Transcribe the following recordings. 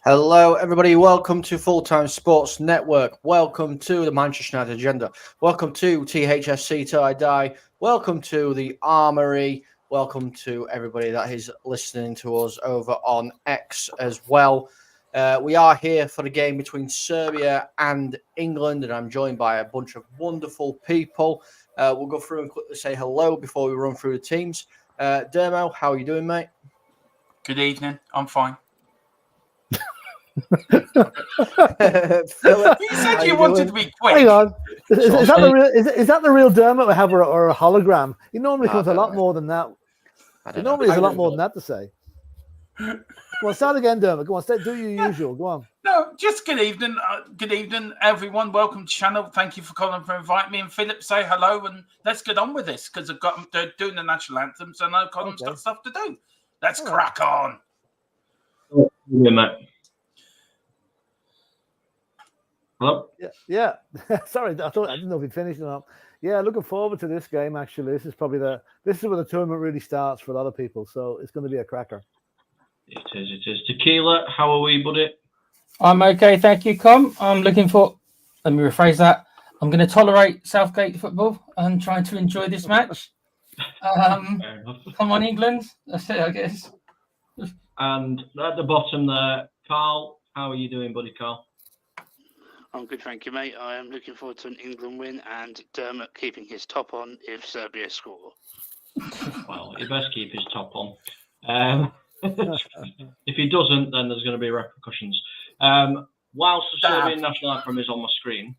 Hello, everybody. Welcome to Full Time Sports Network. Welcome to the Manchester United Agenda. Welcome to THSC Till I Die. Welcome to the Armory. Welcome to everybody that is listening to us over on X as well. We are here for the game between Serbia and England, and I'm joined by a bunch of wonderful people. We'll go through and quickly say hello before we run through the teams. Dermo, how are you doing, mate? Good evening. I'm fine. Philip, you said you wanted to be quick. Hang on, is that the real Dermot we have, or a hologram? He normally comes a lot more than that. He normally has a lot more than that to say. Come on, start again, Dermot. Go on, do your usual. Go on. No, just good evening. Good evening, everyone. Welcome to the channel. Thank you for calling for inviting me. And Philip, say hello, and let's get on with this because they're doing the national anthems, and I've got stuff to do. Let's crack on. Yeah, mate. Hello? Yeah. Sorry, I didn't know if we'd finished or not. Yeah, looking forward to this game. Actually, this is where the tournament really starts for a lot of people. So it's going to be a cracker. It is. Tequila, how are we, buddy? I'm okay, thank you, Com. I'm looking for. Let me rephrase that. I'm going to tolerate Southgate football and try to enjoy this match. Come on, England. That's it, I guess. And at the bottom there, Carl, how are you doing, buddy, Carl? I'm good, thank you, mate. I am looking forward to an England win and Dermot keeping his top on if Serbia score. Well, he best keep his top on. If he doesn't, then there's going to be repercussions. Whilst the Serbian national anthem is on my screen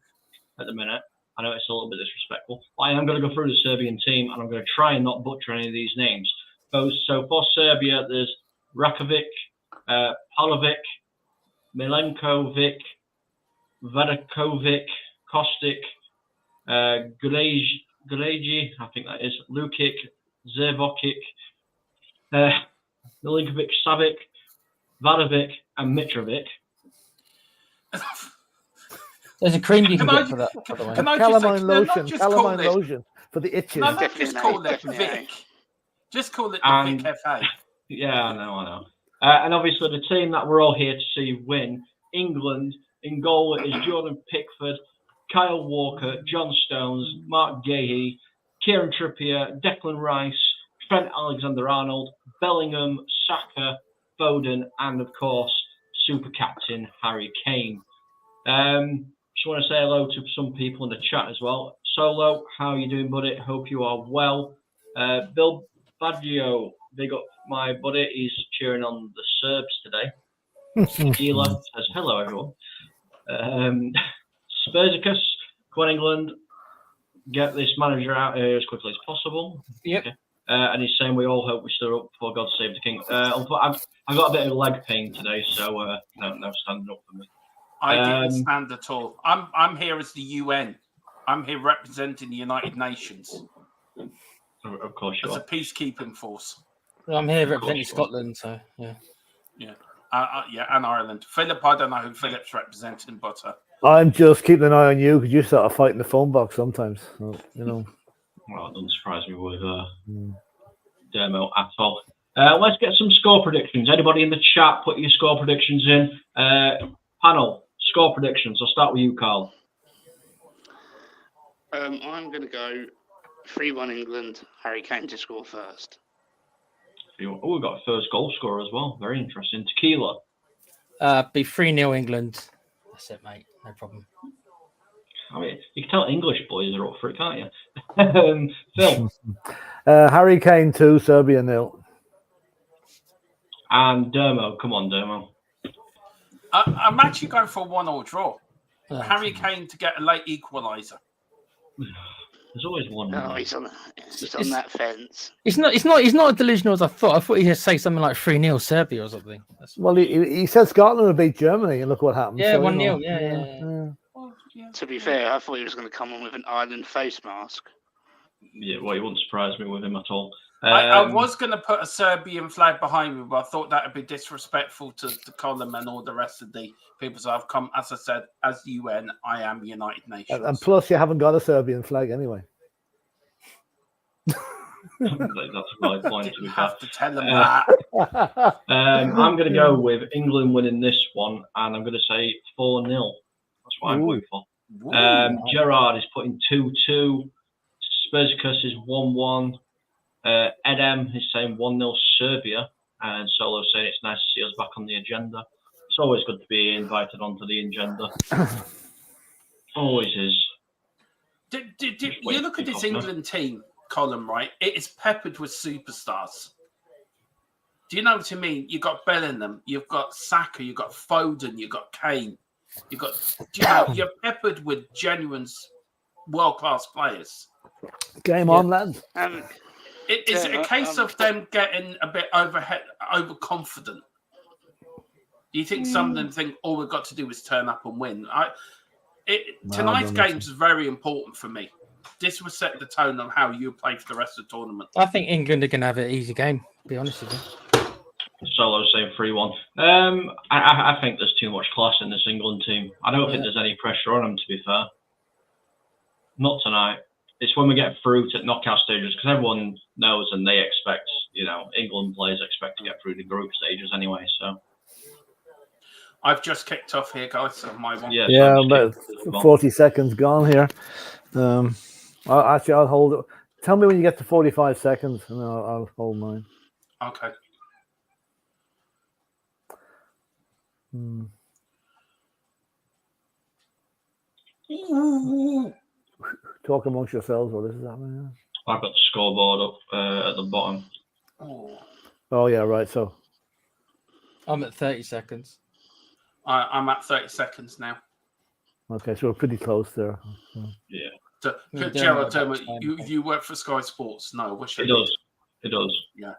at the minute, I know it's a little bit disrespectful, but I am going to go through the Serbian team and I'm going to try and not butcher any of these names. So for Serbia, there's Rakovic, Palovic, Milenkovic, Vedakovic, Kostic, Greji, I think that is, Lukic, Zervokic, Milinkovic, Savic, Vadovic, and Mitrovic. There's a cream you can get for that, by the way. Calamine lotion for the itches. No, just call it Vic. Just call it the Vic FA. Yeah, I know. And obviously the team that we're all here to see win, England. In goal is Jordan Pickford, Kyle Walker, John Stones, Mark Gahey, Kieran Trippier, Declan Rice, Trent Alexander-Arnold, Bellingham, Saka, Foden, and of course, super captain Harry Kane. Just want to say hello to some people in the chat as well. Solo, how are you doing, buddy? Hope you are well. Bill Baggio, big up my buddy. He's cheering on the Serbs today. Tequila says hello, everyone. Spursicus, come on, England, get this manager out here as quickly as possible. Yep. Okay. And he's saying we all hope we stood up for God Save the King. I've got a bit of leg pain today, so no standing up for me. I didn't stand at all. I'm here as the UN. I'm here representing the United Nations. Of course you as are. a peacekeeping force. I'm here representing Scotland, so yeah. Yeah, and Ireland. Philip, I don't know who Philip's representing, but I'm just keeping an eye on you because you sort of fight in the phone box sometimes. So, Well, it doesn't surprise me with Dermo at all. Let's get some score predictions. Anybody in the chat, put your score predictions in. Panel, score predictions. I'll start with you, Carl. I'm going to go 3-1 England, Harry Kane to score first. Oh, we've got a first goal scorer as well. Very interesting. Tequila. Be 3-0 England. That's it, mate. No problem. I mean, you can tell English boys are up for it, can't you? Phil. Harry Kane 2, Serbia 0. And Dermo. Come on, Dermo. I'm actually going for a 1-1 draw. Harry Kane to get a late equaliser. There's always one. Oh, he's on that fence. He's not as delusional as I thought. I thought he'd say something like 3-0 Serbia or something. Well, he said Scotland would beat Germany, and look what happened. Yeah, so, 1-0. Yeah. Well, to be fair, I thought he was going to come on with an Ireland face mask. Yeah, well, it wouldn't surprise me with him at all. I was going to put a Serbian flag behind me, but I thought that would be disrespectful to Colin and all the rest of the people. So I've come, as I said, as the UN, I am United Nations. And plus, you haven't got a Serbian flag anyway. That's a valid point. You have to tell them that. I'm going to go with England winning this one, and I'm going to say 4-0. That's what I'm going for. Gerard is putting 2-2. Spurskis is 1-1. Edem is saying 1-0 Serbia, and Solo saying it's nice to see us back on the agenda. It's always good to be invited onto the agenda. Always is. You look at this England team, Colin, right? It is peppered with superstars. Do you know what I mean? You've got Bellingham, you've got Saka, you've got Foden, you've got Kane. You're peppered with genuine world-class players. Game on, lads. Is it a case of them getting a bit overconfident? Do you think some of them think all we've got to do is turn up and win? Tonight's game is very important for me. This will set the tone on how you play for the rest of the tournament. I think England are going to have an easy game, to be honest with you. Solo saying 3-1. I think there's too much class in this England team. I don't think there's any pressure on them, to be fair. Not tonight. It's when we get through to knockout stages, because everyone knows and they expect, England players expect to get through the group stages anyway. So I've just kicked off here, guys. So my one. Yeah, about 40 seconds gone here. I'll hold it. Tell me when you get to 45 seconds, and I'll hold mine. Okay. Talk amongst yourselves while this is happening. I've got the scoreboard up at the bottom. Oh yeah, right. So I'm at 30 seconds. I'm at 30 seconds now. Okay, so we're pretty close there. Yeah. So, Gerald, you work for Sky Sports? No, I wish it does. It does. Yeah.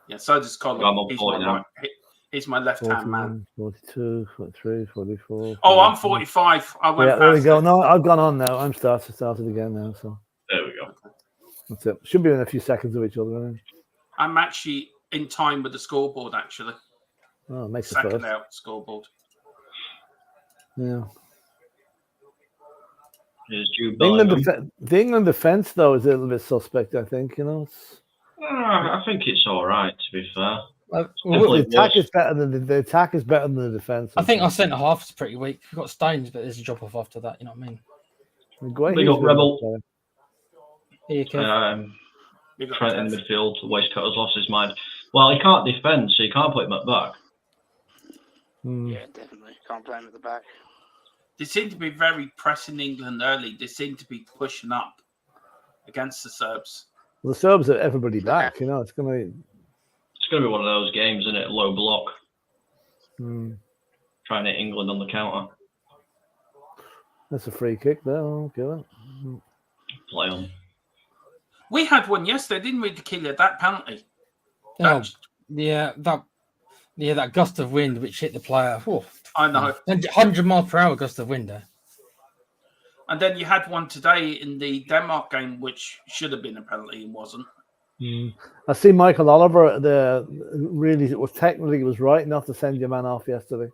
Yeah. So does Colin. He's my left-hand man. 42, 43, 44. Oh, I'm 45. I went. Yeah, there we go. No, I've gone on now. I'm started again now. So there we go. That's it. Should be in a few seconds of each other. I'm actually in time with the scoreboard. Actually. Oh, makes it second out scoreboard. Yeah. The England defense though is a little bit suspect. I think I think it's all right, to be fair. The attack is better than the attack is better than the defense. I think our centre half is pretty weak. We've got Stones, but there's a drop off after that. You know what I mean? We got Rebel. Trent in the midfield. Waistcoat has lost his mind. Well, he can't defend, so you can't put him at back. Yeah, definitely can't play him at the back. They seem to be very pressing England early. They seem to be pushing up against the Serbs. Well, the Serbs are everybody back. It's going to be one of those games, isn't it? Low block. Trying to hit England on the counter. That's a free kick there. I'll give it. Play on. We had one yesterday, didn't we, Tequila? That penalty. That gust of wind which hit the player. Whew. I know. 100 miles per hour gust of wind there. And then you had one today in the Denmark game, which should have been a penalty and wasn't. I see Michael Oliver. It was right not to send your man off yesterday.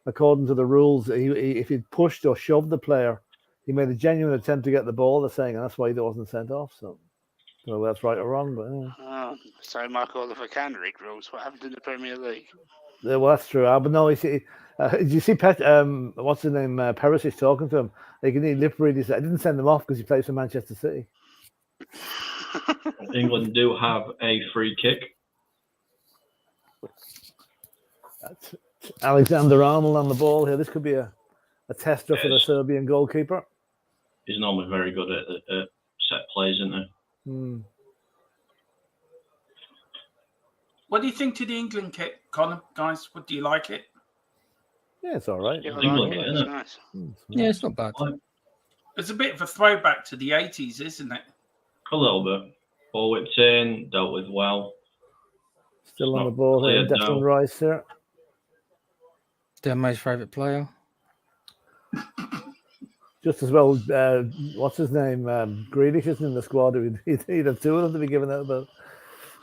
According to the rules, if he'd pushed or shoved the player, he made a genuine attempt to get the ball. They're saying, and that's why he wasn't sent off. So, I don't know whether that's right or wrong, but so Michael Oliver can read rules. What happened in the Premier League? Yeah, well, that's true. But no, did you see what's his name? Perisic talking to him. He lip read. He said, I didn't send him off because he plays for Manchester City. England do have a free kick. That's Alexander Arnold on the ball here. This could be a tester for the Serbian goalkeeper. He's normally very good at set plays, isn't he? What do you think to the England kit, Colin? Guys, what do you like it? Yeah, it's all right. Yeah, England, nice. Yeah, it's not bad. It's a bit of a throwback to the 80s, isn't it? A little bit. Ball whipped in, dealt with well. Still on the ball here, Declan Rice here. Their most favourite player. Just as well, what's his name? Grealish isn't in the squad. He'd have two of them to be given out about.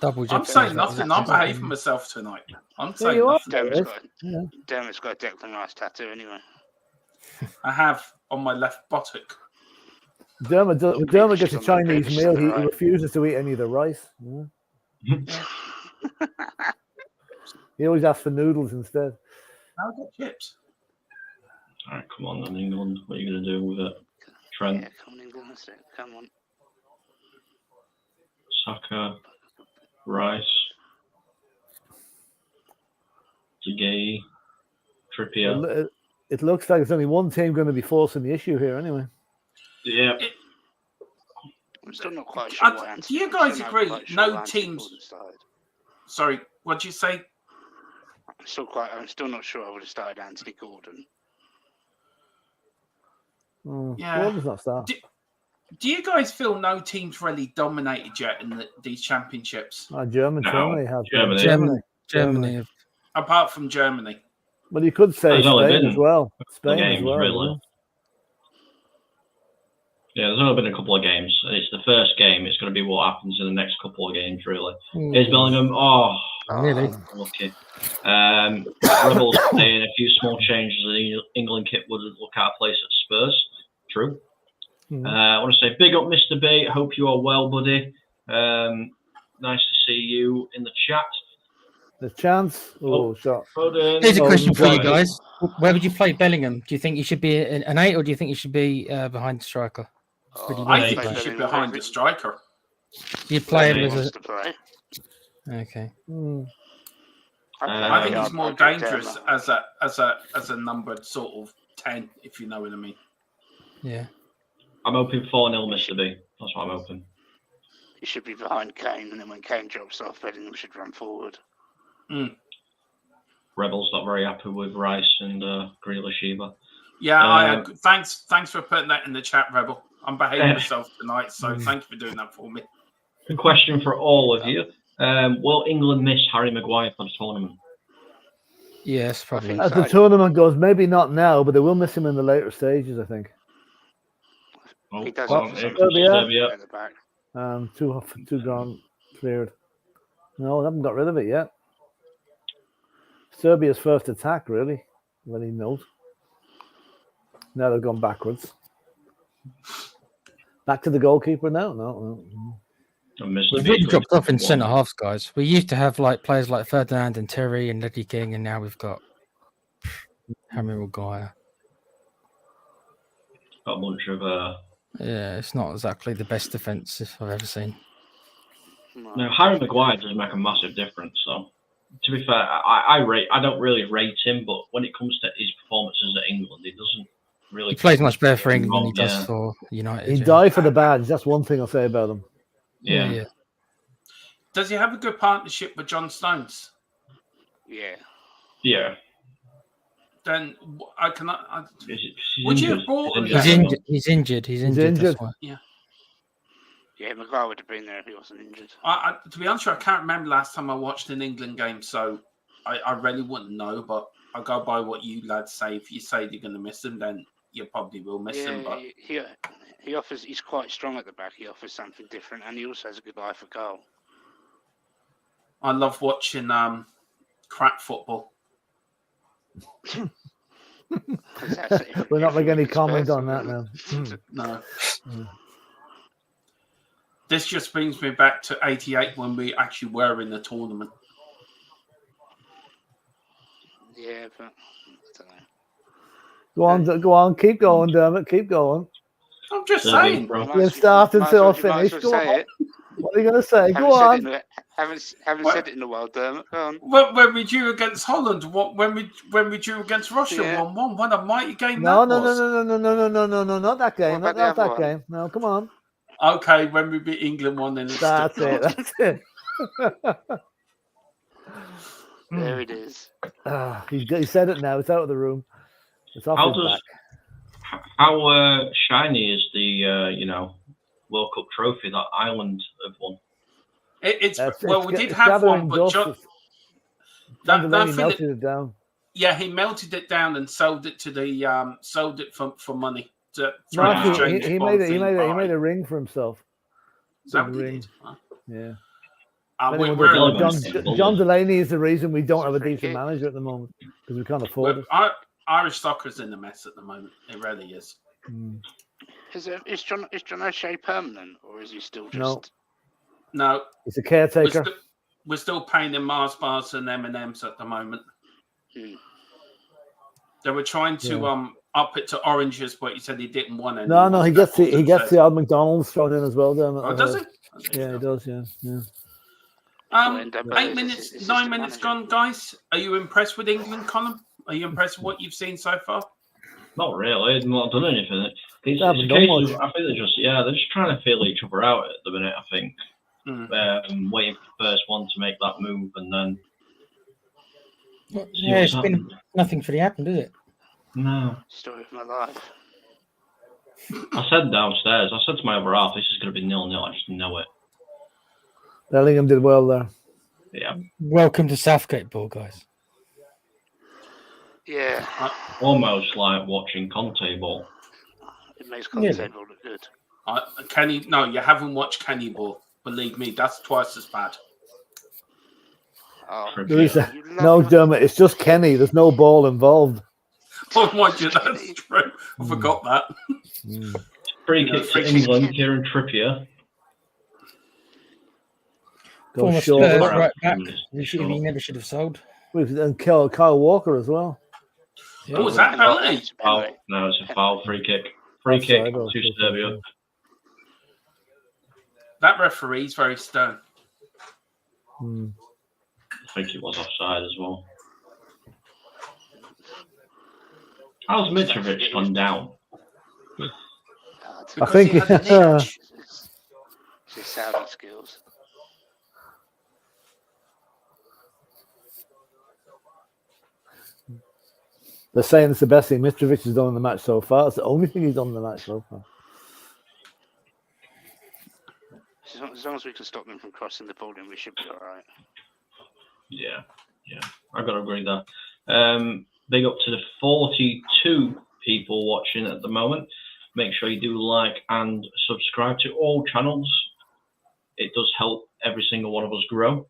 I'm saying nothing. I'm behaving myself tonight. I'm saying nothing. Dermot's got a Declan Rice tattoo anyway. I have on my left buttock. Dermot gets a on the Chinese pitch, meal. He right. refuses to eat any of the rice. Yeah. He always asks for noodles instead. I'll get chips. All right, come on, then, England. What are you going to do with it? Trent, Yeah, come on, England. That's it. Come on. Saka, Rice, Zagay, Trippier. It looks like there's only one team going to be forcing the issue here anyway. Yeah. I'm still not quite sure what Do you guys agree? No teams. Sorry, what did you say? I'm still not sure I would have started Anthony Gordon. Yeah. Gordon's not starting. Do you guys feel no team's really dominated yet in these championships? Germany have. Germany have. Apart from Germany. Well, you could say Spain as well. Spain as well. Really. Yeah, there's only been a couple of games, and it's the first game. It's going to be what happens in the next couple of games, really. Here's Bellingham. Oh, really? Lucky. Rebels saying a few small changes in the England kit would look out of place at Spurs. True. I want to say big up, Mr. B. Hope you are well, buddy. Nice to see you in the chat. The chance. Shot. Here's a question for you guys. Where would you play Bellingham? Do you think he should be an 8 or do you think he should be behind the striker? I think he should be behind the striker. You'd play him as a... Okay. I think he's more dangerous as a numbered sort of 10, if you know what I mean. Yeah. I'm hoping 4-0, Mr. B. That's what I'm hoping. He should be behind Kane, and then when Kane drops off, Bellingham should run forward. Rebels not very happy with Rice and Grealish either. Yeah, thanks for putting that in the chat, Rebel. I'm behaving myself tonight, so thank you for doing that for me. A question for all of you. Will England miss Harry Maguire for the tournament? Yes, probably. As the tournament goes, maybe not now, but they will miss him in the later stages, I think. He does Serbia. At the back. Two gone, cleared. No, they haven't got rid of it yet. Serbia's first attack, really. Well, he knows. Now they've gone backwards. Back to the goalkeeper now? No. We've really dropped off in centre halves, guys. We used to have players like Ferdinand and Terry and Ledley King, and now we've got Harry Maguire. Not much of a. Yeah, it's not exactly the best defence I've ever seen. No, Harry Maguire doesn't make a massive difference. So, to be fair, I don't really rate him, but when it comes to his performances at England, he doesn't really. He plays much better for England than he does for United. He died for the badge. That's one thing I'll say about him. Yeah. Does he have a good partnership with John Stones? Yeah. Then I cannot. Would you have brought? He's injured. That's why. Yeah, Maguire would have been there if he wasn't injured. To be honest, I can't remember last time I watched an England game, so I really wouldn't know. But I'll go by what you lads say. If you say you're going to miss him, then you probably will miss him. But he offers. He's quite strong at the back. He offers something different, and he also has a good eye for goal. I love watching crap football. We're not making any comment on that now. No. This just brings me back to '88 when we actually were in the tournament. Yeah, but I don't know. Go on, keep going, Dermot, keep going. I'm just saying. You'll start until finish. Go on. What are you going to say? Go on. Haven't said it in a while, Dermot. Go on. When we drew against Holland, when we drew against Russia, 1-1, what a mighty game No, that was. not that game. Not that game. No, come on. Okay, when we beat England 1-0. That's it. There it is. He said it now. It's out of the room. It's off his back. How shiny is the World Cup trophy that Ireland have won? We did have one, but John melted it down. Yeah, he melted it down and sold it to sold it for money. He made a ring for himself. Is that what he did? Yeah. John Delaney is the reason we don't have a decent manager at the moment because we can't afford it. Irish soccer's in a mess at the moment. It really is. Is John O'Shea permanent, or is he still just? No. No, He's a caretaker. we're still paying him Mars bars and M&Ms at the moment. Hmm. They were trying to up it to oranges, but he said he didn't want any. No, he gets the old McDonald's thrown in as well. Oh, does he? Yeah, he does. Yeah. 8 minutes, 9 minutes gone, guys. Are you impressed with England, Colin? Are you impressed with what you've seen so far? Not really. They've not done anything. It's They haven't a done case much. of, I think they're just trying to feel each other out at the minute. I think waiting for the first one to make that move, and then Yeah, it's been nothing's really happened, is it? no. Story of my life. I said downstairs. I said to my other half, "This is going to be 0-0. I just know it." Bellingham did well there. Yeah. Welcome to Southgate ball, guys. Yeah. Almost like watching Conte ball. It makes Conte ball look good. No, you haven't watched Kenny ball. Believe me, that's twice as bad. Oh, No, Dermot, it's just Kenny. There's no ball involved. Oh, mind you, that's true. I forgot that. Free kick to England, Kieran Trippier. Former Spurs right back. He never should have sold. And Kyle Walker as well. Yeah. Oh, was that penalty? Oh, no, it's a foul. Free kick. Free kick to Serbia. That referee's very stern. I think it was offside as well. How's Mitrovic gone down? I think his Saudi skills. they're saying it's the best thing Mitrovic has done in the match so far. It's the only thing he's done in the match so far. As long as we can stop them from crossing the ball, then we should be all right. Yeah, I've got to agree there. Big up to the 42 people watching at the moment. Make sure you do like and subscribe to all channels. It does help every single one of us grow.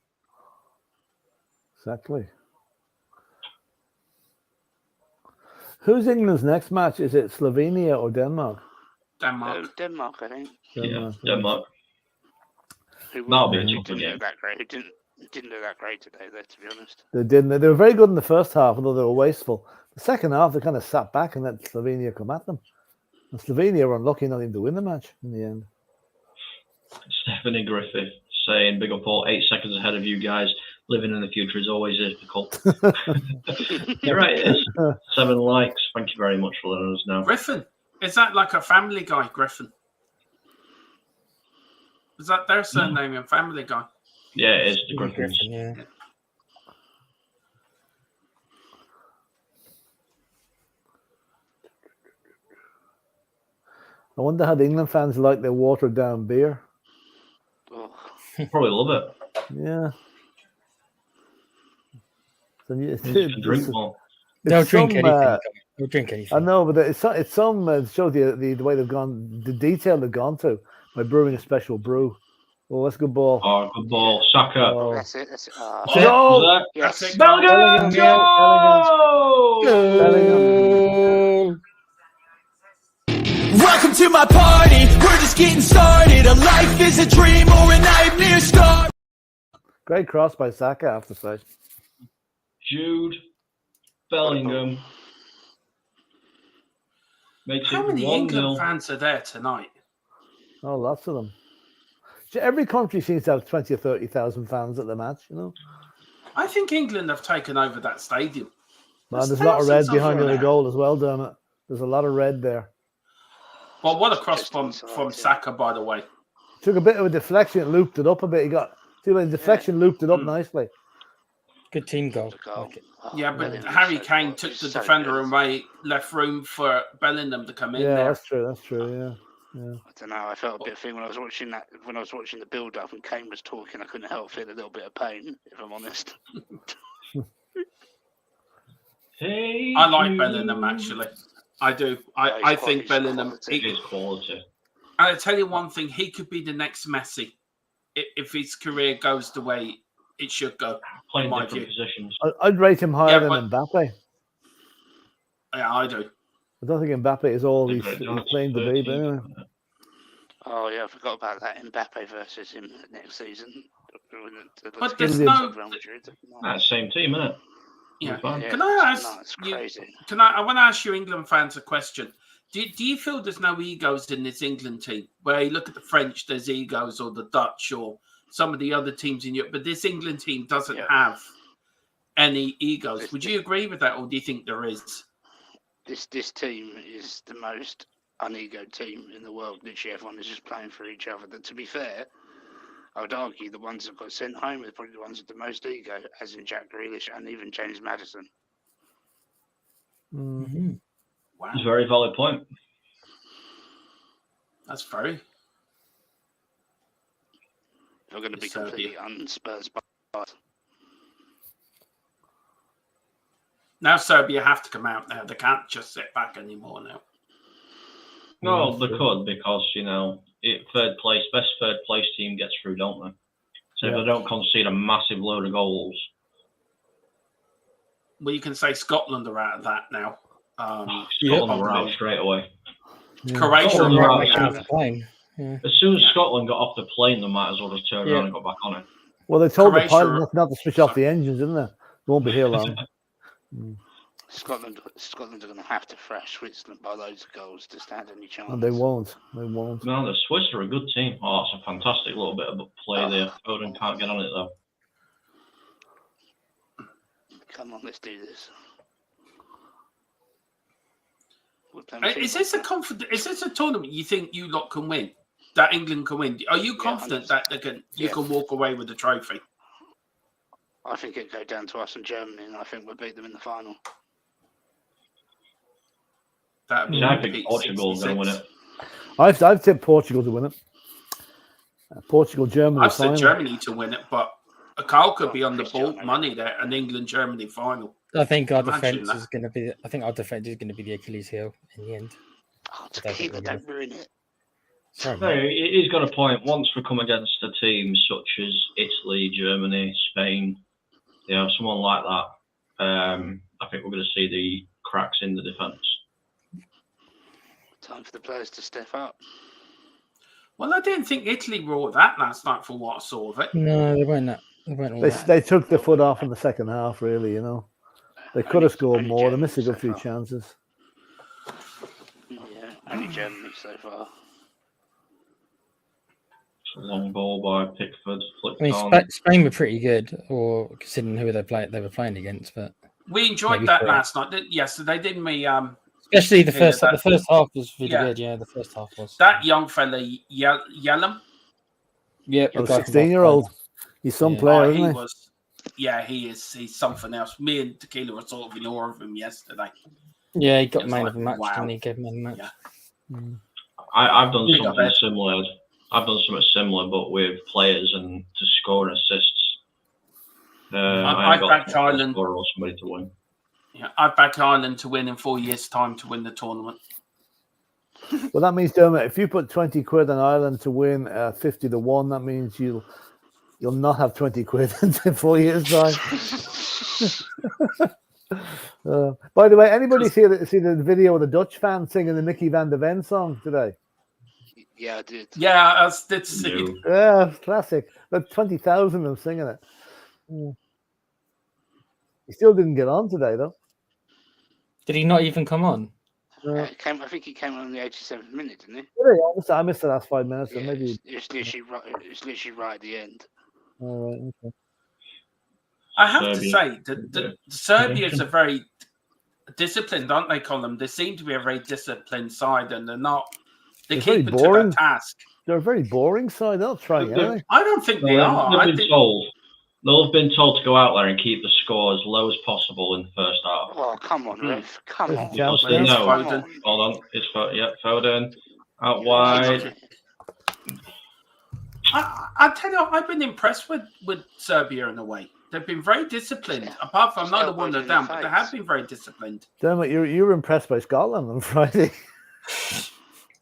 Exactly. Who's England's next match? Is it Slovenia or Denmark? Denmark, I think. Denmark. That'll be a tough game. Didn't do that great today, though, to be honest. They didn't. They were very good in the first half, although they were wasteful. The second half, they kind of sat back and let Slovenia come at them. And Slovenia were unlucky not even to win the match in the end. Stephanie Griffith saying, big up all 8 seconds ahead of you guys. Living in the future is always difficult. You're right, it is. 7 likes. Thank you very much for letting us know. Griffin. Is that like a Family Guy, Griffin? Is that their surname in Family Guy? Yeah, it is the Griffins. Yeah. I wonder how the England fans like their watered down beer. Oh. Probably love it. Yeah. So Drink more. They'll drink anything. They'll drink anything. I know, but it shows you the way they've gone, the detail they've gone to by brewing a special brew. Oh, that's a good ball. Oh, good ball. Saka. Oh. That's it. Goal! Yes. Bellingham! Bellingham. Welcome to my party. We're just getting started. A life is a dream or a nightmare start. Great cross by Saka, I have to say. Jude Bellingham. Makes How it many 1-0. England fans are there tonight? Oh, lots of them. Every country seems to have 20 or 30,000 fans at the match, you know. I think England have taken over that stadium. Man, there's a lot of red behind the goal as well, Dermot. There's a lot of red there. Well, what a cross from Saka, by the way. Took a bit of a deflection, it looped it up a bit. The deflection looped it up nicely. Good team goal. Yeah, but Harry Kane took the defender away, left room for Bellingham to come in there. Yeah, that's true, yeah. I don't know. I felt a bit of thing when I was watching the build up and Kane was talking. I couldn't help feel a little bit of pain, if I'm honest. Hey, I like Bellingham actually. I do. I think Bellingham is quality. I'll tell you one thing: he could be the next Messi if his career goes the way it should go. Playing in my different view. positions. I'd rate him higher than Mbappe. Yeah, I do. I don't think Mbappe is all he's claimed to be, but anyway. Oh yeah, I forgot about that. Mbappe versus him next season. But there's no That same team, isn't it? Yeah. Yeah, Can I ask it's you? crazy. I want to ask you, England fans, a question. Do you feel there's no egos in this England team? Where you look at the French, there's egos, or the Dutch, or some of the other teams in Europe, but this England team doesn't have any egos. Would you agree with that, or do you think there is? This team is the most unegoed team in the world. Literally, everyone is just playing for each other. But to be fair, I would argue the ones that got sent home are probably the ones with the most ego, as in Jack Grealish and even James Maddison. Mm-hmm. Wow, That's a very valid point. That's very. They're going to be completely unspurs. Now Serbia have to come out now. They can't just sit back anymore now. No, they could because, best third place team gets through, don't they? So if they don't concede a massive load of goals. Well, you can say Scotland are out of that now. Scotland were out straight away. Croatia were are out out. As soon as Scotland got off the plane, they might as well just turn around and go back on it. Well, they told Croatia, the pilot not to switch off the engines, didn't they? They won't be here long. Scotland are going to have to thrash Switzerland by loads of goals to stand any chance. And they won't. They won't. No, the Swiss are a good team. Oh, it's a fantastic little bit of play there. Foden can't get on it, though. Come on, let's do this. Is this a tournament you think you lot can win? That England can win? Are you confident that you can walk away with the trophy? I think it'd go down to us and Germany, and I think we'll beat them in the final. I think Portugal is going to win it. I've tipped Portugal to win it. Portugal, Germany. I've said Germany to win it, but Carl could be on the ball money there, an England-Germany final. I think our defense is going to be. I think our defense is going to be the Achilles heel in the end. Oh, tequila, don't ruin it. Sorry, no, he's got a point. Once we come against a team such as Italy, Germany, Spain, someone like that, I think we're going to see the cracks in the defence. Time for the players to step up. Well, I didn't think Italy were all that last night for what I saw of it. No, they weren't that. They took the foot off in the second half, really, They could have scored more. They missed a good few chances. Yeah, only Germany so far. Long ball by Pickford. Spain were pretty good, or considering who they were playing against. But we enjoyed that last night. Yesterday, didn't we? Especially the first half was really good. Yeah, the first half was. That young fella, Yellum. Yeah, the 16-year-old. He's some player, isn't he? He is. He's something else. Me and Tequila were sort of in awe of him yesterday. Yeah, he got man of the match, didn't he? Gave man of the match. Yeah. I've done something similar. I've done something similar, but with players and to score and assists. I backed Ireland or somebody to win. Yeah, I backed Ireland to win in 4 years' time to win the tournament. Well, that means, Dermot, if you put 20 quid on Ireland to win 50-1, that means you'll not have 20 quid in 4 years' time. By the way, anybody see the video of the Dutch fan singing the Mickey van der Ven song today? Yeah, I did. Yeah, I did see it. Yeah, classic. About 20,000 of them singing it. He still didn't get on today, though. Did he not even come on? I think he came on in the 87th minute, didn't he? Yeah, I missed the last 5 minutes. Yeah, So maybe it's literally right at the end. All right, okay. I have to say that Serbia is a very disciplined, aren't they, Colin? They seem to be a very disciplined side, and they're not. They keep it to their task. They're a very boring side. They'll try it. I don't think they are. They've been told to go out there and keep the score as low as possible in the first half. Oh, come on, Riff. Come on. Foden. Hold on. It's Foden. Out wide. I tell you, I've been impressed with Serbia in a way. They've been very disciplined. Apart from another one they're down, but they have been very disciplined. Dermot, you were impressed by Scotland on Friday.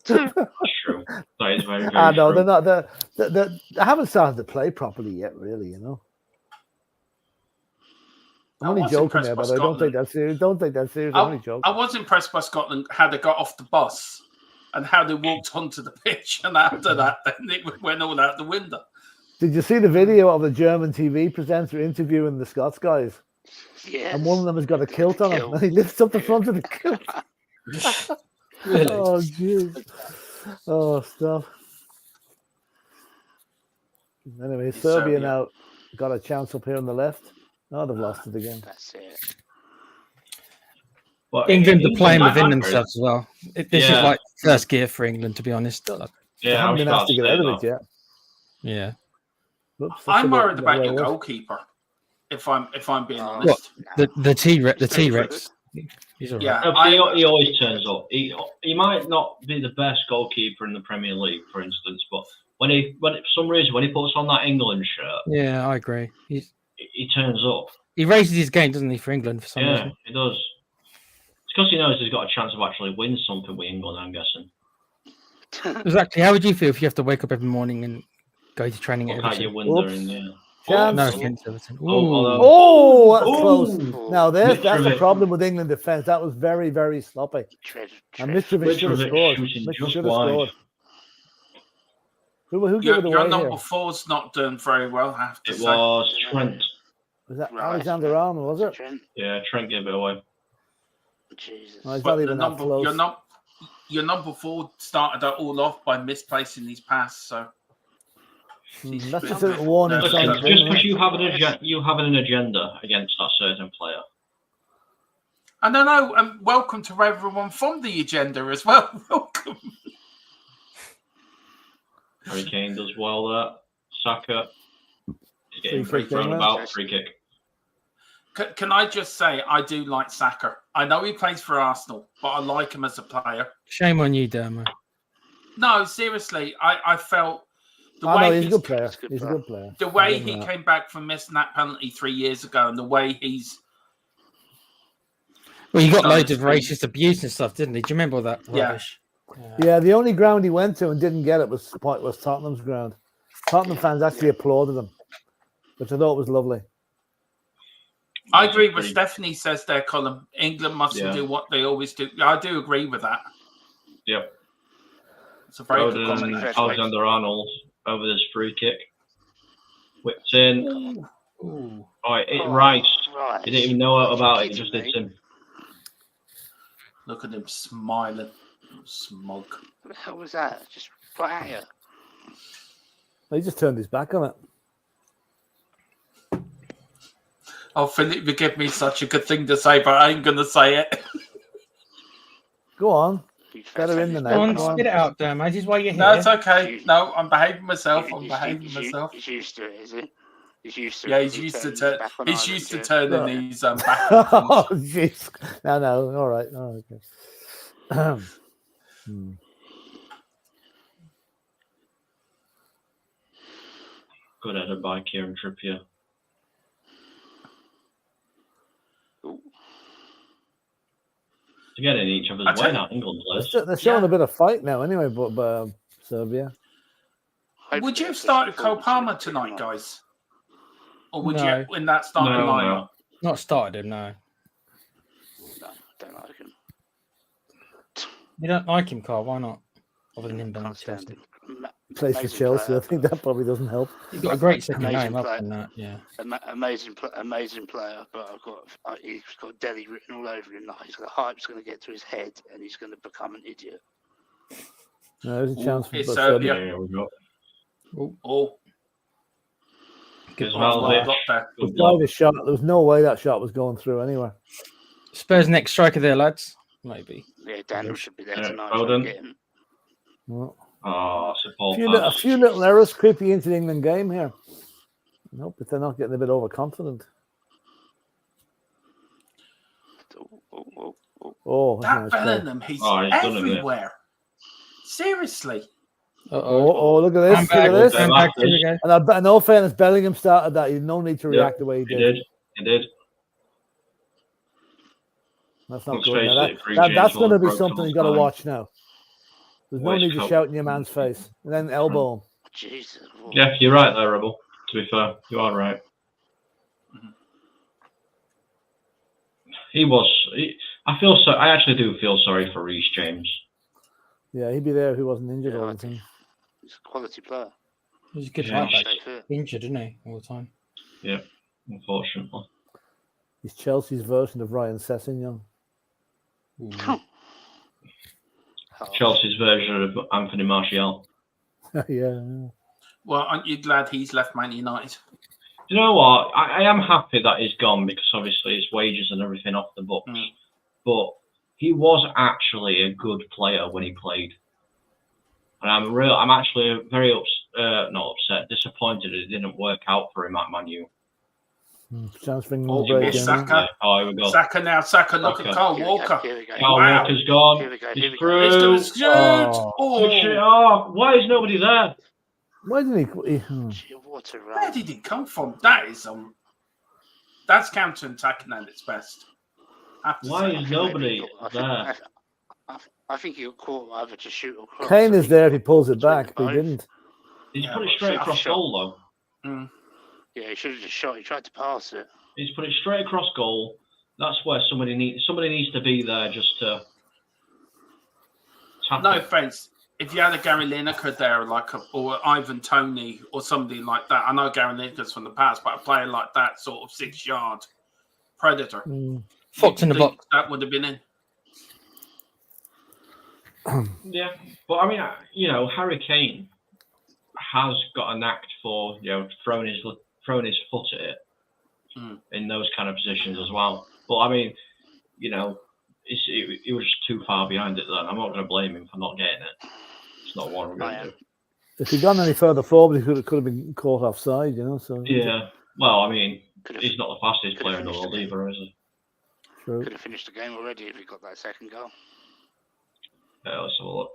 That's true. That is very, very no, true. they're not. They haven't started to play properly yet, really. I'm only joking there, but I don't take that serious. Don't take that serious. I'm only joking. I was impressed by Scotland, how they got off the bus and how they walked onto the pitch. And after that, then it went all out the window. Did you see the video of the German TV presenter interviewing the Scots guys? Yes. And one of them has got a kilt on him, and he lifts up the front of the kilt. Really? Oh, jeez. Oh, stuff. Anyway, Serbia now got a chance up here on the left. Oh, they've lost it again. That's it. But England are playing I- within I- themselves as well. This is like first gear for England, to be honest. They Yeah, I haven't was been about asked to get say out of that. it yet. Yeah. Whoops, that's I'm a bit- worried about way your it was. goalkeeper. If I'm being Oh, honest. The T-Rex. He's all right. Yeah, No, he always turns up. He might not be the best goalkeeper in the Premier League, for instance, but when for some reason when he puts on that England shirt, Yeah, I agree. he turns up. He raises his game, doesn't he, for England for some Yeah, reason? he does. It's because he knows he's got a chance of actually winning something with England, I'm guessing. Exactly. How would you feel if you have to wake up every morning and go to training at Look at your Everton? window Oops. in there. Chance. No offense, Everton. Oh, that's close. Ooh. Now, that's the Mitrovic. problem with England defence. That was very, very sloppy. And Mitrovic should have Mitrovic scored. shooting Mitrovic just should have wide. scored. Who gave it your away number here? four's not doing very well, I have to It say. was Trent. Was that Right. Alexander Arnold, was it? Trent. Yeah, Trent gave it away. Jesus. Oh, he's But not even that close. your number 4 started it all off by misplacing his pass. So That's just a warning Listen, sign. Listen, just because you have an agenda against that certain player. I don't know. And welcome to everyone from the agenda as well. Welcome. Harry Kane does well there. Saka is getting Free kick, thrown England. about. Free kick. Can I just say I do like Saka. I know he plays for Arsenal, but I like him as a player. Shame on you, Dermo. No, seriously, I felt the Oh, way no, he's a good player. good He's a player. good player. the way I'll give him he that. came back from missing that penalty 3 years ago, and the way he's Well, he got No, loads it's of racist abuse and stuff, didn't he? Do you remember all that Yeah. rubbish? Yeah, the only ground he went to and didn't get it was Tottenham's ground. Tottenham fans actually applauded him, which I thought was lovely. I agree with Stephanie says there, Colin. England mustn't Yeah. do what they always do. I do agree with that. Yep. It's a very good Foden, comment. Alexander Arnold over this free kick. Whipped in. Ooh. Oh, it hit Rice. Right. He didn't even know about it. He just hit him. Look at him smiling. Smug. What the hell was that? Just right at you. He just turned his back on it. Oh, Philip, you give me such a good thing to say, but I ain't going to say it. Go on. Huge Get her in the fan. net. Go on, Go on. spit it out, Dermo. This is why you're here. No, it's okay. No, I'm behaving myself. I'm He's behaving used- myself. He's used to it, is he? He's used to Yeah, it. he's used to turning turn. back on He's Ireland, used to yeah. turning these back. Oh, jeez. No. All right. Okay. Good header by Kieran Trippier. Ooh. To get in each other's I tell way you- now, England players. They're showing a bit of fight now, anyway. But Serbia. Would you have started Cole Palmer tonight, guys? Or would No. you in that starting No, lineup? no. Not started him, no. No, don't like him. You don't like him, Carl? Why not? Other than him being Can't stand Chelsea. him. Plays for Amazing Chelsea. player. I think that probably doesn't help. He's got a great second Amazing name, other player. than that, yeah. Amazing player, but he's got Delhi written all over him. Like the hype's going to get to his head, and he's going to become an idiot. No, there's a chance for It's Serbia. Serbia. Yeah, we go. Oh, Good well Malvic. got there. Good By block. the shot, there was no way that shot was going through anywhere. Spurs next striker there, lads. Maybe. Yeah, Daniel should be there Yeah, tonight. Foden. Get him. Well, Oh, it's a poor a pass. few little errors creepy into the England game here. Nope, but they're not getting a bit overconfident. Oh. Oh, That that's nice play. Bellingham, he's Oh, he's done it, yeah. everywhere. Seriously. Oh, look at this. Look at this. Hand back, here we go. And in all fairness, Bellingham started that. He had no need to Yeah, react the way he He did. did. He did. That's not Let's good. face Now, it, Free that's James going to Ward be broke something someone's you've got to spine. watch now. There's no Waste need to coat. shout in your man's face. And then elbow him. Jesus. Yeah, you're right there, Rebel. To be fair, you are right. He was. I actually do feel sorry for Reece James. Yeah, he'd be there if he wasn't injured all the time. He's a quality player. He's a good Yeah. right back. Injured, isn't he, all the time? Yeah, unfortunately. He's Chelsea's version of Ryan Sessegnon. Chelsea's version of Anthony Martial. Yeah. Well, aren't you glad he's left Man United? You know what? I am happy that he's gone because obviously his wages and everything off the books. But he was actually a good player when he played, and I'm actually very not upset, disappointed it didn't work out for him at Man U. Chance for Saka. Oh, here we go. Saka now. Saka, look at Kyle Walker. Kyle Walker's gone. He's through. Let's do it. Oh, why is nobody there? Why didn't he? Where did he come from? That is that's counter-attacking at its best. Why is nobody there? I think he got caught either to shoot or cross. Kane is there if he pulls it back, but he didn't. He's put it straight across goal, though. Yeah, he should have just shot. He tried to pass it. He's put it straight across goal. That's where somebody needs to be there just to. No offense. If you had a Gary Lineker there, or Ivan Toney, or somebody like that, I know Gary Lineker's from the past, but a player like that, sort of 6-yard predator, Fox in the box, that would have been in. Yeah, but I mean, Harry Kane has got a knack for throwing his foot at it in those kind of positions as well. But I mean, he was just too far behind it then. I'm not going to blame him for not getting it. It's not what I'm going to do. If he'd gone any further forward, he could have been caught offside, So yeah. Well, I mean, he's not the fastest player in the world either, is he? True. Could have finished the game already if he got that second goal. Let's have a look.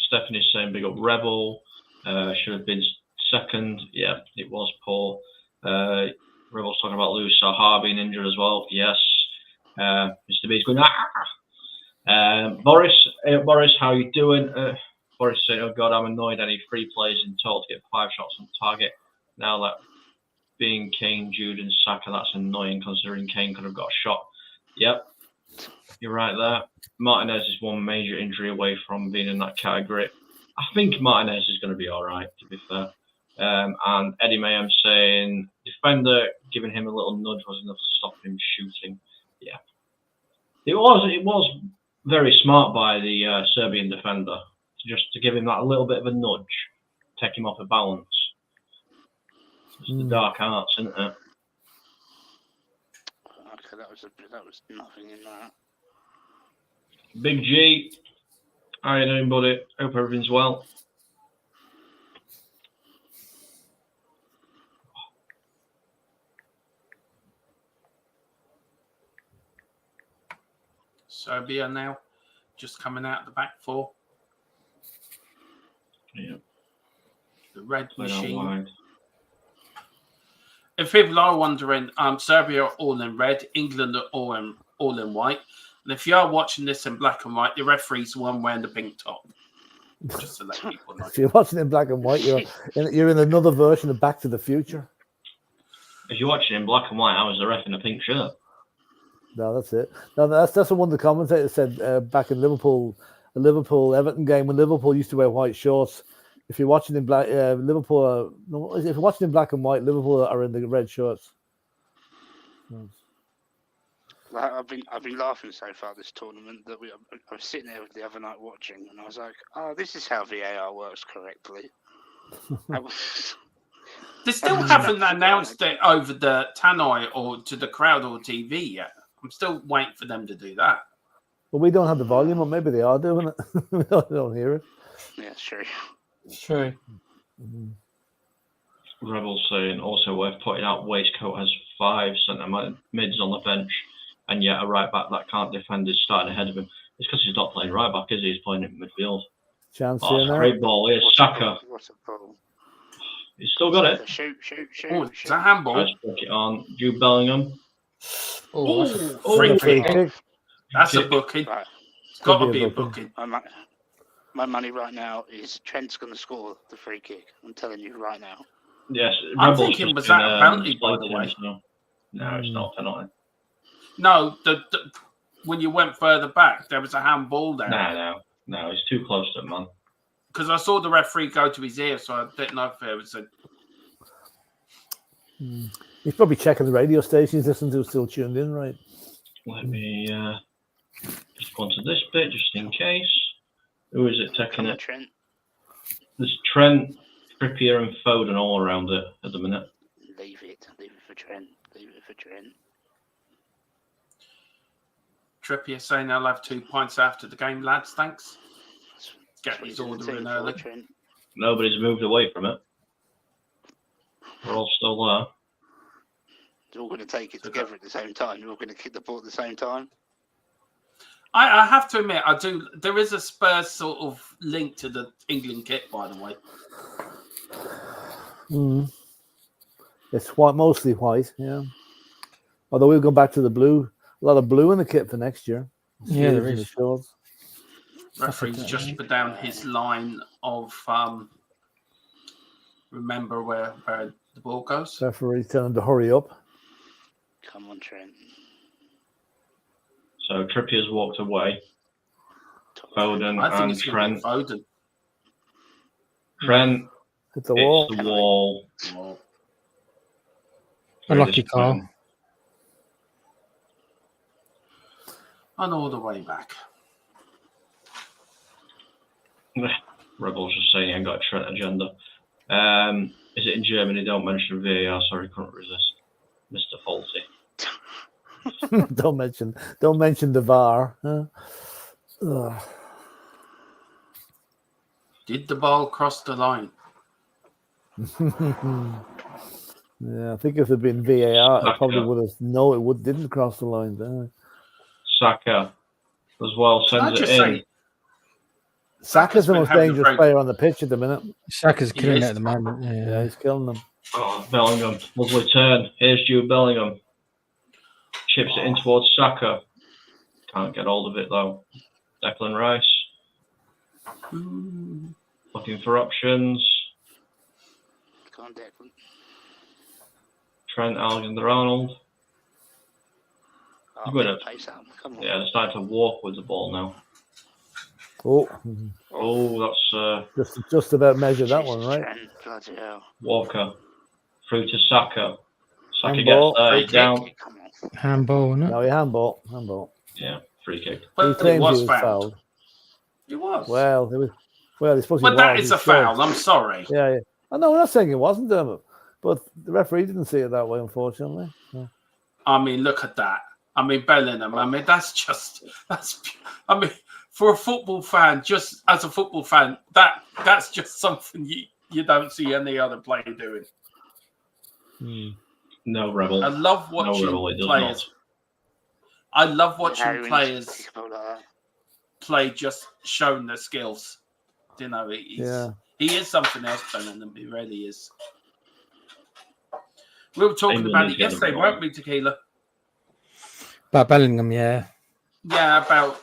Stephanie's saying big up Rebel. Should have been second. Yeah, it was poor. Rebel's talking about Lewis Saha being injured as well. Yes. Mr. B's going, Boris, how you doing? Boris saying, oh God, I'm annoyed. I need 3 players in total to get 5 shots on target. Now that being Kane, Jude and Saka, that's annoying considering Kane could have got a shot. Yep, you're right there. Martinez is one major injury away from being in that category. I think Martinez is going to be all right, to be fair. And Eddie Mayhem saying, defender giving him a little nudge was enough to stop him shooting. Yeah. It was very smart by the Serbian defender to give him that a little bit of a nudge, take him off a balance. It's the dark arts, isn't it? Okay, that was nothing in that. Big G, how you doing, buddy? Hope everything's well. Serbia now, just coming out of the back 4. Yeah. The red machine. Wide. If people are wondering, Serbia are all in red, England are all in white. And if you are watching this in black and white, the referee's the one wearing the pink top. Just to let people know. If you're watching in black and white, you're in another version of Back to the Future. If you're watching in black and white, I was the ref in a pink shirt. No, that's it. No, that's what one of the commentators said back in Liverpool, the Liverpool-Everton game when Liverpool used to wear white shorts. If you're watching in black, if you're watching in black and white, Liverpool are in the red shirts. I've been laughing so far this tournament that I was sitting there the other night watching, and I was like, "Oh, this is how VAR works correctly." They still haven't announced it over the tannoy or to the crowd or TV yet. I'm still waiting for them to do that. Well, we don't have the volume, or maybe they are doing it. We don't hear it. Yeah, sure. True. Rebels saying also worth pointing out waistcoat has 5 centre mids on the bench, and yet a right back that can't defend is starting ahead of him. It's because he's not playing right back, is he? He's playing in midfield. Chance here now. Great ball. Here's Saka. What a ball. He's still got it. Shoot. Oh, it's a handball. Let's put it on. Jude Bellingham. Free kick. That's a booking. Right. It's got to be a booking. My money right now is Trent's going to score the free kick. I'm telling you right now. Yes, I'm thinking was that a penalty, by the way? No, it's not a penalty. No, when you went further back, there was a handball there. No, he's too close to him, man. Because I saw the referee go to his ear, so I didn't know if it was a... He's probably checking the radio stations, listening to still tuned in, right? Let me just go on to this bit, just in case. Who is it taking it? Trent. There's Trent, Trippier, and Foden all around it at the minute. Leave it for Trent. Trippier saying I'll have 2 pints after the game, lads. Thanks. Get his order in early. Nobody's moved away from it. We're all still there. They're all going to take it together at the same time. They're all going to kick the ball at the same time. I have to admit, I do. There is a Spurs sort of link to the England kit, by the way. It's white, mostly white, yeah. Although we'll go back to the blue. A lot of blue in the kit for next year. Yeah, there is. Referee's just put down his line of remember where the ball goes. Referee's telling him to hurry up. Come on, Trent. So Trippier's walked away. Foden I think and it's Trent. Foden. Hit the wall. It's the wall. Unlucky call. And all the way back. Rebels just saying he ain't got a Trent agenda. Is it in Germany? Don't mention VAR. Sorry, couldn't resist. Mr. Faulty. don't mention the VAR. Huh? Did the ball cross the line? Yeah, I think if it had been VAR, it probably would have. No, didn't cross the line there. Saka as well sends it in. Saka's the most dangerous player on the pitch at the minute. Saka's killing it at the moment. Yeah, he's killing them. Oh, Bellingham. Lovely turn. Here's Jude Bellingham. Chips it in towards Saka. Can't get hold of it, though. Declan Rice. Looking for options. Come on, Declan. Trent Alexander-Arnold. Come on. Yeah, they're starting to walk with the ball now. That's just about measured that one, right? Bloody hell. Walker through to Saka. Saka Handball. gets down. Handball, no? No, handball. Yeah, free kick. But he it was fouled. It was. Well, it's supposed to be. But that is a foul. I'm sorry. Yeah. I know. We're not saying it wasn't, Dermot, but the referee didn't see it that way, unfortunately. Yeah. I mean, look at that. I mean, Bellingham. I mean, that's. I mean, for a football fan, just as a football fan, that's just something you don't see any other player doing. No, Rebel. I love watching players. I love watching players play, just showing their skills. You know, he is something else, Bellingham. He really is. We were talking about it yesterday, weren't we, Tequila? About Bellingham, yeah. Yeah, about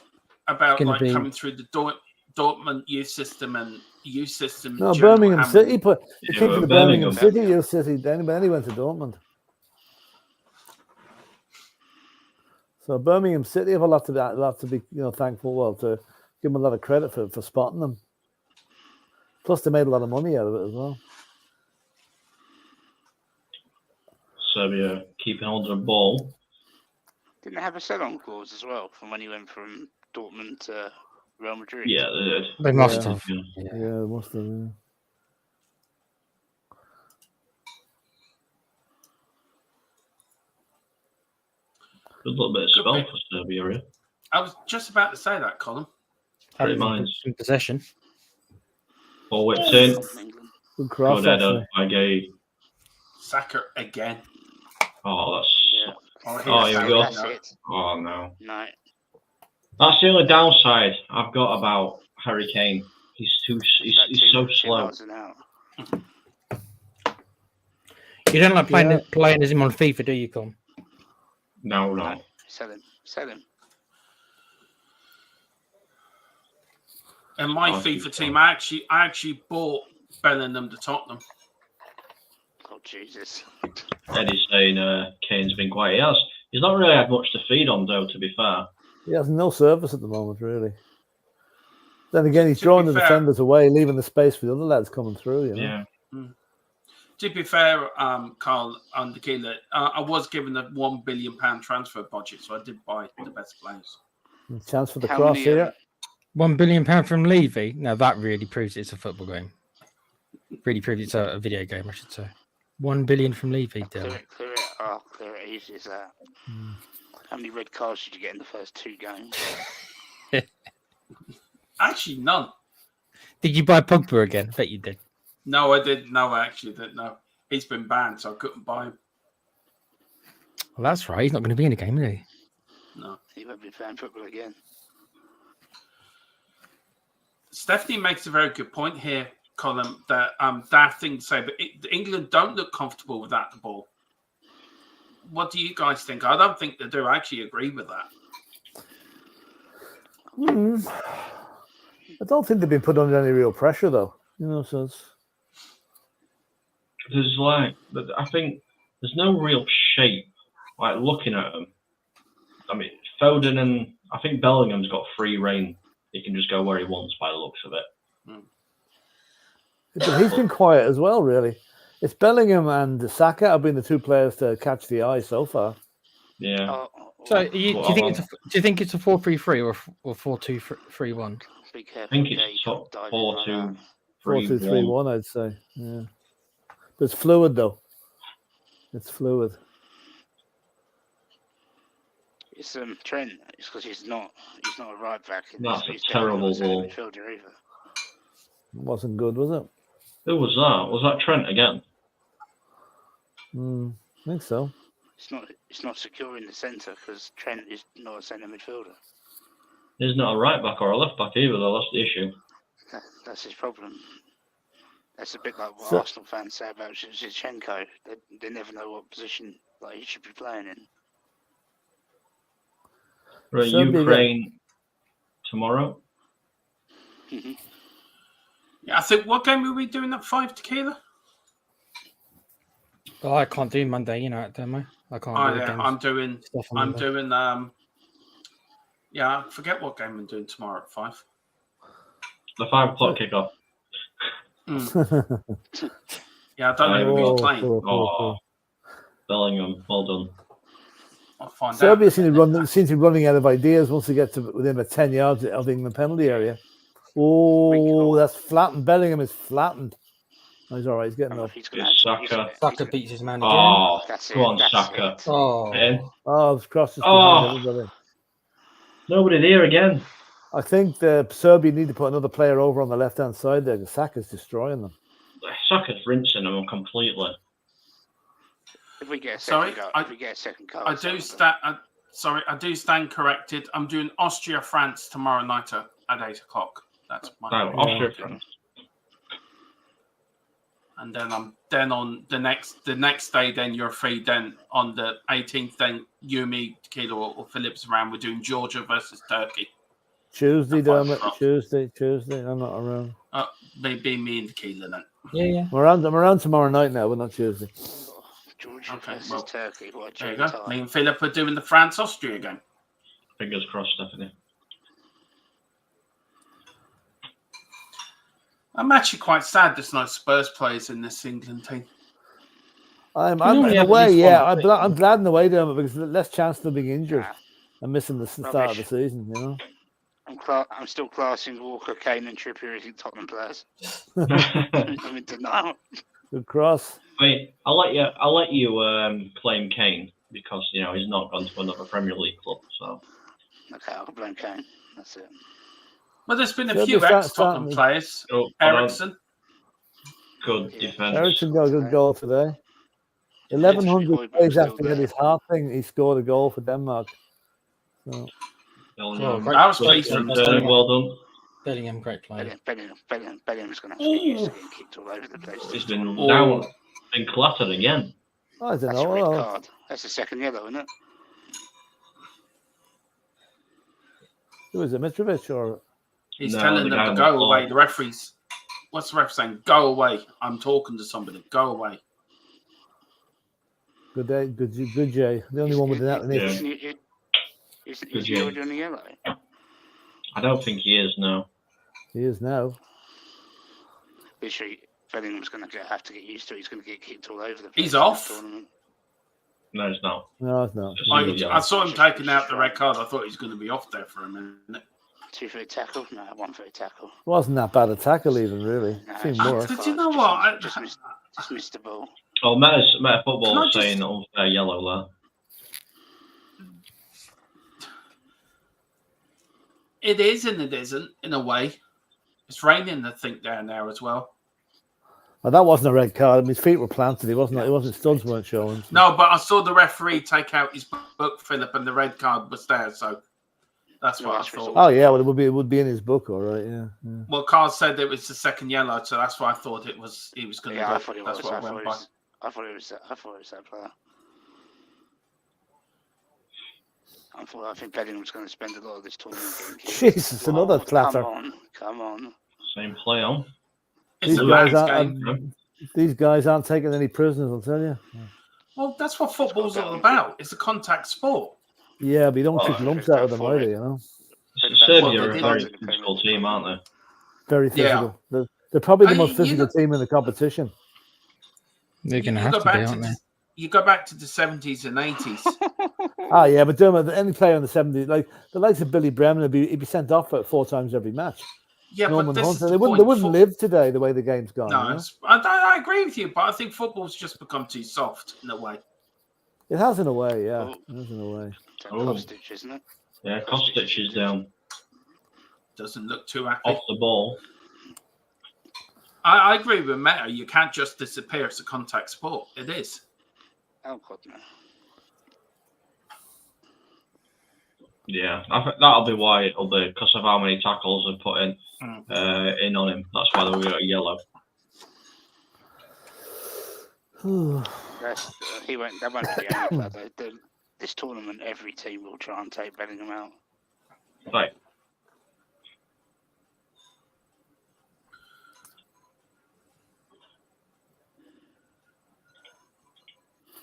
coming through the Dortmund youth system and youth system. No, Birmingham City. He came to the Birmingham City youth city. Then he went to Dortmund. So Birmingham City have a lot to be thankful. Well, to give them a lot of credit for spotting them. Plus, they made a lot of money out of it as well. Serbia keeping hold of the ball. Didn't they have a sell-on clause as well from when he went from Dortmund to Real Madrid? Yeah, they did. They must have. Yeah, they must have. Yeah. Good little bit of spell for Serbia, yeah. I was just about to say that, Colin. Great minds. In possession. Ball whipped in. Good cross. Saka again. Oh, that's. Yeah. Oh, here we go. Oh, no. That's the only downside I've got about Harry Kane. He's so slow. You don't like playing as him on FIFA, do you, Con? No. Sell him. And my FIFA team, I actually bought Bellingham to Tottenham. Oh, Jesus. Eddie's saying Kane's been quiet. He's not really had much to feed on, though, to be fair. He has no service at the moment, really. Then again, he's drawing the defenders away, leaving the space for the other lads coming through, you know? Yeah. To be fair, Carl and Tequila, I was given a £1 billion transfer budget, so I did buy the best players. Chance for the cross here. £1 billion from Levy? Now that really proves it's a football game. Really proves it's a video game, I should say. $1 billion from Levy. Clear it easy as that. How many red cards did you get in the first 2 games? Actually, none. Did you buy Pogba again? I bet you did. No, I didn't. No, I actually didn't. No, he's been banned, so I couldn't buy him. Well, that's right. He's not going to be in the game, is he? No, he won't be playing football again. Stephanie makes a very good point here, Colin, that daft thing to say, but England don't look comfortable without the ball. What do you guys think? I don't think they do. I actually agree with that. I don't think they've been put under any real pressure, though. You know, so it's... There's I think there's no real shape. Like looking at them, I mean, Foden and I think Bellingham's got free reign. He can just go where he wants by the looks of it. But he's been quiet as well, really. It's Bellingham and Saka have been the 2 players to catch the eye so far. Yeah. So do you think it's a 4-3-3 or 4-2-3-1? Be careful. I think it's 4-2-3-1. 4-2-3-1, I'd say. Yeah. But it's fluid, though. It's fluid. It's Trent. It's because he's not a right back. That's a terrible ball. Midfielder either. Wasn't good, was it? Who was that? Was that Trent again? I think so. It's not secure in the centre because Trent is not a centre midfielder. He's not a right back or a left back either, though. That's the issue. That's his problem. That's a bit like what Arsenal fans say about Zinchenko. They never know what position he should be playing in. Right, Ukraine tomorrow. Mm-hmm. Yeah, I think what game are we doing at 5 Tequila? Oh, I can't do Monday, you know, don't I? I can't. I'm doing. Yeah, I forget what game I'm doing tomorrow at 5. The 5 o'clock kickoff. Yeah, I don't know who's playing. Bellingham, well done. I'll find Serbia out. seems to be running out of ideas once they get to within about 10 yards of the England penalty area. Oh, that's flattened. Bellingham is flattened. Oh, he's all right. He's getting up. Saka. Saka beats his man again. Oh, go on, Saka. Oh, it's crossed his behind everybody. Nobody there again. I think the Serbia need to put another player over on the left-hand side there. Saka's destroying them. Saka's rinsing them completely. If we get a second goal, I do stand corrected. I'm doing Austria-France tomorrow night at 8 o'clock. That's my. Austria-France. And then I'm on the next day. Then you're free. Then on the 18th, then you, me, Tequila, or Phillips around. We're doing Georgia versus Turkey. Tuesday, Dermot. Tuesday. I'm not around. Maybe me and Tequila then. Yeah. I'm around tomorrow night now, but not Tuesday. Georgia versus Turkey. There you go. Me and Philip are doing the France-Austria game. Fingers crossed, Stephanie. I'm actually quite sad there's no Spurs players in this England team. I'm in a way, yeah. I'm glad in a way, Dermot, because there's less chance of them being injured and missing the start of the season, you know. I'm still classing Walker, Kane, and Trippier as Tottenham players. I'm in denial. Good cross. I mean, I'll let you claim Kane because he's not gone to another Premier League club. So okay, I'll blame Kane. That's it. Well, there's been a few ex-Tottenham players. Ericsson. Good defense. Ericsson got a good goal today. 1,100 days after he had his heart thing, he scored a goal for Denmark. So. I was pleased. Well done. Bellingham, great player. Bellingham's going to have to get used to getting kicked all over the place. He's been down and clattered again. I don't know. That's a red card. That's the second yellow, isn't it? Who is it, Mitrovic or? He's telling them to go away. The referee's. What's the ref saying? Go away. I'm talking to somebody. Go away. Good day, good Jay. The only one with that an itch. Isn't he already on the yellow? I don't think he is, no. He is now. Literally, Bellingham's going to have to get used to it. He's going to get kicked all over the place. He's off. No, he's not. No, it's not. I saw him taking out the red card. I thought he was going to be off there for a minute. 2 for a tackle? No, 1 for a tackle. Wasn't that bad a tackle even, really. No, Seemed worse. Did you know what? Just missed the ball. Oh, Meta Football is saying unfair yellow there. It is and it isn't, in a way. It's raining, I think, down there as well. Well, that wasn't a red card. I mean, his feet were planted. It wasn't studs weren't showing. So. No, but I saw the referee take out his book, Philip, and the red card was there, so that's what I thought. Oh yeah, well it would be in his book, all right. Yeah. Well, Carl said it was the second yellow, so that's why I thought he was going to go. I thought it was. That's what I went by. I thought it was that player. I think Bellingham's going to spend a lot of this tournament getting kicked. Jesus, another clatter. Come on. Same play on. It's a man's game. These guys aren't taking any prisoners, I'll tell you. Well, that's what football's all about. It's a contact sport. Yeah, but you don't kick lumps out of them either, you know. Serbia are a very physical team, aren't they? Very physical. Yeah. They're probably the most physical team in the competition. They're going to have to be, aren't they? You go back to the 70s and 80s. Yeah, but Dermot, any player in the 70s, like the likes of Billy Bremen, he'd be sent off 4 times every match. Yeah, Norman but they wouldn't live today the way the game's gone. No, you know? I agree with you, but I think football's just become too soft in a way. It has in a way, yeah. It has in a way. Kostic, isn't it? Yeah, Kostic is down. Doesn't look too happy. Off the ball. I agree with Meta. You can't just disappear. It's a contact sport. It is. Oh, God, no. Yeah, I think that'll be why it'll be, because of how many tackles are put in on him. That's why they'll get a yellow. That won't be the only player. This tournament, every team will try and take Bellingham out. Right.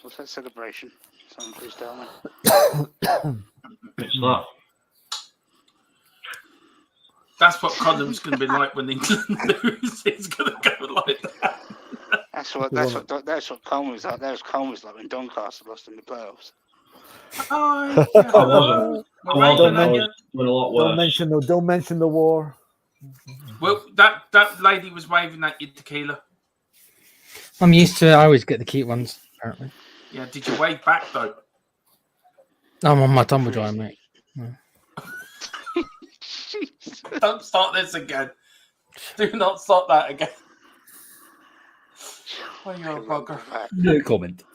What's that celebration? Someone please tell me. It's that. That's what Connham's going to be like when England lose. It's going to go like that. That's what Colm was like. That was Colm was like when Doncaster lost in the playoffs. Don't mention the war. Well, that lady was waving at you, Tequila. I'm used to it. I always get the cute ones, apparently. Yeah, did you wave back though? I'm on my tumble dryer, mate. Yeah. Don't start this again. Do not start that again. Well, you're a bugger. No comment.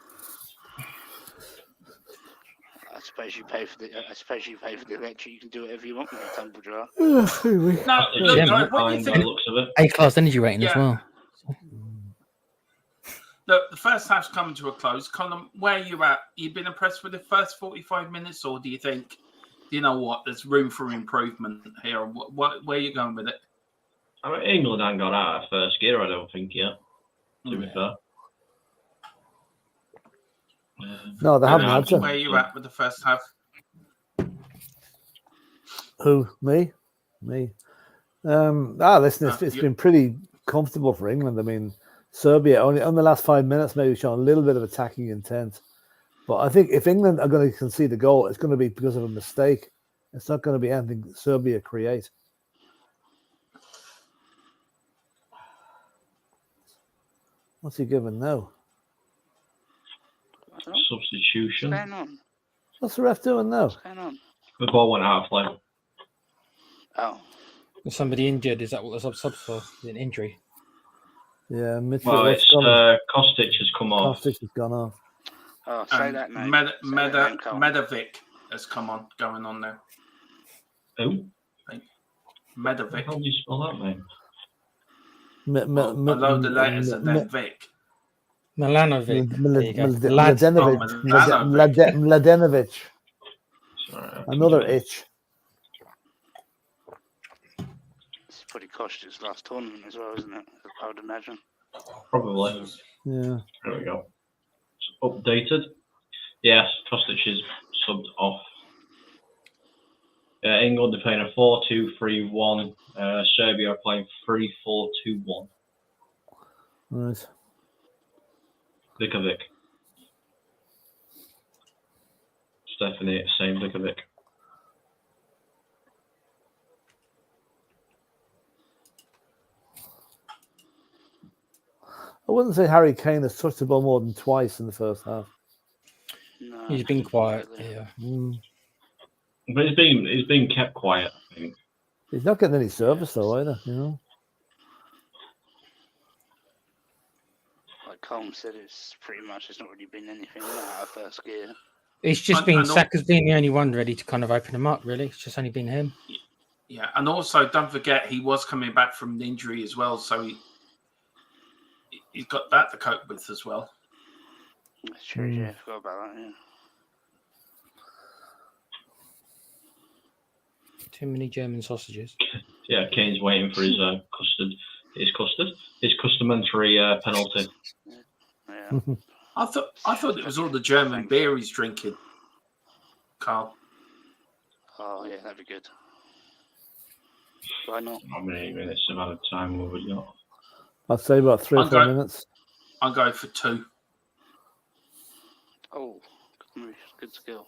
I suppose you pay for the electric. You can do whatever you want with your tumble dryer. No, look, what do you think? A-class energy rating as well. Look, the first half's coming to a close. Colin, where are you at? You've been impressed with the first 45 minutes, or do you think, you know what, there's room for improvement here? Where are you going with it? I mean, England ain't got out of first gear, I don't think, yet, to be fair. No, they haven't had to. Where are you at with the first half? Who? Me? Listen, it's been pretty comfortable for England. I mean, Serbia only on the last 5 minutes maybe shown a little bit of attacking intent, but I think if England are going to concede a goal, it's going to be because of a mistake. It's not going to be anything Serbia create. What's he given now? Substitution. What's going on? What's the ref doing now? What's going on? The ball went out of play. Oh. Was somebody injured? Is that what the sub's for? Is it an injury? Yeah, well, it's Kostic has come off. Kostic has gone off. Oh, say that name. Medovic has come on, going on now. Who? Medovic. How do you spell that name? A load of letters and then Vic. Milanovic. Mladenovic. Another itch. It's pretty Kostic's last tournament as well, isn't it? I would imagine. Probably. Yeah. There we go. It's updated. Yes, Kostic is subbed off. England are playing a 4-2-3-1. Serbia are playing 3-4-2-1. Right. Vikovic. Stephanie, same Vikovic. I wouldn't say Harry Kane has touched the ball more than twice in the first half. No, He's been quiet. Yeah. But he's been kept quiet, I think. He's not getting any service though either, you know. Like Colm said, it's pretty much it's not really been anything out of first gear. It's just been Saka's being the only one ready to kind of open him up, really. It's just only been him. Yeah, and also don't forget he was coming back from an injury as well, so he's got that to cope with as well. That's true, yeah, I forgot about that, yeah. Too many German sausages. Yeah, Kane's waiting for his customary penalty. Yeah. I thought it was all the German beer he's drinking, Carl. Oh yeah, that'd be good. Why not? How many minutes of time have we got? I'd say about 3 or 4 minutes. I'll go for 2. Oh, good skill.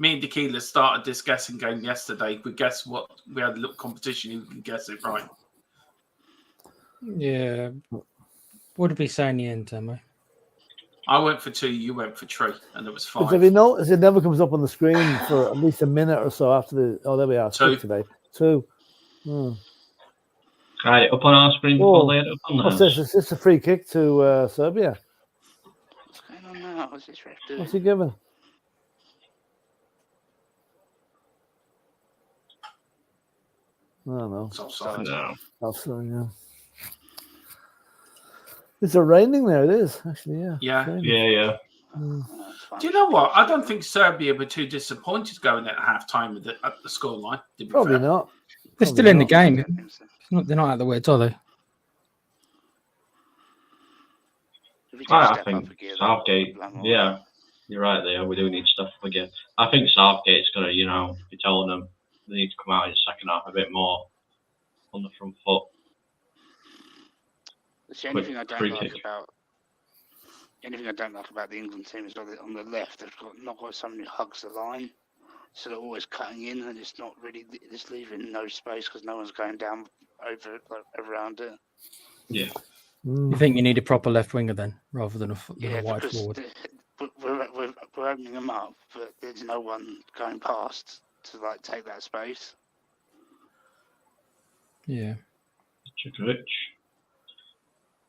Me and Tequila started this guessing game yesterday. We guess what? We had a little competition. Who can guess it right? Yeah. What did we say in the end, Tomo? I went for 2. You went for 3, and it was 5. Have you noticed it never comes up on the screen for at least a minute or so after the? Oh, there we are. 2 today. 2. Right, up on our screen before they end up on What's this? Is this a free kick to Serbia? What's going on now? What's this ref doing? What's he giving? I don't know. It's offside. No. Offside, yeah. Is it raining there? It is, actually, yeah. Yeah. Do you know what? I don't think Serbia were too disappointed going at half-time at the scoreline. Probably not. They're still in the game. They're not out of the woods, are they? I think Southgate. Yeah, you're right there. We do need stuff again. I think Southgate's going to, be telling them they need to come out in the second half a bit more on the front foot. The only thing I don't like about the England team is that on the left they've not got someone who hugs the line, so they're always cutting in, and it's not really just leaving no space because no one's going down around it. Yeah. You think you need a proper left winger then, rather than a wide forward? We're opening them up, but there's no one going past to take that space. Yeah. Chukovic.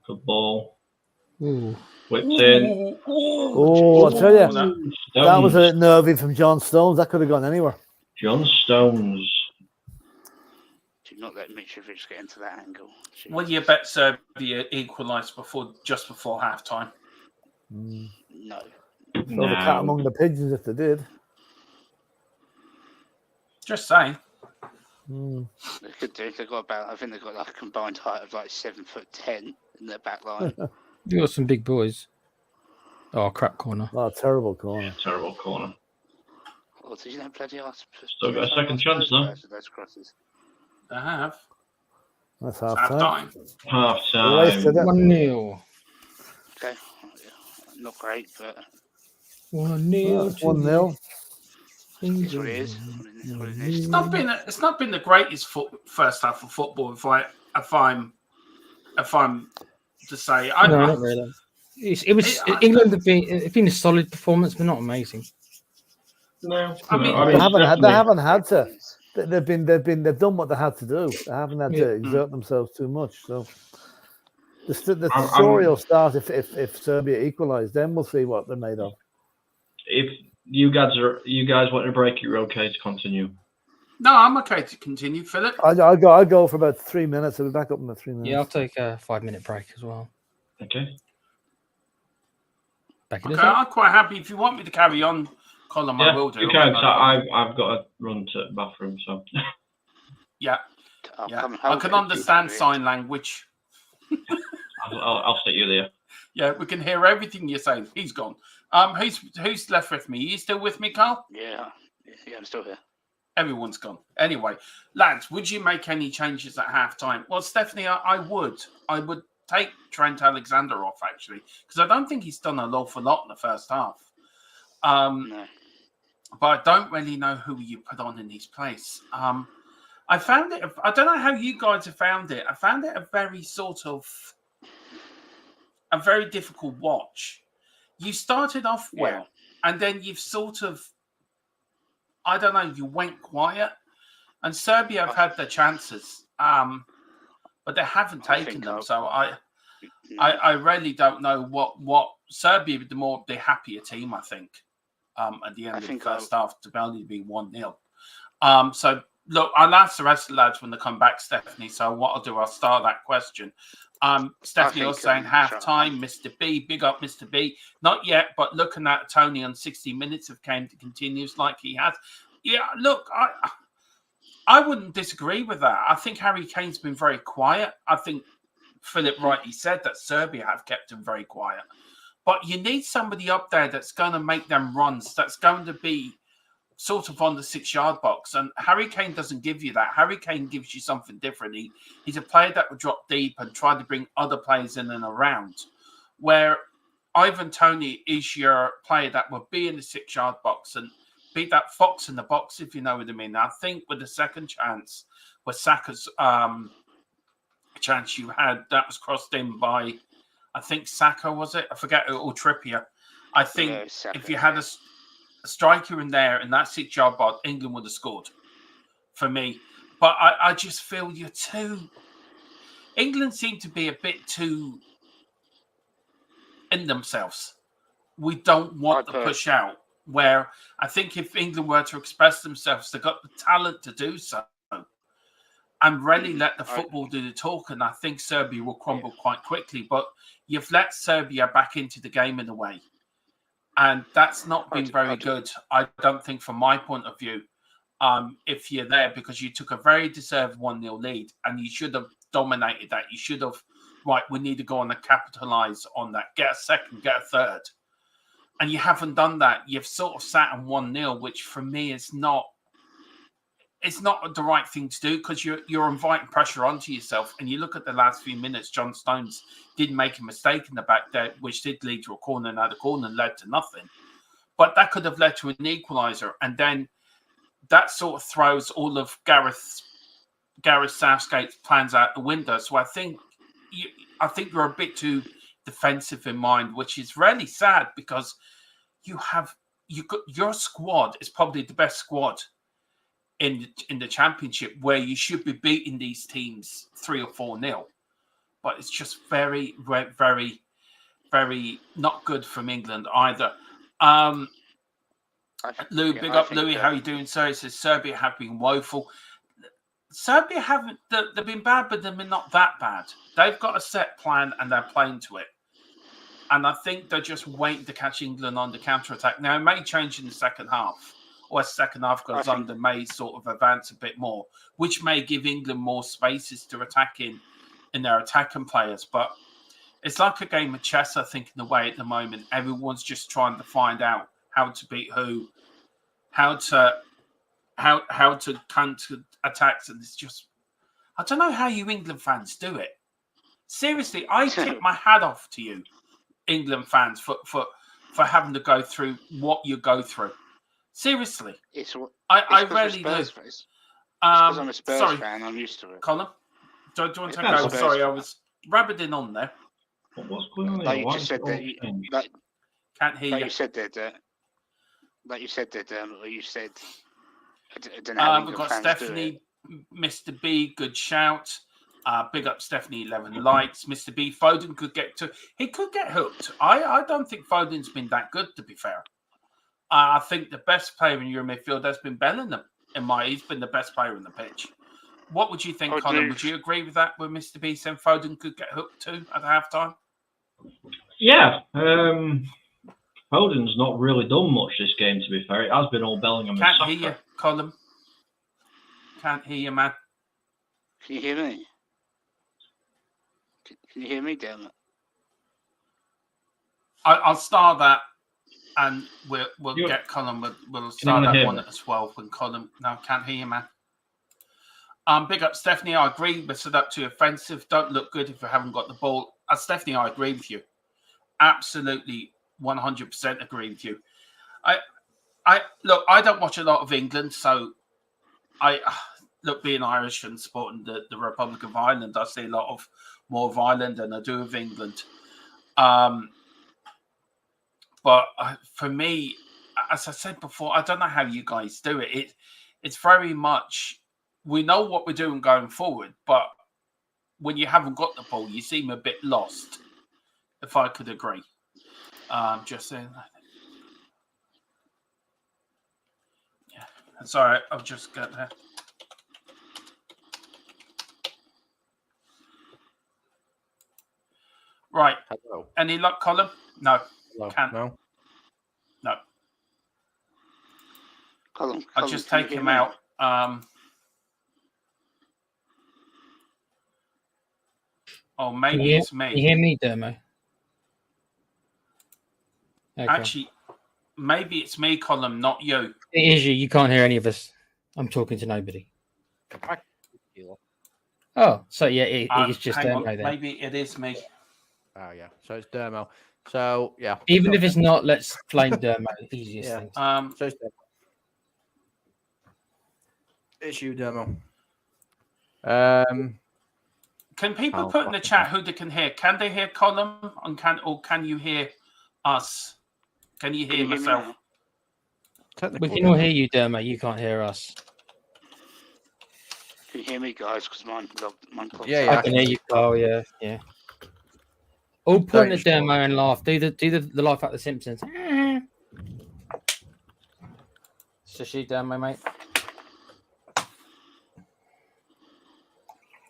Good ball. Ooh. Whipped in. Oh, I tell you, that was a bit nervy from John Stones. That could have gone anywhere. John Stones. Do not let Mitrovic get into that angle. Jeez. Well, you bet Serbia equalised just before half-time. No. Throw the cat among the pigeons if they did. Just saying. They could do. I think they've got a combined height of 7'10" in their back line. You got some big boys. Oh, crap corner. Oh, terrible corner. Terrible corner. Oh, did you know bloody ass? Still got a second chance though. Those crosses. They have. That's half-time. Half-time. 1-0. Okay. Not great, but 1-0. 1-0. It's what it is. It's not been the greatest first half of football. If I'm to say, No, not really. England have been a solid performance, but not amazing. No, they haven't had to. They've done what they had to do. They haven't had to exert themselves too much. So the story will start if Serbia equalise. Then we'll see what they're made of. If you guys want to break, you're okay to continue. No, I'm okay to continue, Philip. I'll go for about 3 minutes. I'll be back up in about 3 minutes. Yeah, I'll take a 5-minute break as well. Okay. I'm quite happy. If you want me to carry on, Colin, I will do. You can. I've got to run to the bathroom, so. Yeah. I can understand sign language. I'll stick you there. Yeah, we can hear everything you're saying. He's gone. Who's left with me? Are you still with me, Carl? Yeah, I'm still here. Everyone's gone. Anyway, lads, would you make any changes at halftime? Well, Stephanie, I would. I would take Trent Alexander off, actually, because I don't think he's done an awful lot in the first half. No. But I don't really know who you put on in his place. I found it. I don't know how you guys have found it. I found it a very difficult watch. You started off well, and then you've sort of, I don't know, you went quiet. And Serbia have had their chances, but they haven't taken them. So I really don't know what Serbia would the happier team, I think, at the end of the first half to only be 1-0. So look, I'll ask the rest of the lads when they come back, Stephanie. So what I'll do, I'll start that question. Stephanie was saying half time, Mr. B, big up Mr. B. Not yet, but looking at Tony on 60 minutes of game to continues like he has. Yeah, look, I wouldn't disagree with that. I think Harry Kane's been very quiet. I think Philip rightly said that Serbia have kept him very quiet. But you need somebody up there that's going to make them runs, that's going to be sort of on the 6-yard box. And Harry Kane doesn't give you that. Harry Kane gives you something different. He's a player that would drop deep and try to bring other players in and around. Where Ivan Toney is your player that will be in the 6-yard box and be that fox in the box, if you know what I mean. I think with the second chance, with Saka's chance you had, that was crossed in by, I think Saka, was it? I forget, or Trippier. I think if you had a striker in there in that 6-yard box, England would have scored for me. But I just feel you're too... England seem to be a bit too in themselves. We don't want to push out. Where I think if England were to express themselves, they've got the talent to do so. And really let the football do the talk. And I think Serbia will crumble quite quickly. But you've let Serbia back into the game in a way. And that's not been very good, I don't think, from my point of view, if you're there, because you took a very deserved 1-0 lead and you should have dominated that. You should have, right, we need to go on and capitalise on that, get a second, get a third. And you haven't done that. You've sort of sat on 1-0, which for me is not, it's not the right thing to do because you're inviting pressure onto yourself. And you look at the last few minutes, John Stones did make a mistake in the back there, which did lead to a corner. Now the corner led to nothing. But that could have led to an equaliser. And then that sort of throws all of Gareth Southgate's plans out the window. So I think you're a bit too defensive in mind, which is really sad because your squad is probably the best squad in the championship, where you should be beating these teams 3 or 4-0, but it's just very, very, very not good from England either. Lou, big up, Louis. How you doing, sir? He says Serbia have been woeful. Serbia haven't. They've been bad, but they've been not that bad. They've got a set plan and they're playing to it. And I think they're just waiting to catch England on the counter-attack. Now, it may change in the second half. Or as second half goes on, they may sort of advance a bit more, which may give England more spaces to attack in their attacking players. But it's like a game of chess, I think, in a way at the moment. Everyone's just trying to find out how to beat who, how to counter attacks, and it's just, I don't know how you England fans do it. Seriously, I tip my hat off to you, England fans, for having to go through what you go through. Seriously, I really do. Because I'm a Spurs fan, I'm used to it. Colin, do you want to go? Sorry, I was rabbiting on there. What's going on? Like you just said that. Can't hear you. You said that. Like you said that. You said. I don't know how we've got Stephanie, Mr. B. Good shout. Big up Stephanie. 11 likes. Mr. B. Foden could get hooked. I don't think Foden's been that good, to be fair. I think the best player in your midfield has been Bellingham. He's been the best player in the pitch. What would you think, Colin? Would you agree with that? With Mr. B saying Foden could get hooked too at halftime? Yeah. Foden's not really done much this game, to be fair. It has been all Bellingham. Can't hear you, Colin. Can't hear you, man. Can you hear me? Can you hear me, damn it? I'll start that. and we'll You- get Colin. We'll you start wanna that hear one me? at 12 when Colin. No, can't hear you, man. Big up, Stephanie. I agree. We're set up too offensive. Don't look good if you haven't got the ball. Stephanie, I agree with you. Absolutely, 100% agree with you. I look. I don't watch a lot of England, so I look, being Irish and supporting the Republic of Ireland, I see a lot of more of Ireland than I do of England. But for me, as I said before, I don't know how you guys do it. It's very much, we know what we're doing going forward, but when you haven't got the ball, you seem a bit lost, if I could agree. Just saying that. Yeah, sorry, I've just got there. Right. Hello. Any luck, Colin? No. Hello. Can't. No. No. Colin, I'll Colin, just can you take hear him me? out. Oh, maybe it's me. You hear me, Dermo? Okay. Actually, maybe it's me, Colin, not you. It is you. You can't hear any of us. I'm talking to nobody. Oh, so yeah, it is just hang Dermo on, then. maybe it is me. Oh yeah, so it's Dermo. So yeah, Even if it's not, let's flame Dermo. Easiest Yeah. thing. so it's Dermo. It's you, Dermo. Can people I'll put in the fucking chat who they can hear? Can they hear Colin? And can you hear us? Can you hear Can you hear me myself? now? technically, We can all hear you, Dermo. You can't hear us. Can you hear me, guys? Because mine clocked Yeah, out. yeah. I can hear you. Oh yeah, yeah. All point at Don't Dermo and laugh. Do the laugh at the Simpsons. So she Dermo, mate.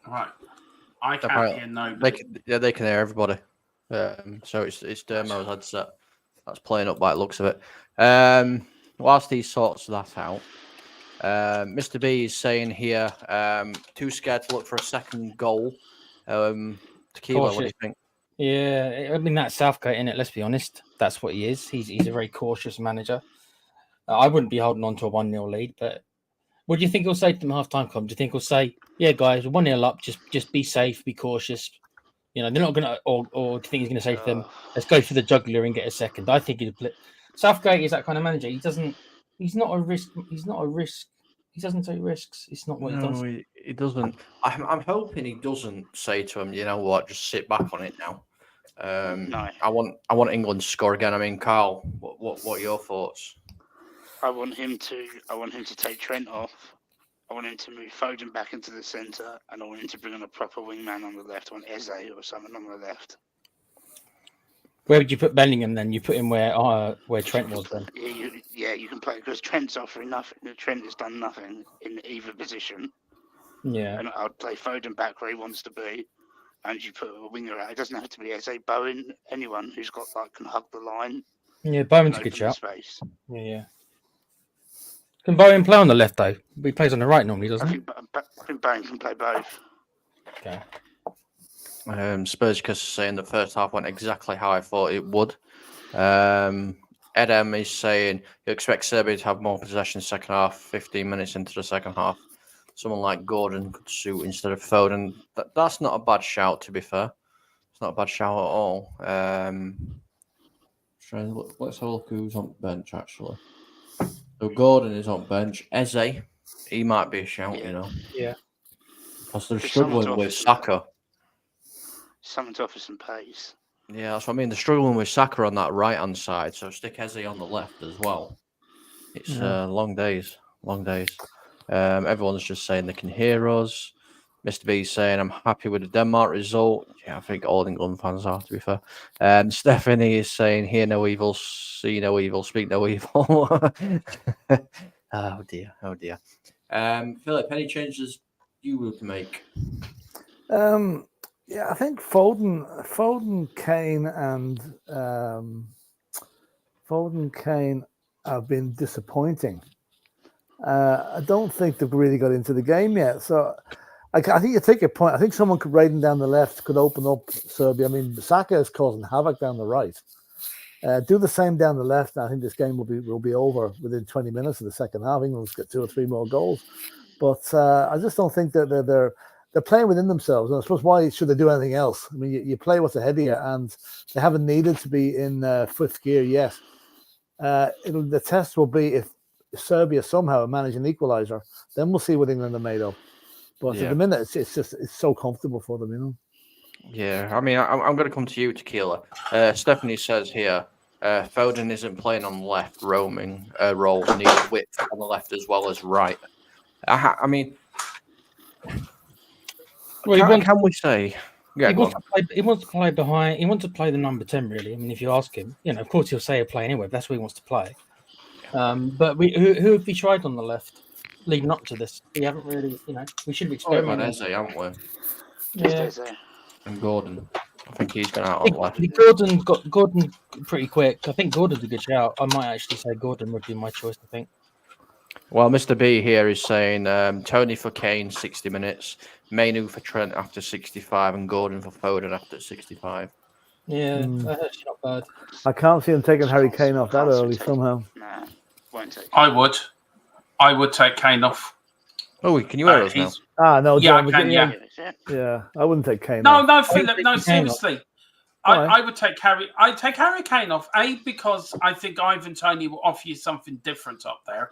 Right. I can't Apparently, hear nobody. they can hear everybody. So it's Dermo's headset that's playing up by the looks of it. Whilst he sorts that out, Mr. B is saying here, too scared to look for a second goal. Tequila, what do you think? Yeah, I mean that's Southgate, innit? Let's be honest. That's what he is. He's a very cautious manager. I wouldn't be holding on to a 1-0 lead, but what do you think he'll say to them half time come? Do you think he'll say, yeah, guys, 1-0 up, just be safe, be cautious? You know, they're not gonna or do you think he's gonna say to them, let's go for the jugular and get a second? I think Southgate is that kind of manager. He's not a risk. He doesn't take risks. It's not what he does. No, he doesn't. I'm hoping he doesn't say to him, you know what, just sit back on it now. No. I want England to score again. I mean, Carl, what are your thoughts? I want him to take Trent off. I want him to move Foden back into the centre, and I want him to bring on a proper wingman on the left, on Eze or someone on the left. Where would you put Bellingham then? You put him where Trent was then. Yeah, you can play because Trent's offering nothing. Trent has done nothing in either position. Yeah. And I'd play Foden back where he wants to be, and you put a winger out. It doesn't have to be Eze, Bowen, anyone who's got can hug the line. Yeah, Bowen's a and good open the shout. Space. Yeah. Can Bowen play on the left though? He plays on the right normally, doesn't he? I think Bowen can play both. Okay. Spurs is saying the first half went exactly how I thought it would. Edem is saying you expect Serbia to have more possession second half, 15 minutes into the second half. Someone like Gordon could shoot instead of Foden. That's not a bad shout, to be fair. It's not a bad shout at all. Let's have a look who's on bench, actually. So Gordon is on bench. Eze, he might be a shout, you know. Yeah. Because they're There's someone struggling to with offer Saka. Someone to offer some pace. Yeah, that's what I mean. They're struggling with Saka on that right-hand side, so stick Eze on the left as well. It's long days. Everyone's just saying they can hear us. Mr. B saying, I'm happy with the Denmark result. Yeah, I think all England fans are, to be fair. Stephanie is saying, hear no evil, see no evil, speak no evil. Oh, dear. Philip, any changes you would make? Yeah, I think Foden, Kane have been disappointing. I don't think they've really got into the game yet. So I think you take your point. I think someone could riding down the left could open up Serbia. I mean, Saka is causing havoc down the right. Do the same down the left. And I think this game will be over within 20 minutes of the second half. England's got 2 or 3 more goals, but I just don't think that they're playing within themselves. And I suppose why should they do anything else? I mean, you play what's ahead of you, and they haven't needed to be in 5th gear yet. The test will be if Serbia somehow manage an equaliser, then we'll see what England are made of. But at the minute, it's so comfortable for them, you know. Yeah, I mean, I'm going to come to you, Tequila. Stephanie says here, Foden isn't playing on the left, roaming role, needs width on the left as well as right. I mean, can we say? Yeah, he wants to play behind. He wants to play the number 10. Really, I mean, if you ask him, of course he'll say he'll play anyway. That's where he wants to play. But who have we tried on the left leading up to this? We haven't really, we should have experimented. Eze, haven't we? Yeah. And Gordon. I think he's going out on the left. Gordon pretty quick. I think Gordon's a good shout. I might actually say Gordon would be my choice, I think. Well, Mr. B here is saying Tony for Kane, 60 minutes. Mainu for Trent after 65 and Gordon for Foden after 65. Yeah, that's actually not bad. I can't see him taking Harry Kane off that early somehow. Nah, won't take. I would take Kane off. Oh, can you hear us now? No, yeah, John, I can, yeah. Yeah, I wouldn't take Kane off. No, Philip, no, seriously. I would take Harry. I'd take Harry Kane off. Because I think Ivan Toney will offer you something different up there.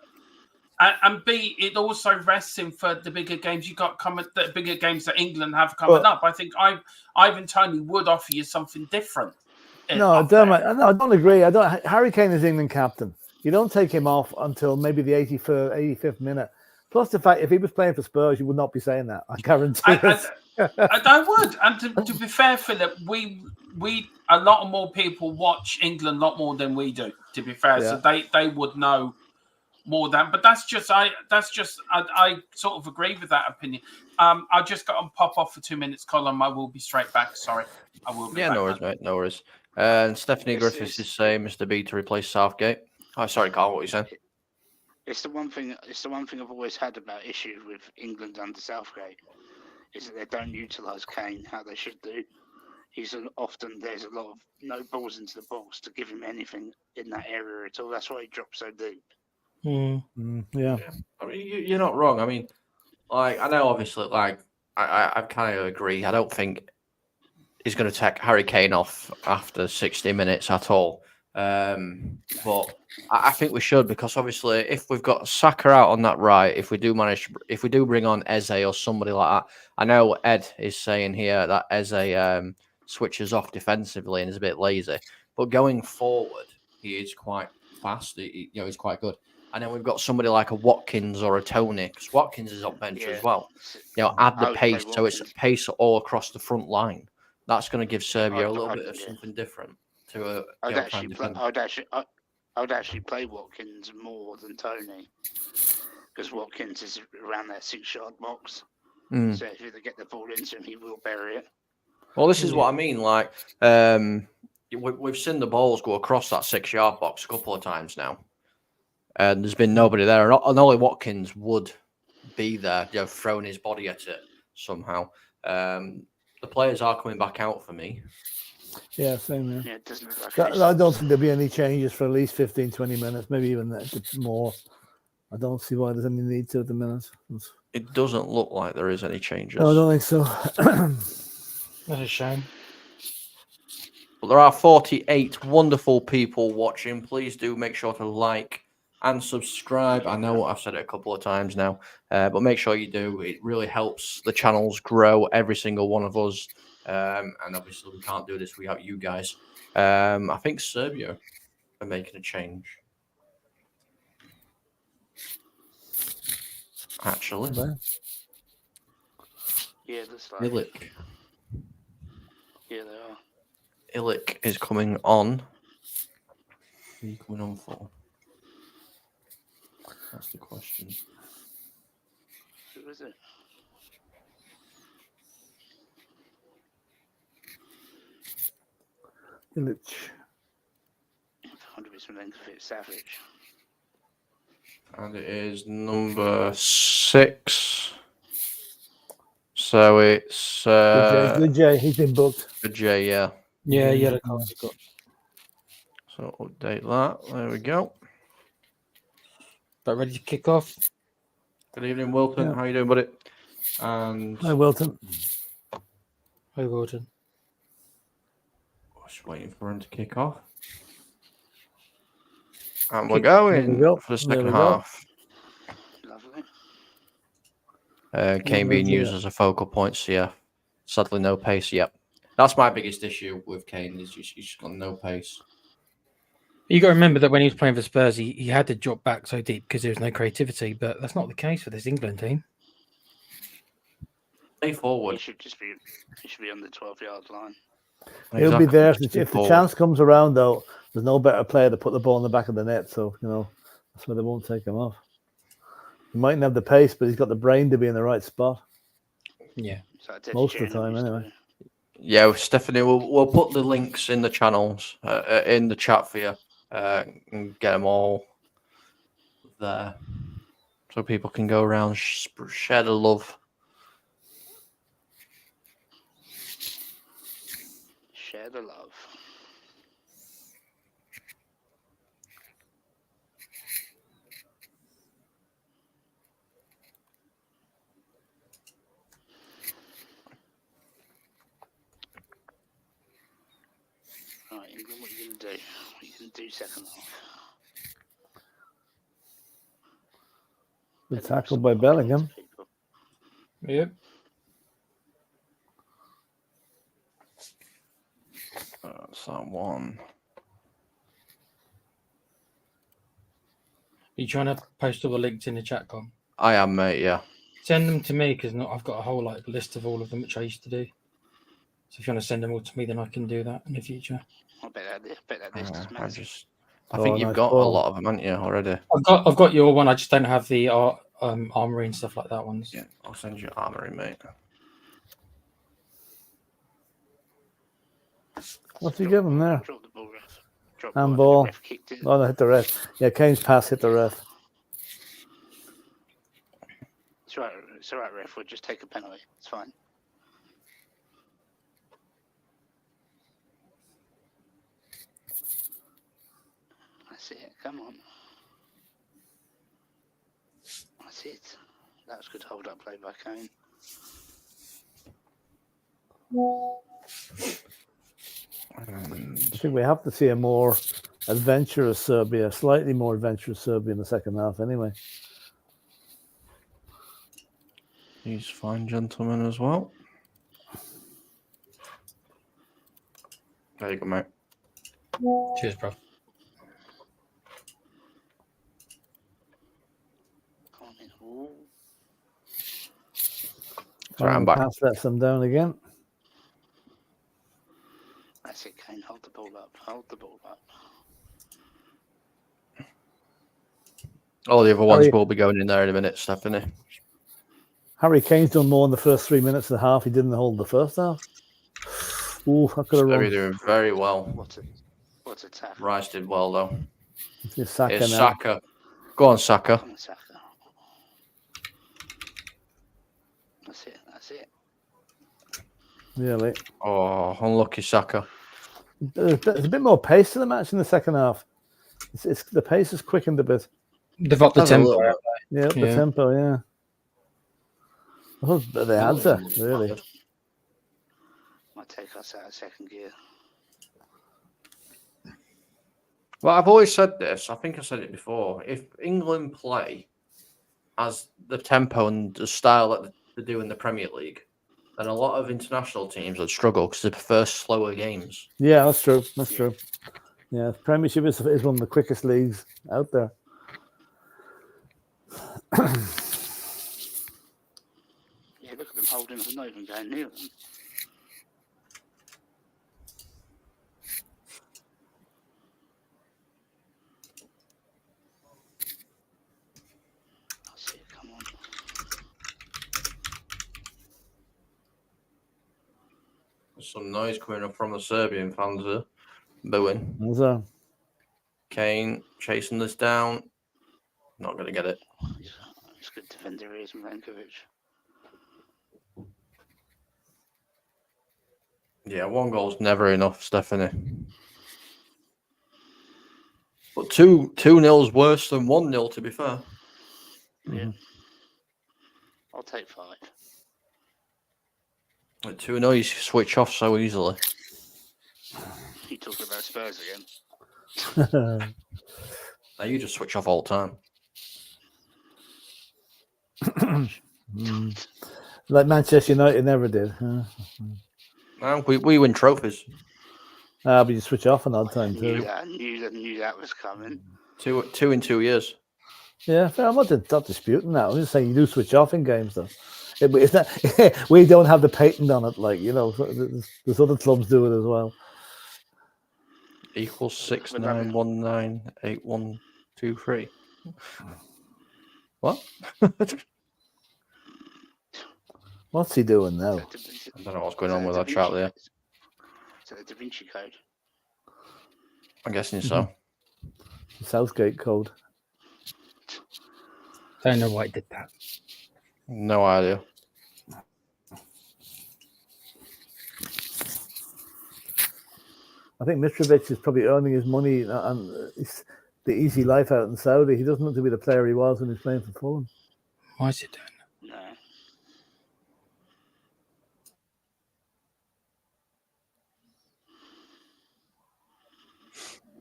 And B, it also rests him for the bigger games you got coming. The bigger games that England have coming up. I think Ivan Toney would offer you something different. No, Dermot, I don't agree. Harry Kane is England captain. You don't take him off until maybe the 85th minute. Plus the fact, if he was playing for Spurs, you would not be saying that. I guarantee it. I would. And to be fair, Philip, we a lot more people watch England a lot more than we do. To be fair, so they would know more than. But I sort of agree with that opinion. I just got to pop off for 2 minutes, Colin. I will be straight back. Sorry, I will be. Yeah, no worries, mate. No worries. And Stephanie Griffiths is saying Mr. B to replace Southgate. Oh, sorry, Carl. What are you saying? It's the one thing I've always had about issue with England under Southgate is that they don't utilise Kane how they should do. There's a lot of no balls into the box to give him anything in that area at all. That's why he dropped so deep. Yeah. I mean, you're not wrong. I mean, I know obviously, I kind of agree. I don't think he's going to take Harry Kane off after 60 minutes at all. But I think we should, because obviously if we've got Saka out on that right, if we do bring on Eze or somebody like that, I know Ed is saying here that Eze switches off defensively and is a bit lazy, but going forward he is quite fast. He's quite good. And then we've got somebody like a Watkins or a Tony, because Watkins is on bench as well. Add the pace, so it's pace all across the front line. That's going to give Serbia a little bit of something different. I'd actually play Watkins more than Tony, because Watkins is around that 6-yard box. So if you get the ball into him, he will bury it. Well, this is what I mean. We've seen the balls go across that 6-yard box a couple of times now, and there's been nobody there. And only Watkins would be there, throwing his body at it somehow. The players are coming back out for me. Yeah, same there. Yeah, it doesn't look like I don't think there'll be any changes for at least 15, 20 minutes, maybe even more. I don't see why there's any need to at the minute. It doesn't look like there is any changes. No, I don't think so. That's a shame. But there are 48 wonderful people watching. Please do make sure to like and subscribe. I know I've said it a couple of times now, but make sure you do. It really helps the channels grow, every single one of us. And obviously we can't do this without you guys. I think Serbia are making a change. Actually. Yeah, that's like Ilic. Yeah, they are. Ilic is coming on. Who are you coming on for? That's the question. Who is it? Ilic. 100% fit Savage. And it is number 6. So it's Good Jay. He's been booked. Good Jay, yeah. Yeah, the cards got. So update that. There we go. But ready to kick off? Good evening, Wilton. Yeah. How you doing, buddy? And Hi, Wilton. Hi, Gordon. just waiting for him to kick off. And we're Kick- going go. for the There second we go. half. Lovely. Kane being used as a focal point, so yeah. Sadly, no pace yet. That's my biggest issue with Kane, is he's just got no pace. You got to remember that when he was playing for Spurs, he had to drop back so deep because there was no creativity, but that's not the case for this England team. Stay forward. He should be on the 12-yard line. He'll be there if Stay the forward. chance comes around. Though there's no better player to put the ball in the back of the net, so that's why they won't take him off. He mightn't have the pace, but he's got the brain to be in the right spot. Yeah. Most of the time, anyway. Yeah, Stephanie, we'll put the links in the channels, in the chat for you, and get them all there, so people can go around, share the love. Share the love. Right, England, what are you going to do? What are you going to do second half? Good tackle by Bellingham. Yep. That's that one. Are you trying to post all the links in the chat, Com? I am, mate. Yeah. Send them to me because I've got a whole list of all of them which I used to do. So if you want to send them all to me, then I can do that in the future. I bet that list is massive. I think you've got a lot of them, haven't you, already? I've got your one. I just don't have the armory and stuff like that ones. Yeah, I'll send you armory, mate. What's he giving there? Drop the ball, ref. Handball. The ref kicked it. Oh, no, hit the ref. Yeah, Kane's pass hit the ref. It's all right, ref. We'll just take a penalty. It's fine. That's it. Come on. That's it. That was good hold-up play by Kane. I think we have to see a more adventurous Serbia, slightly more adventurous Serbia in the second half anyway. He's fine, gentlemen, as well. There you go, mate. Cheers, bro. Come on in. Ooh. Sorry, I'm back. Pass lets them down again. That's it, Kane. Hold the ball up. Hold the ball up. All the other ones will be going in there in a minute, Stephanie. Harry Kane's done more in the first 3 minutes of the half. He didn't hold the first half. Ooh, I could have Very run. doing very well. What a tackle. Rice did well, though. It's Saka It's now. Saka. Go on, Saka. Come on, Saka. That's it. Really. Oh, unlucky Saka. There's a bit more pace to the match in the second half. It's the pace has quickened a bit. They've upped the Has a tempo. little bit. Yeah, the Yeah. tempo, yeah. Oh, the answer, really. Might take us out of second gear. Well, I've always said this. I think I said it before. If England play as the tempo and the style that they do in the Premier League, then a lot of international teams would struggle because they prefer slower games. Yeah, that's true. That's true. Yeah, Premiership is one of the quickest leagues out there. Yeah, look at them holding us, not even going near them. That's it, come on. There's some noise coming up from the Serbian fans there. Booing. So, Kane chasing this down. Not going to get it. It's good defender he is, Milenkovic. Yeah, one goal's never enough, Stephanie. But 2-0's worse than 1-0, to be fair. Yeah. I'll take 5. At 2-0, you switch off so easily. You talking about Spurs again? Now you just switch off all the time. Like Manchester United never did. Huh? No, we win trophies. But you switch off an odd time I too. knew that was coming. 2 in 2 years. Yeah, fair. I'm not disputing that. I'm just saying you do switch off in games, though. It's not, we don't have the patent on it, like, you know, there's other clubs do it as well. Equals 69198123. What? What's he doing now? I don't know what's going on with that chart there. Is that the Da Vinci Code? I'm guessing so. Southgate code. Don't know why it did that. No idea. I think Mitrovic is probably earning his money and the easy life out in Saudi. He doesn't look to be the player he was when he was playing for Fulham. Why is it doing No.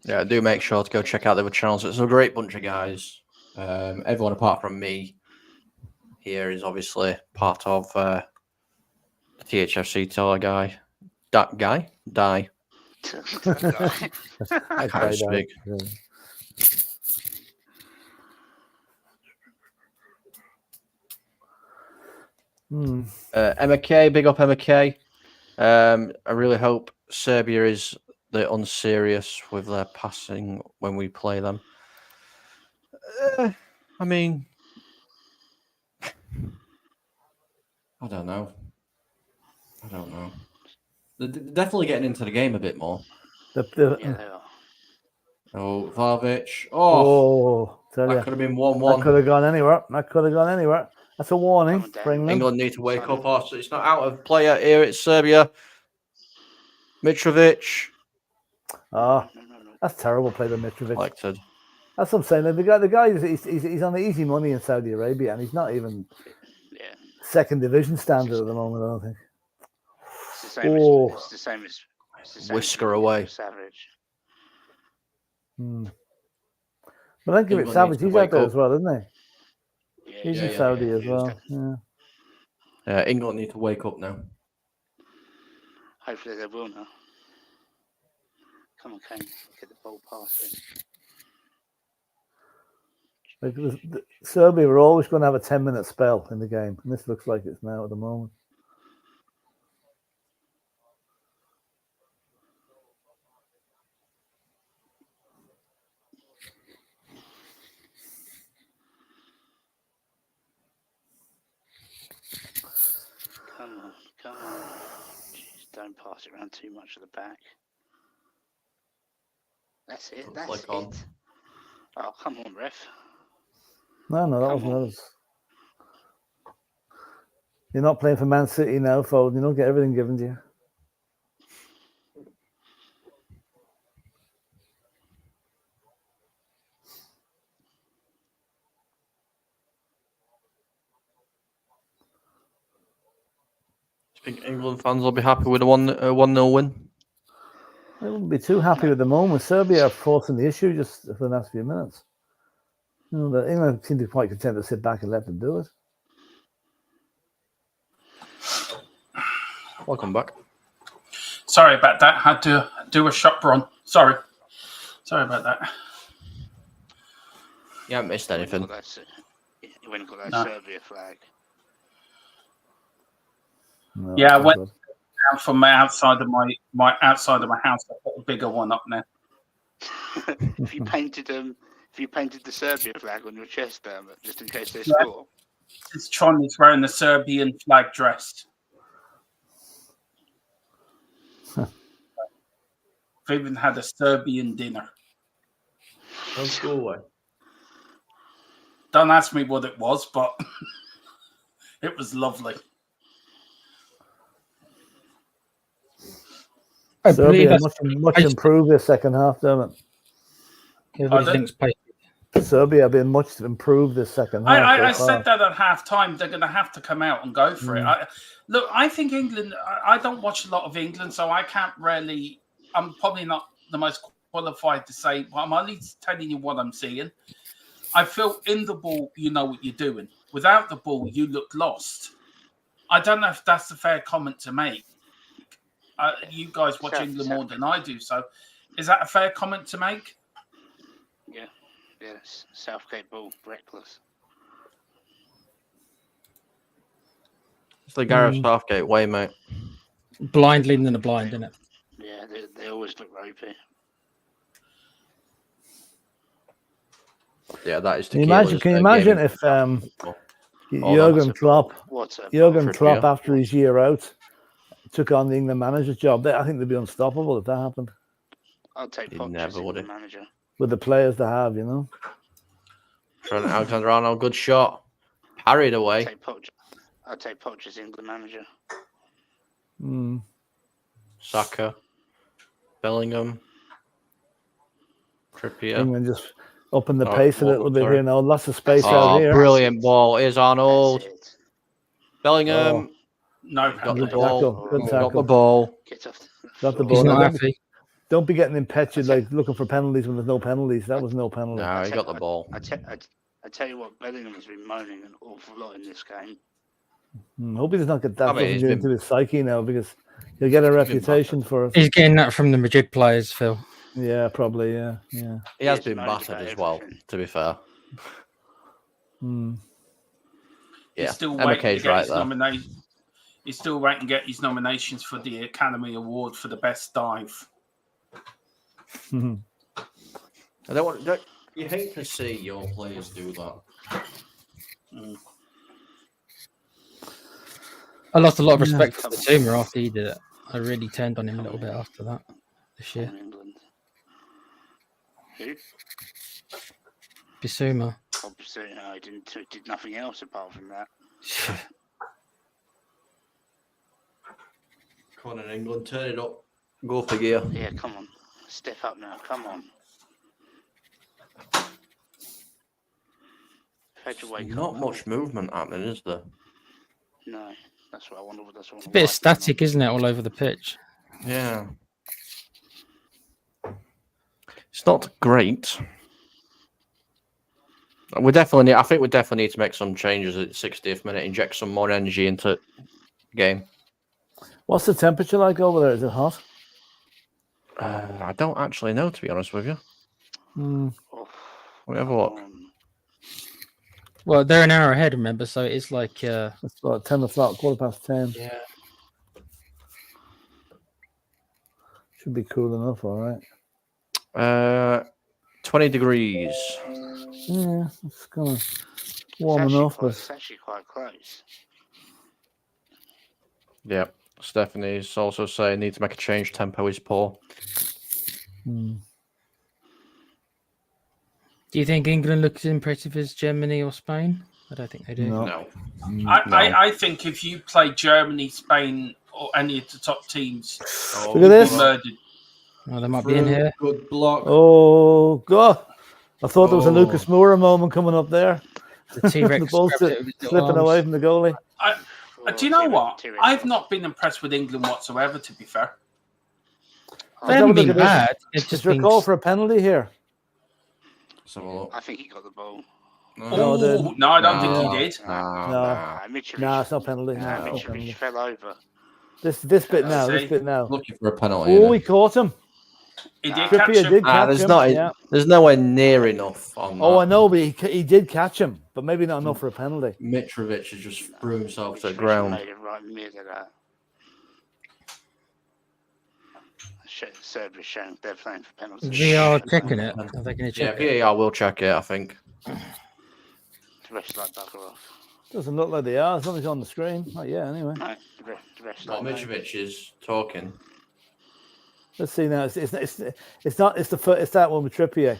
Yeah, do make sure to go check out the other channels. It's a great bunch of guys. Everyone apart from me here is obviously part of the THFC Tour guy. That guy? Die. I can't speak. Yeah. Emma K, big up Emma K. I really hope Serbia is the unserious with their passing when we play them. I mean, I don't know. They're definitely getting into the game a bit more. Yeah, they are. Oh, Vlahovic. Tell that ya. could have been That 1-1. could have gone anywhere. That's a warning for England. England need to wake up. So it's not out of player here. It's Serbia. Mitrovic. That's terrible play by Mitrovic. Elected. That's what I'm saying. The guy he's on the easy money in Saudi Arabia, and he's not even second division standard at the moment, I don't think. It's the same as Whisker away. Savage. But don't give it Savage. He's out there as well, isn't he? Yeah, He's in Saudi as well. Yeah. England need to wake up now. Hopefully they will now. Come on, Kane, get the ball past it. Like Serbia were always going to have a 10-minute spell in the game, and this looks like it's now at the moment. Come on. Jeez, don't pass it around too much at the back. That's it. That's it. Oh, come on, ref. No, that wasn't us. You're not playing for Man City now, Foden. You don't get everything given to you. Do you think England fans will be happy with a 1-0 win? I wouldn't be too happy with the moment. Serbia are forcing the issue just for the last few minutes. You know, the England seem to be quite content to sit back and let them do it. Welcome back. Sorry about that. Had to do a shop run. Sorry about that. You haven't missed anything. You went and got that Serbia flag. No, Yeah, I went down from my outside of my outside of my house. I put a bigger one up there. If you painted the Serbia flag on your chest, just in case they score. It's Tron is wearing the Serbian flag dress. I've even had a Serbian dinner. Don't go away. Don't ask me what it was, but it was lovely. Serbia much improved their second half, don't it? Everybody thinks Serbia have been much improved this second half. I said that at half time. They're going to have to come out and go for it. I think England. I don't watch a lot of England, so I can't really. I'm probably not the most qualified to say. But I'm only telling you what I'm seeing. I feel in the ball, you know what you're doing. Without the ball, you look lost. I don't know if that's a fair comment to make. You guys watch England more than I do, so is that a fair comment to make? Yeah. Yes, Southgate ball, reckless. It's the Gareth Southgate way, mate. Blind leading the blind, isn't it? Yeah, they always look ropey. Yeah, that is. Can you imagine if Jurgen Klopp after his year out took on the England manager's job? I think they'd be unstoppable if that happened. I'll take Poch as England manager. With the players they have, you know. Trent Alexander-Arnold, good shot. Parried away. I'll take Poch as England manager. Saka. Bellingham. Trippier. England just upping the pace a little bit here now. Lots of space out here. Brilliant ball. Here's Arnold. Bellingham. No, got the ball. Good got the ball. Got the ball. He's not happy. Don't be getting impetuous, like looking for penalties when there's no penalties. That was no penalty. No, he got the ball. I tell you what, Bellingham has been moaning an awful lot in this game. Hope he does not get that doesn't get into his psyche now, because he'll get a reputation for. He's getting that from the Madrid players, Phil. Yeah, probably. Yeah. He has been battered as well, to be fair. Yeah, he's still waiting to get his nomination. He's still waiting to get his nominations for the Academy Award for the best dive. You hate to see your players do that. I lost a lot of respect for the Zuma after he did it. I really turned on him a little bit after that this year. Who? Bissouma. I did nothing else apart from that. Come on in England, turn it up. Go for gear. Yeah, come on. Step up now, come on. Not much movement happening, is there? No, that's what I wonder. It's a bit static, isn't it, all over the pitch? Yeah. It's not great. I think we definitely need to make some changes at the 60th minute, inject some more energy into the game. What's the temperature like over there? Is it hot? I don't actually know, to be honest with you. We have a look. Well, they're an hour ahead, remember? So it's like it's about 10 o'clock, 10:15. Yeah. Should be cool enough, all right. 20 degrees. Yeah, it's kind of warm enough, but it's actually quite close. Yeah. Stephanie's also saying need to make a change. Tempo is poor. Do you think England looks as impressive as Germany or Spain? I don't think they do. No. I think if you play Germany, Spain, or any of the top teams, look at this. Murdered. Oh, they might be in here. Good block. Oh God! I thought there was a Lucas Moura moment coming up there. The T-Rex the ball slipping away from the goalie. Do you know what? I've not been impressed with England whatsoever, to be fair. They haven't been bad. It's just been... call for a penalty here. I think he got the ball. No, I don't think he did. No, it's not penalty. Mitrovic fell over. This bit now. Looking for a penalty. Oh, he caught him. He did catch him. There's nowhere near enough on that. Oh, I know, but he did catch him, but maybe not enough for a penalty. Mitrovic has just threw himself to the ground. Made it right mid of that. Serbia showing they're playing for penalties. VAR checking it. Are they going to check it? VAR will check it, I think. The rest like bugger off. Doesn't look like they are. Something's on the screen. Not yet, anyway. No, the rest like Mitrovic is talking. Let's see now. It's that one with Trippier.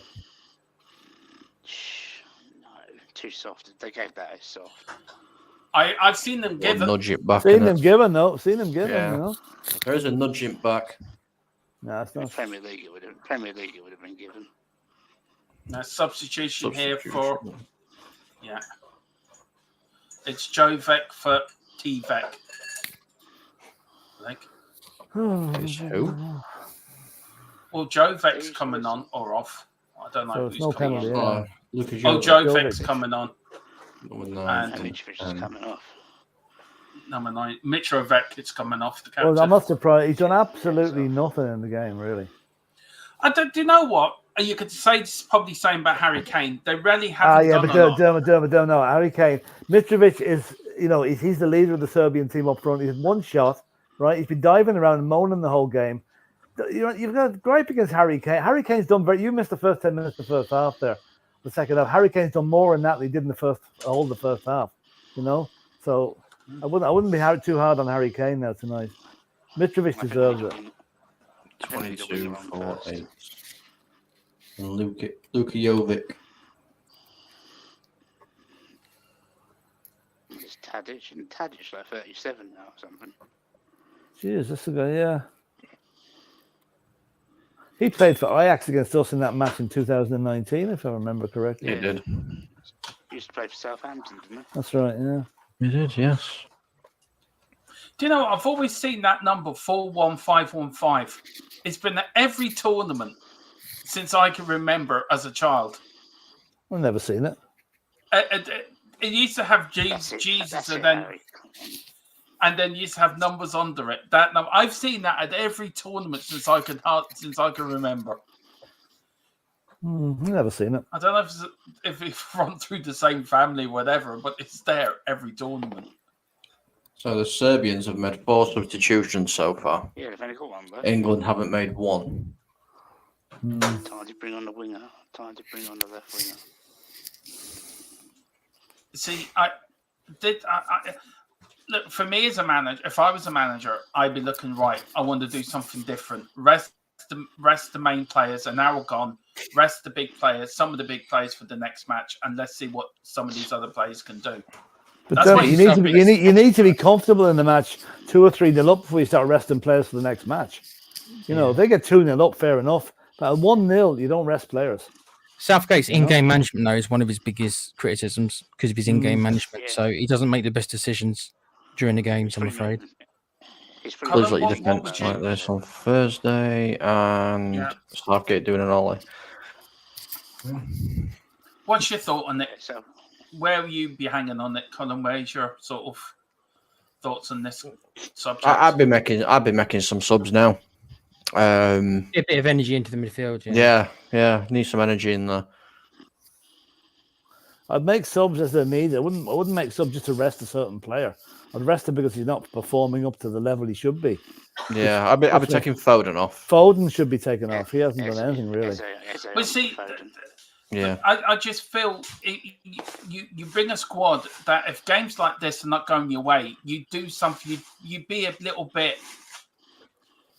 No, too soft. They gave that as soft. I've seen them give it. Nudge it back. Seen them given though. Seen them given. You know. There is a nudge it back. No, it's not. Premier League it would have been given. Now, substitution here for it's Jovek for Tvek. Like, Who? well, Jovek's coming on or off. I don't know So who's it's no coming penalty. on. Yeah. Lucas Oh, Jovic. Jovek's coming on. And Mitrovic is coming off. Number 9, Mitrovic is coming off the captain. Well, I'm not surprised. He's done absolutely nothing in the game, really. Do you know what? You could say this is probably saying about Harry Kane. They really haven't done a lot. Dermot, no. Harry Kane. Mitrovic is, he's the leader of the Serbian team up front. He's had one shot, right? He's been diving around and moaning the whole game. You've got a gripe against Harry Kane. Harry Kane's done you missed the first 10 minutes of the first half there. The second half. Harry Kane's done more than that than he did in the first half, So I wouldn't be too hard on Harry Kane now tonight. Mitrovic deserves it. 22 for 8. And Luka Jovic. It's Tadic, and Tadic's like 37 now or something. Jeez, that's a guy, yeah. He played for Ajax against us in that match in 2019, if I remember correctly. He did. He used to play for Southampton, didn't he? That's right, yeah. He did, yes. Do you know what? I've always seen that number 41515. It's been at every tournament since I can remember as a child. I've never seen it. It used to have Jesus and then you used to have numbers under it. That number, I've seen that at every tournament since I can remember. I've never seen it. I don't know if it's run through the same family, whatever, but it's there every tournament. So the Serbians have made 4 substitutions so far. Yeah, they've only got one, but England haven't made 1. time to bring on the winger. Time to bring on the left winger. See, look, for me as a manager, if I was a manager, I'd be looking right. I want to do something different. Rest the main players are now gone. Rest the big players, some of the big players for the next match, and let's see what some of these other players can do. But you need to be comfortable in the match 2 or 3-0 up before you start resting players for the next match. If they get 2-0 up, fair enough. But at 1-0, you don't rest players. Southgate's in-game management, though, is one of his biggest criticisms because of his in-game management. Yeah. So he doesn't make the best decisions during the games, I'm afraid. Looks like your defense like this on Thursday, and Southgate doing an ollie. What's your thought on it? Where will you be hanging on it, Colin? Where's your sort of thoughts on this subject? I'd be making some subs now. A bit of energy into the midfield. Yeah. Need some energy in there. I'd make subs as they're needed. I wouldn't make subs just to rest a certain player. I'd rest him because he's not performing up to the level he should be. Yeah, I'd be taking Foden off. Foden should be taken off. He hasn't done anything really. But see, yeah, I just feel you bring a squad that if games like this are not going your way, you do something. You be a little bit.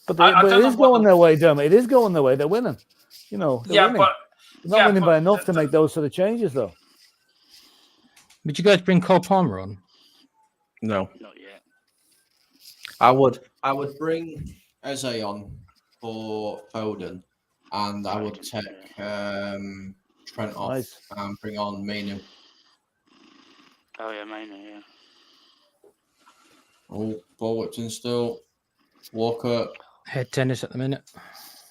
But it is going their way, Dermot. It is going their way. They're winning. They're winning. But they're not winning by enough to make those sort of changes, though. Would you guys bring Cole Palmer on? No, not yet. I would bring Eze on for Foden, and I would take Trent off and bring on Mainu. Oh yeah, Mainu, yeah. Oh, ball whipped in still. Walker. Head tennis at the minute.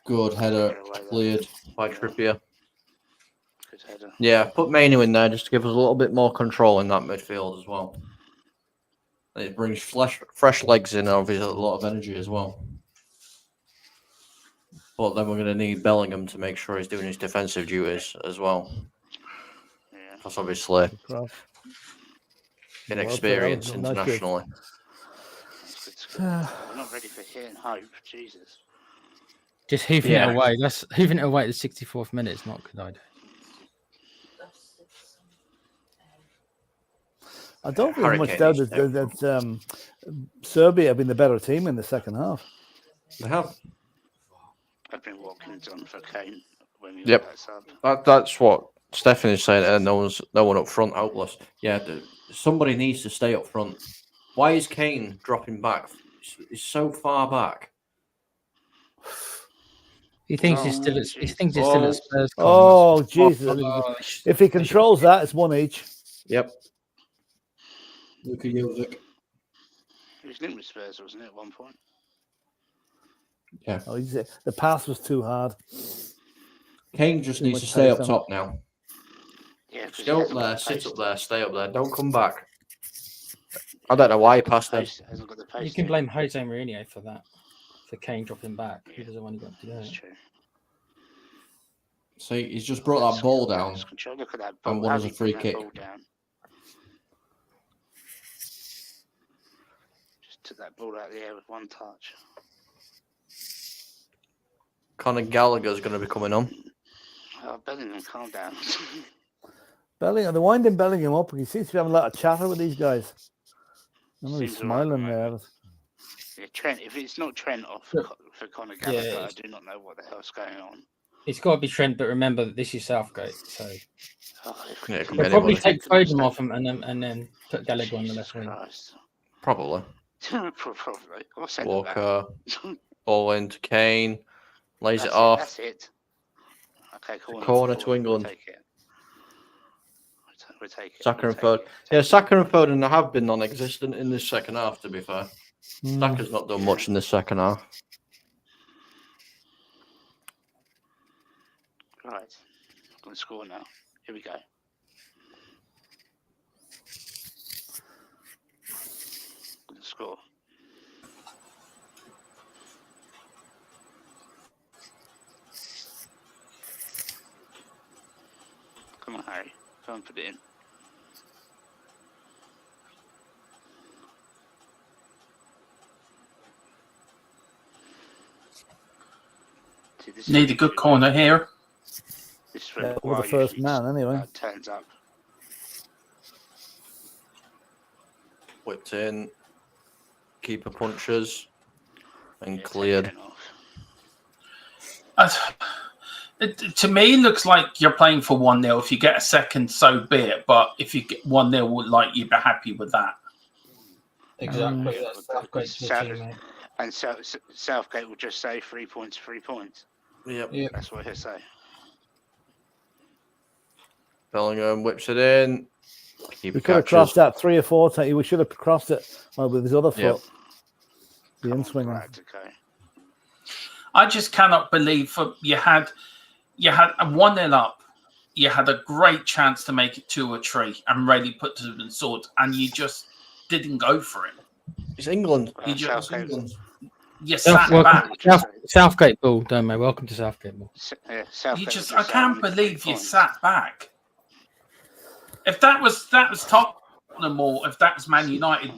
Good header, cleared by Trippier. Good header. Yeah, put Mainu in there just to give us a little bit more control in that midfield as well. It brings fresh legs in, obviously a lot of energy as well. But then we're going to need Bellingham to make sure he's doing his defensive duties as well. Yeah. That's obviously inexperience internationally. We're not ready for here and hope, Jesus. Just heaving it away. That's heaving it away at the 64th minute is not a good idea. I don't think there's much doubt that Serbia have been the better team in the second half. They have. I've been Watkins on for Kane when you that sub. That's what Stefan is saying. And no one up front, hopeless. Yeah, somebody needs to stay up front. Why is Kane dropping back? He's so far back. He thinks he's still at Spurs. Oh, Jesus. Oh, If he controls that, it's one each. Yep. Luka Jovic. He was linked with Spurs, wasn't it, at one point? Yeah. Oh, the pass was too hard. Kane just Too needs much to stay up pace top now. Yeah, Just go up there, sit up there, stay up there. Don't come back. I don't know why he passed there. Hasn't got the pace. you can blame Jose Mourinho for that, for Kane dropping back. He was the one who got to do That's it. true. So he's just brought that ball down. Look at that ball. And one How's as a he free putting kick. that ball down? Just took that ball out of the air with one touch. Conor Gallagher's going to be coming on. Oh, Bellingham, calm down. Bellingham, they're winding Bellingham up. He seems to be having a lot of chatter with these guys. I know he's Seems all right smiling at the there. moment. Yeah, Trent. If it's not Trent off for Conor Gallagher, Yeah, I do not know what the hell's going on. It's got to be Trent, but remember that this is Southgate, so Oh, Yeah, it can be they'll probably anybody. take Foden off him and then put Gallagher on the left wing. Probably. Probably. Or send it back. Walker, ball into Kane, lays That's it off. That's it. Okay, Corner to England. We'll take it. We'll take it. Saka We'll and take Foden. it. Yeah, Saka and Foden have been non-existent in this second half, to be fair. Saka's not done much in this second half. Right. I'm going to score now. Here we go. Going to score. Come on, Harry. Go and put it in. See, this Need a good corner here. This is Yeah, where with the first man, anyway. turns up. Whipped in. Keeper punches. And Yeah, cleared. take Trent off. To me, it looks like you're playing for 1-0. If you get a second, so be it. But if you get 1-0, like you'd be happy with that. Exactly. That's Southgate's South- team, mate. And Southgate will just say 3 points, 3 points. Yep. Yeah. That's what he'll say. Bellingham whips it in. Keeper We could have catches. crossed that 3 or 4 times. We should have crossed it with his other Yep. foot. The in-swinger. Right, okay. I just cannot believe you had a 1-0 up. You had a great chance to make it 2 or 3 and really put to the sword, and you just didn't go for it. It's England. You just England. you sat Welcome back. to Southgate ball, don't they? Welcome to Southgate ball. I can't believe you sat back. If that was Tottenham or if that was Man United,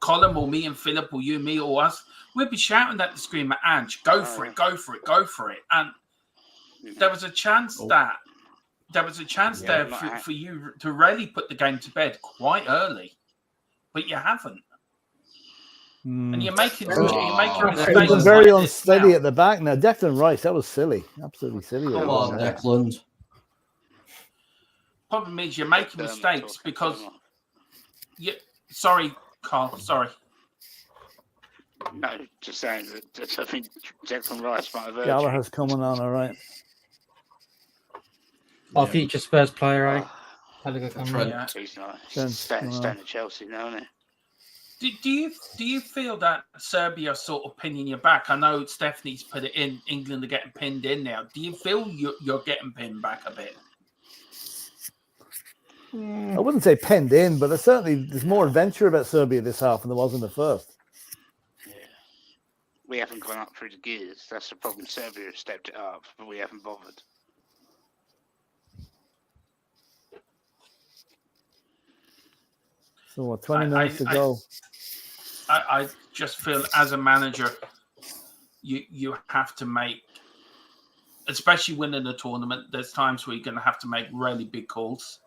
Colin or me and Philip or you, me or us, we'd be shouting at the screen at Ange, go for it, go for it, go for it. And there was a chance there for you to really put the game to bed quite early, but you haven't. And you're making They've been mistakes very like this unsteady now. at the back now. Declan Rice, that was silly. Absolutely silly. Come on, Declan. Problem is you're making mistakes because sorry, Carl, sorry. No, just saying that I think Declan Rice might have Gallagher's coming on, all right. Our future Spurs player, eh? Gallagher Trent. coming. Yeah. He's nice. Trent's Staying at Chelsea now, isn't he? Do you feel that Serbia are sort of pinning you back? I know Stephanie's put it in. England are getting pinned in now. Do you feel you're getting pinned back a bit? I wouldn't say penned in, but there's more adventure about Serbia this half than there was in the first. Yeah. We haven't gone up through the gears. That's the problem. Serbia have stepped it up, but we haven't bothered. So what, 20 minutes to go? I just feel as a manager, you have to make, especially winning a tournament, there's times where you're going to have to make really big calls.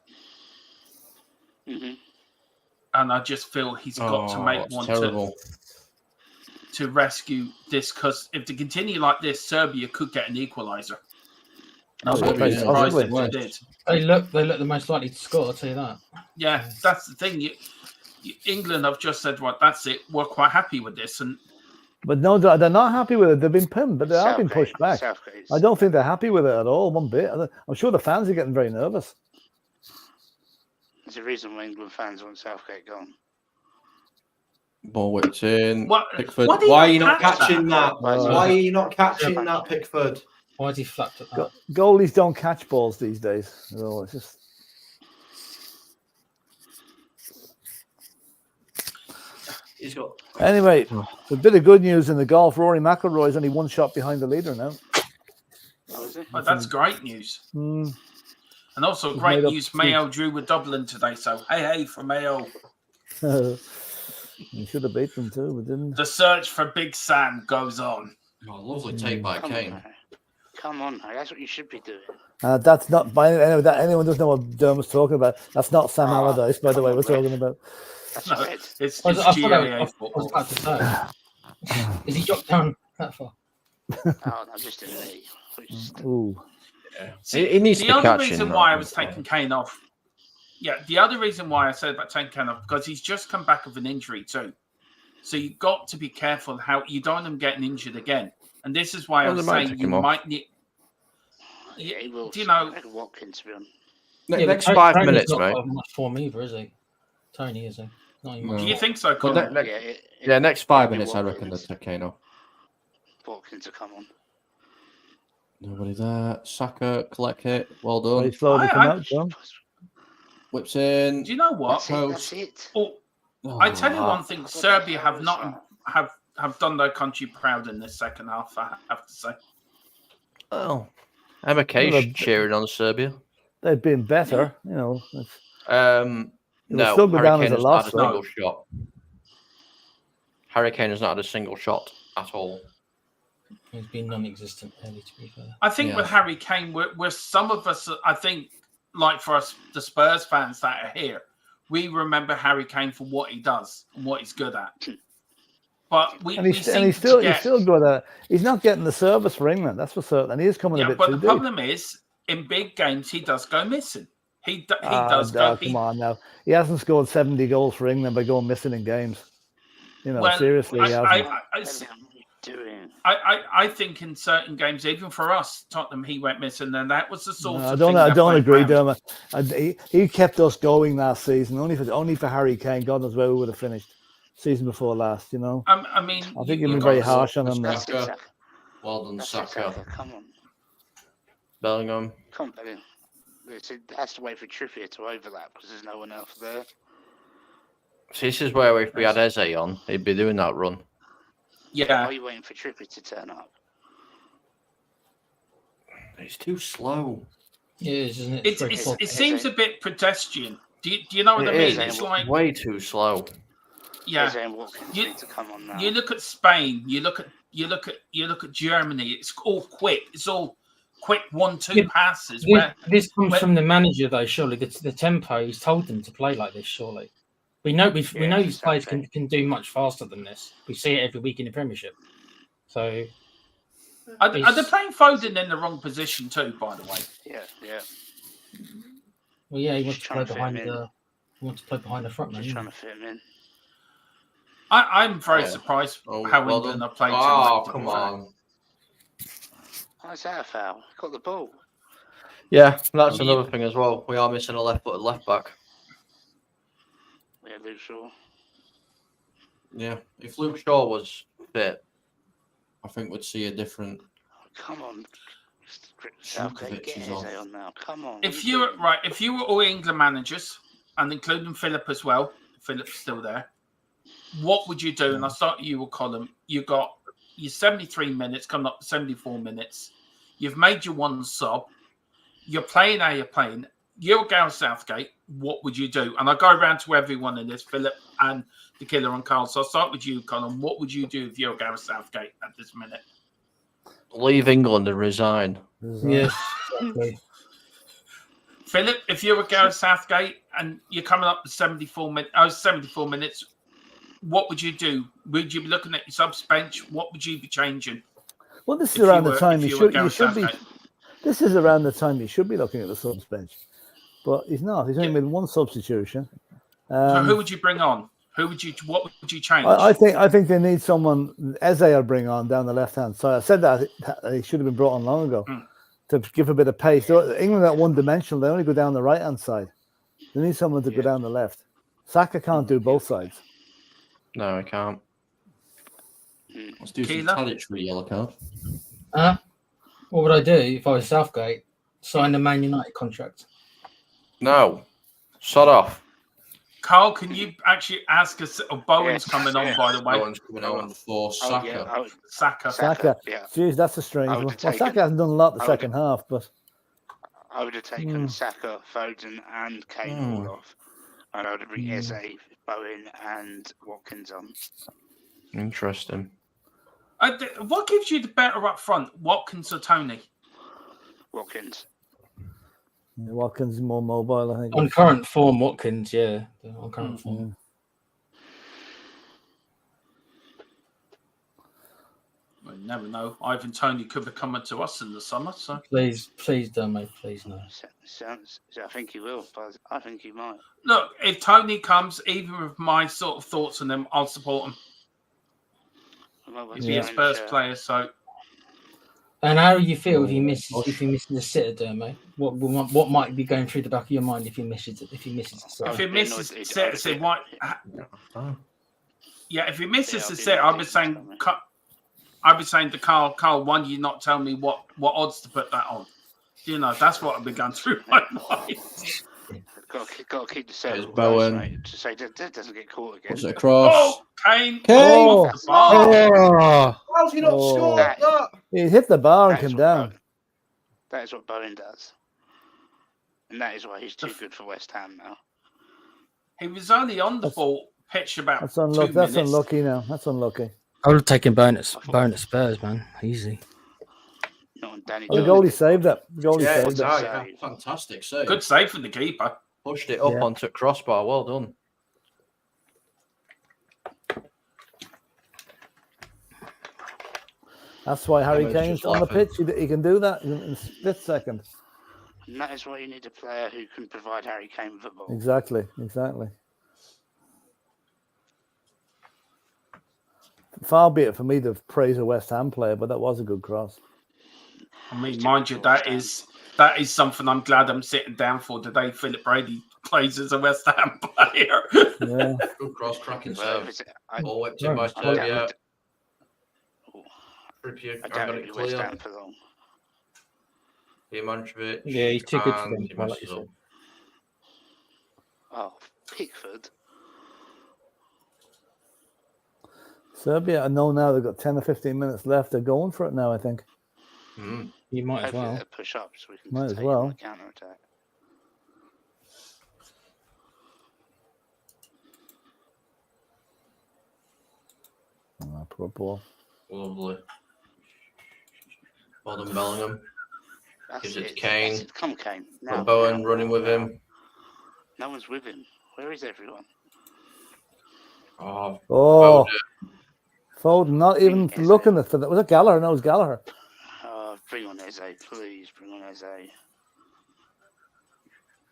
Mm-hmm. And I just feel he's got to make one to rescue this, because if they continue like this, Serbia could get an equaliser. I wouldn't be surprised if they did. They look the most likely to score, I'll tell you that. Yeah, that's the thing. England have just said, "Well, that's it. We're quite happy with this." And But no, they're not happy with it. They've been pinned, but they have been pushed back. I don't think they're happy with it at all, one bit. I'm sure the fans are getting very nervous. There's a reason why England fans want Southgate gone. Ball whipped in. Pickford. Why are you not catching that? Why are you not catching that, Pickford? Why is he flapped at that? Goalies don't catch balls these days. No, it's just. He's got. Anyway, a bit of good news in the golf. Rory McIlroy is only one shot behind the leader now. Oh, that's great news. Mm. And also great news, Mayo drew with Dublin today. So, hey for Mayo. You should have beat them too, but didn't. The search for Big Sam goes on. Oh, lovely take by Kane. Come on, that's what you should be doing. That's not by anyway. That anyone doesn't know what Dermot's talking about. That's not Sam Allardyce, by the way. We're talking about. No, it's GAA football. Is he dropped down that far? Oh, no, just a knee. Ooh. Yeah. He needs the to other catch reason him, why I was taking Kane off. Yeah, the other reason why I said about taking Kane off because he's just come back with an injury too. So you've got to be careful how you don't want him getting injured again. And this is why I'm saying you might need. Yeah, he will. Do you know? Watkins, to be honest. Next 5 minutes, mate. Not much form either, is he? Tony, is he? Do you think so, Colin? Next 5 minutes, I reckon they'll take Kane off. Watkins to come on. Nobody there. Saka, collect it. Well done. He's slowly come out, John. Whips in. Do you know what? That's it. I tell you one thing: Serbia have not have done their country proud in this second half. I have to say. Oh, Emma Kay's cheering on Serbia. They've been better, you know. No, still go down Harry as a Kane has loss, not had a single shot. Harry Kane has not had a single shot at all. He's been non-existent, really, to be fair. I think with Harry Kane, we're some of us. I think, like for us, the Spurs fans that are here, we remember Harry Kane for what he does and what he's good at. But he's still good at it. He's not getting the service for England, that's for certain. And he is coming a bit too deep. But the problem is, in big games, he does go missing. He does go. Come on now, he hasn't scored 70 goals for England by going missing in games. You know, seriously, he hasn't. I think in certain games, even for us, Tottenham, he went missing, and that was the source. I don't agree, Dermot. He kept us going last season. Only for Harry Kane. God knows where we would have finished season before last. You know. I mean, I think you've been very harsh on him now. Well done, Saka. Come on, Bellingham. Come on, Bellingham. It has to wait for Trippier to overlap because there's no one else there. See, this is where if we had Eze on, he'd be doing that run. Yeah. Why are you waiting for Trippier to turn up? It's too slow. It is, isn't it? It seems a bit pedestrian. Do you know what I mean? It's like way too slow. Yeah. You look at Spain. You look at Germany. It's all quick. It's all quick 1-2 passes. This comes from the manager, though. Surely the tempo. He's told them to play like this. Surely. We know these players can do much faster than this. We see it every week in the Premiership. So, are they playing Foden in the wrong position too? By the way, yeah. Well, yeah, he wants to play behind the. He wants to play behind the front man. Just trying to fit him in. I'm very surprised how England are playing. Oh, come on! Why is that a foul? Got the ball. Yeah, that's another thing as well. We are missing a left-footed left back. Yeah, Luke Shaw. Yeah, if Luke Shaw was fit, I think we'd see a different. Come on, Southgate, get Eze on now. Come on. If you were all England managers, and including Philip as well, Philip's still there. What would you do? And I'll start you with Colin. You got your 73 minutes, coming up to 74 minutes. You've made your one sub. You're playing how you're playing. You're Gareth Southgate. What would you do? And I'll go around to everyone in this, Philip and the Killer and Carl. So I'll start with you, Colin. What would you do if you're Gareth Southgate at this minute? Leave England and resign. Yeah. Exactly. Philip, if you're Gareth Southgate and you're coming up to 74 minutes, what would you do? Would you be looking at your subs bench? What would you be changing? Well, this is around the time you should be. This is around the time you should be looking at the subs bench, but he's not. He's only made one substitution. So who would you bring on? What would you change? I think they need someone. Eze will bring on down the left hand side. I said that he should have been brought on long ago to give a bit of pace. England are one dimensional. They only go down the right hand side. They need someone to go down the left. Saka can't do both sides. No, I can't. Let's do some Tadic for a yellow card. What would I do if I was Southgate? Sign the Man United contract. No. Sod off. Carl, can you actually ask us? Bowen's coming on, by the way. Bowen's coming on for Saka. Saka. Yeah. Jeez, that's a strange one. Well, Saka hasn't done a lot the second half, but I would have taken Saka, Foden, and Kane all off, and I would have bring Eze, Bowen, and Watkins on. Interesting. What gives you the better up front, Watkins or Tony? Watkins. Watkins is more mobile, I think. On current form, Watkins, yeah. On current form. You never know. Ivan Tony could be coming to us in the summer. So please don't, mate. Please no. I think he will, but I think he might. Look, if Tony comes, even with my sort of thoughts on him, I'll support him. He'd be a Spurs player, so. And how do you feel if he misses the sitter, mate? What might be going through the back of your mind if he misses it? If he misses the sitter, if he misses the sitter, what? Yeah, if he misses the sitter, I'd be saying to Carl, why do you not tell me what odds to put that on? You know, that's what I'd be going through my mind. Got to keep the set. Bowen. Right, to say that doesn't get caught again. What's it across? Oh, Kane! How's he not scored that? He hit the bar and came down. That is what Bowen does. And that is why he's too good for West Ham now. He was only on the ball pitch about That's 2 unlucky. minutes. That's unlucky now. That's unlucky. I would have taken Bowen at Spurs, man. Easy. Not on Danny. The goalie saved it. The goalie saved it. Yeah, fantastic save. Good save from the keeper. Pushed it up onto crossbar. Well done. That's why Harry Kane's on the pitch. He can do that in a split second. And that is why you need a player who can provide Harry Kane with football. Exactly. Far be it for me to praise a West Ham player, but that was a good cross. I mean, mind you, that is something I'm glad I'm sitting down for today. Philip Brady plays as a West Ham player. Yeah. Good cross, cracking Well, save. All whipped in by Serbia. Trippier, I got doubt it it'll be West clear. Ham for long. Dimancevic. Yeah, he's too good for and them. he Like messes you said. up. Oh, Pickford. Serbia, I know now they've got 10 or 15 minutes left. They're going for it now, I think. You might as Hopefully well. they'll push up so we can Might as take well. on the counter attack. Oh, poor ball. Lovely. Well done, Bellingham. That's Gives it to it. Kane. That's it. Come, Kane. Got Bowen running with him. No one's with him. Where is everyone? Oh, Oh, Foden. Foden, not even looking at that. Was it Gallagher? No, it was Gallagher. Bring on Eze, please. Bring on Eze.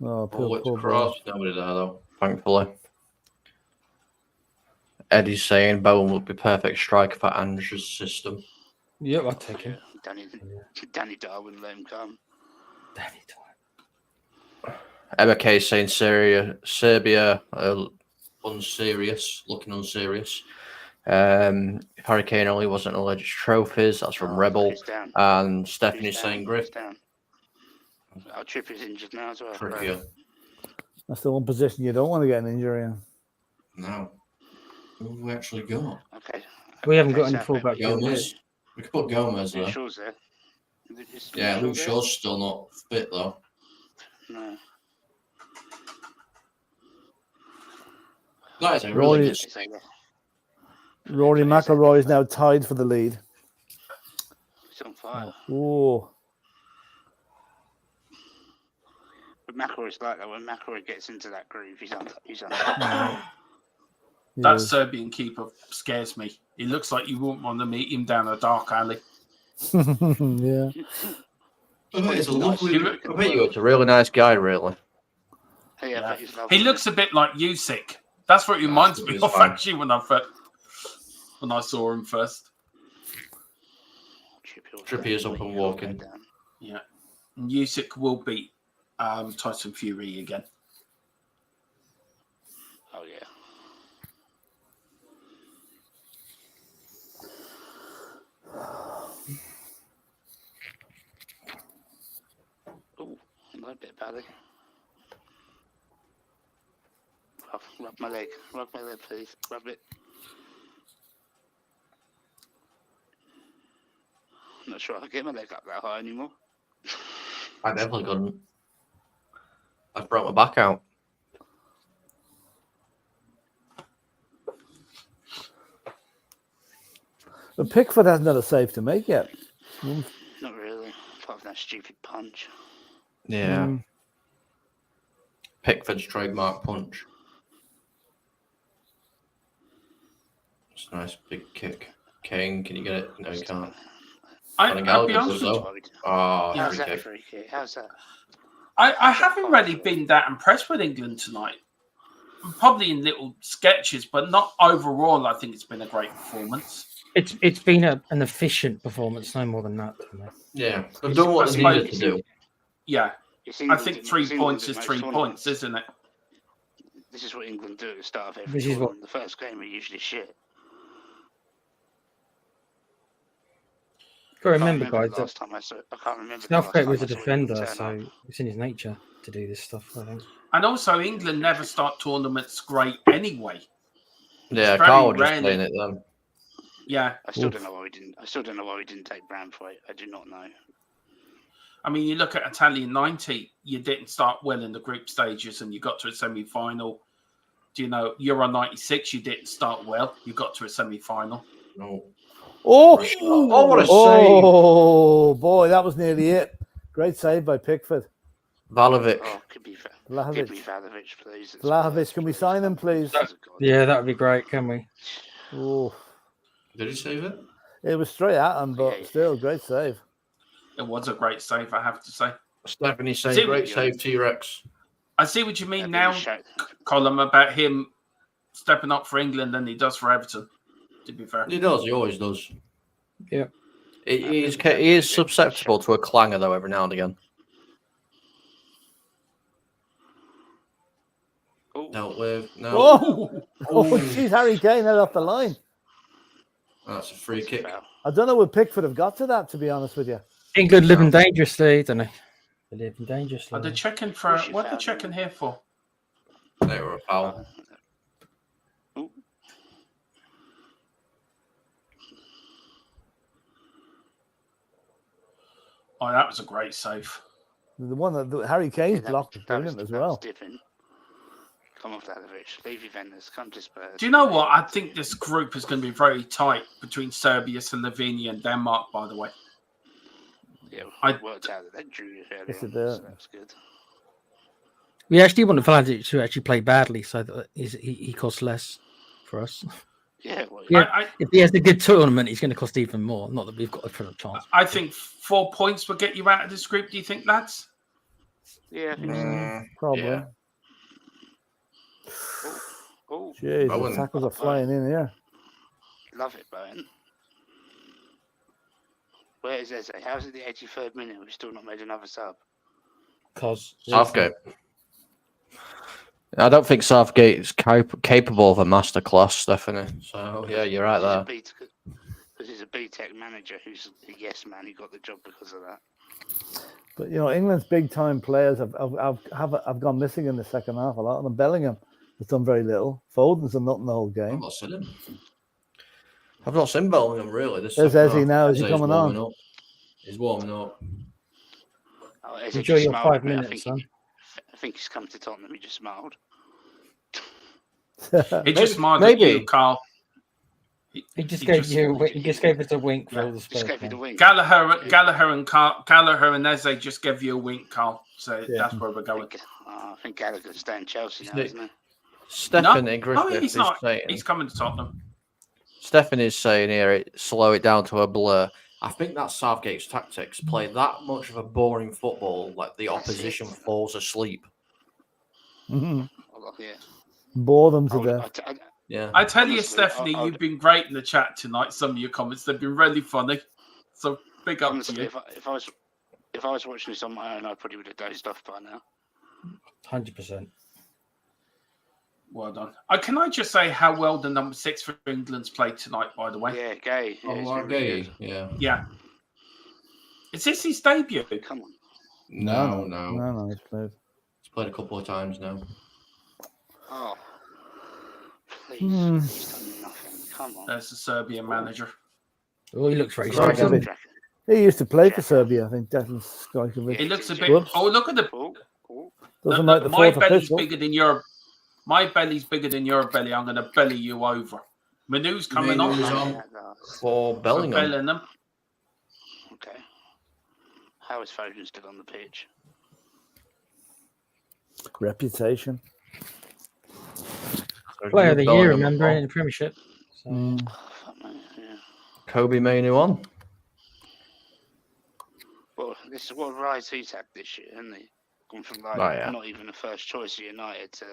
Oh, All whipped poor across. Nobody there, though, thankfully. Eddie's saying Bowen would be perfect striker for Andrew's system. Yep, I'll take him. Danny Darwin, let him come. Danny Darwin. Emma K saying Serbia unserious, looking unserious. If Harry Kane only wasn't allergic to trophies, that's from Rebel. And Stephanie's saying Griff. Our Trip is injured now as well. Trippier. That's the one position you don't want to get an injury in. No. Who have we actually got? Okay. We haven't got any fullback. Gomez. We could put Gomez there. Shaw's there. Yeah, Luke Shaw's still not fit though. No. That is a really good. Rory McIlroy is now tied for the lead. He's on fire. Oh. But McIlroy's like that. When McIlroy gets into that groove, he's on. That Serbian keeper scares me. He looks like you wouldn't want to meet him down a dark alley. Yeah. I bet it's a lovely. It's a really nice guy, really. Yeah. He looks a bit like Usyk, That's what it reminds me It's of fine. actually when I saw him first. Trippier's up and walking. Yeah, and Usyk will beat Tyson Fury again. Oh yeah. Oh, a little bit badly. Rub my leg. Rub my leg, please. Rub it. I'm not sure I can get my leg up that high anymore. I definitely couldn't. I've brought my back out. But Pickford hasn't had a save to make yet. Not really. Apart from that stupid punch. Yeah. Pickford's trademark punch. It's a nice big kick. Kane, can you get it? No, you can't. I'll be honest with you. Oh, How's free that kick. free kick? How's that? I haven't really been that impressed with England tonight. Probably in little sketches, but not overall. I think it's been a great performance. It's been an efficient performance, no more than that. To me. Yeah, they've done what they needed to do. Yeah, It's I England think in- 3 it's England points in is most 3 tournaments. points, isn't it? This is what England do at the start of every This is what- tournament. The first game are usually shit. Got to I can't remember, guys, the that last time I saw. I can't remember. the Southgate last was a time I saw England defender, turn so up. it's in his nature to do this stuff. I think. And also, England never start tournaments great anyway. Yeah, very Carl was just rarely. playing it then. Yeah, I still don't know why we didn't. I still don't know why we didn't take Bramthwaite. I do not know. I mean, you look at Italian 90, you didn't start well in the group stages and you got to a semi-final. Do you know, Euro 96, you didn't start well. You got to a semi-final. No. Oh, what a save. Oh, boy, that was nearly it. Great save by Pickford. Vlahovic. Oh, give me Vlahovic. Vlahovic, please. Vlahovic, can we sign him, please? Yeah, that would be great. Can we? Oh, Did he save it? it was straight at him, but still, great save. It was a great save, I have to say. Stephanie See, saying, great save, T-Rex. I see what you mean now, Colin, about him stepping up for England than he does for Everton, to be fair. He does, he always does. Yeah. He is susceptible to a clanger, though, every now and again. Dealt with. No. Oh, jeez, Harry Kane head off the line. That's a free kick. I don't know would Pickford have got to that, to be honest with you. England living dangerously, don't they? They're living dangerously. Are they checking for... What are they checking here for? They were a foul. Oh, that was a great save. The one that Harry Kane's blocked was brilliant as well. Come off Vlahovic. Leave Juventus. Come to Spurs. Do you know what? I think this group is going to be very tight between Serbia, Slovenia and Denmark, by the way. Yeah, I worked out that they drew earlier on, so that's good. We actually want Vlahovic to actually play badly so that he costs less for us. Yeah, well, if he has a good tournament, he's going to cost even more. Not that we've got a chance. I think 4 points will get you out of this group. Do you think, lads? Yeah, I think so. Probably. Yeah. Oh, jeez, the tackles are flying in here. Love it, Bowen. Where is Eze? How's it the 83rd minute? We've still not made another sub. Because Southgate. I don't think Southgate is capable of a masterclass, Stephanie. So, yeah, you're right there. Because he's a B-Tech manager who's a yes man. He got the job because of that. But, you know, England's big-time players have gone missing in the second half. A lot of them. Bellingham has done very little. Foden's done nothing the whole game. I've not seen him. I've not seen Bellingham, really. There's Eze now. Is he coming on? Up. He's warming up. Oh, enjoy your 5 minutes, son. I think he's come to Tottenham. He just smiled. He just smiled at you, Carl. He just gave you. He just gave us a wink for all the Just gave you the wink. Gallagher and Eze just gave you a wink, Carl. So that's where we're going. I think Gallagher's staying Chelsea now, isn't he? Stephanie No, Griffith he's is not. saying. He's coming to Tottenham. Stefan is saying here, slow it down to a blur. I think that's Southgate's tactics. Play that much of a boring football, like the opposition falls asleep. Mm-hmm. Yeah. Bore them to death. Yeah. I tell you, Honestly, Stephanie, you've been great in the chat tonight. Some of your comments, they've been really funny. So big up to you. If I was watching this on my own, I probably would have dozed off by now. 100%. Well done. Can I just say how well the number 6 for England's played tonight, by the way? Yeah, Gay. Yeah, Oh, Gay. Yeah. Yeah. Is this his debut? Come on. No. He's played. He's played a couple of times now. Oh. Please. He's done nothing. Come on. There's the Serbian manager. Oh, he looks very Right, strong. He used to play for Serbia, I think. Declan Stojkovic. He looks a bit. Whoops. Oh, look at the. Doesn't like the my fourth belly's official. bigger than your. My belly's bigger than your belly. I'm going to belly you over. Manu's coming Manu's on. For Bellingham. Okay. How is Foden still on the pitch? Reputation. Player of the year, remember, in the Premiership. So. Yeah. Kobe Mainu on. Well, this is what rise he's had this year, hasn't he? Gone from like not even a first choice at United to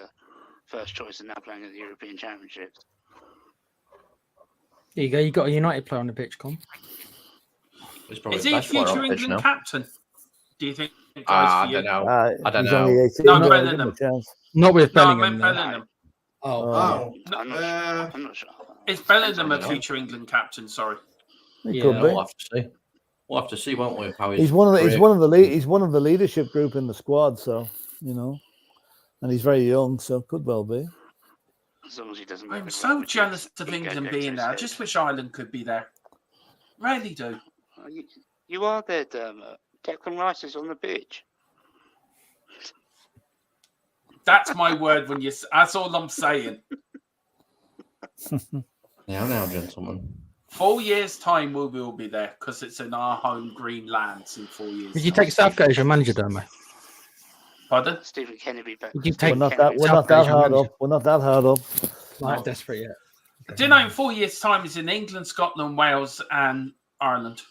first choice and now playing at the European Championships. There you go. You got a United player on the pitch, Con. Is he a future England captain? Do you think? I don't know. I don't know. Only 18. No, Bellingham. Not with No, I Bellingham. meant Bellingham. Oh. I'm not sure. Is Bellingham a future England captain? Sorry. He Yeah, could be. We'll have to see. We'll have to see, won't we? How He's one of the leadership group in the squad, so and he's very young, so could well be. As long as he doesn't. I'm so jealous of England being there. I just wish Ireland could be there. Really do. You are there, Dermot. Declan Rice is on the pitch. That's my word. That's all I'm saying. Now, gentlemen. 4 years' time, we will be there because it's in our home green lands in 4 years. Would you take Southgate as your manager, Dermo? Pardon? Stephen Kennedy back. Would you take? We're not that hard up. We're not that hard up. Not desperate yet. Do you know in 4 years' time is in England, Scotland, Wales, and Ireland?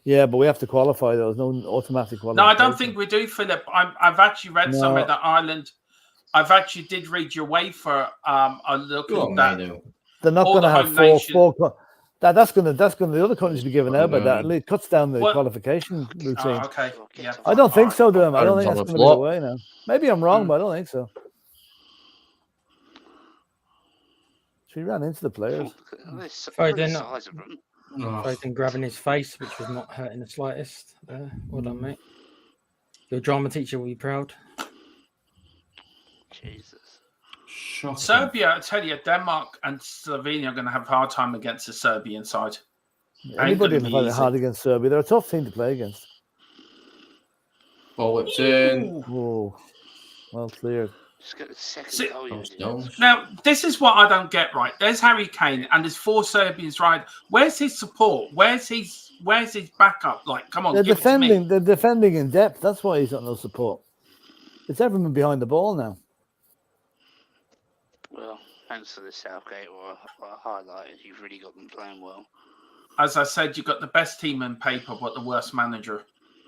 Yeah, but we have to qualify. There's no automatic qualification. No, I don't think we do, Philip. I've actually read somewhere that Ireland. I've actually did read your way for a look at that. They're not going to have four. That's going to the other countries be given out by that. It cuts down the qualification routine. Oh, okay, yeah. I don't think so, Dermot. I don't think that's going to be the way now. Maybe I'm wrong, but I don't think so. She ran into the players. Foden grabbing his face, which was not hurting the slightest. Well done, mate. Your drama teacher will be proud. Jesus. Shocking. Serbia, I tell you, Denmark and Slovenia are going to have a hard time against the Serbian side. Anybody will find it hard against Serbia. They're a tough team to play against. Ball whipped in. Oh, well cleared. Just get the second Now, this is what I don't get right. There's Harry Kane and there's 4 Serbians right. Where's his support? Where's his backup? Like, come on, They're defending in depth. That's why he's got no support. It's everyone behind the ball now. Well, thanks for the Southgate or highlighted. You've really got them playing well. As I said, you've got the best team in paper, but the worst manager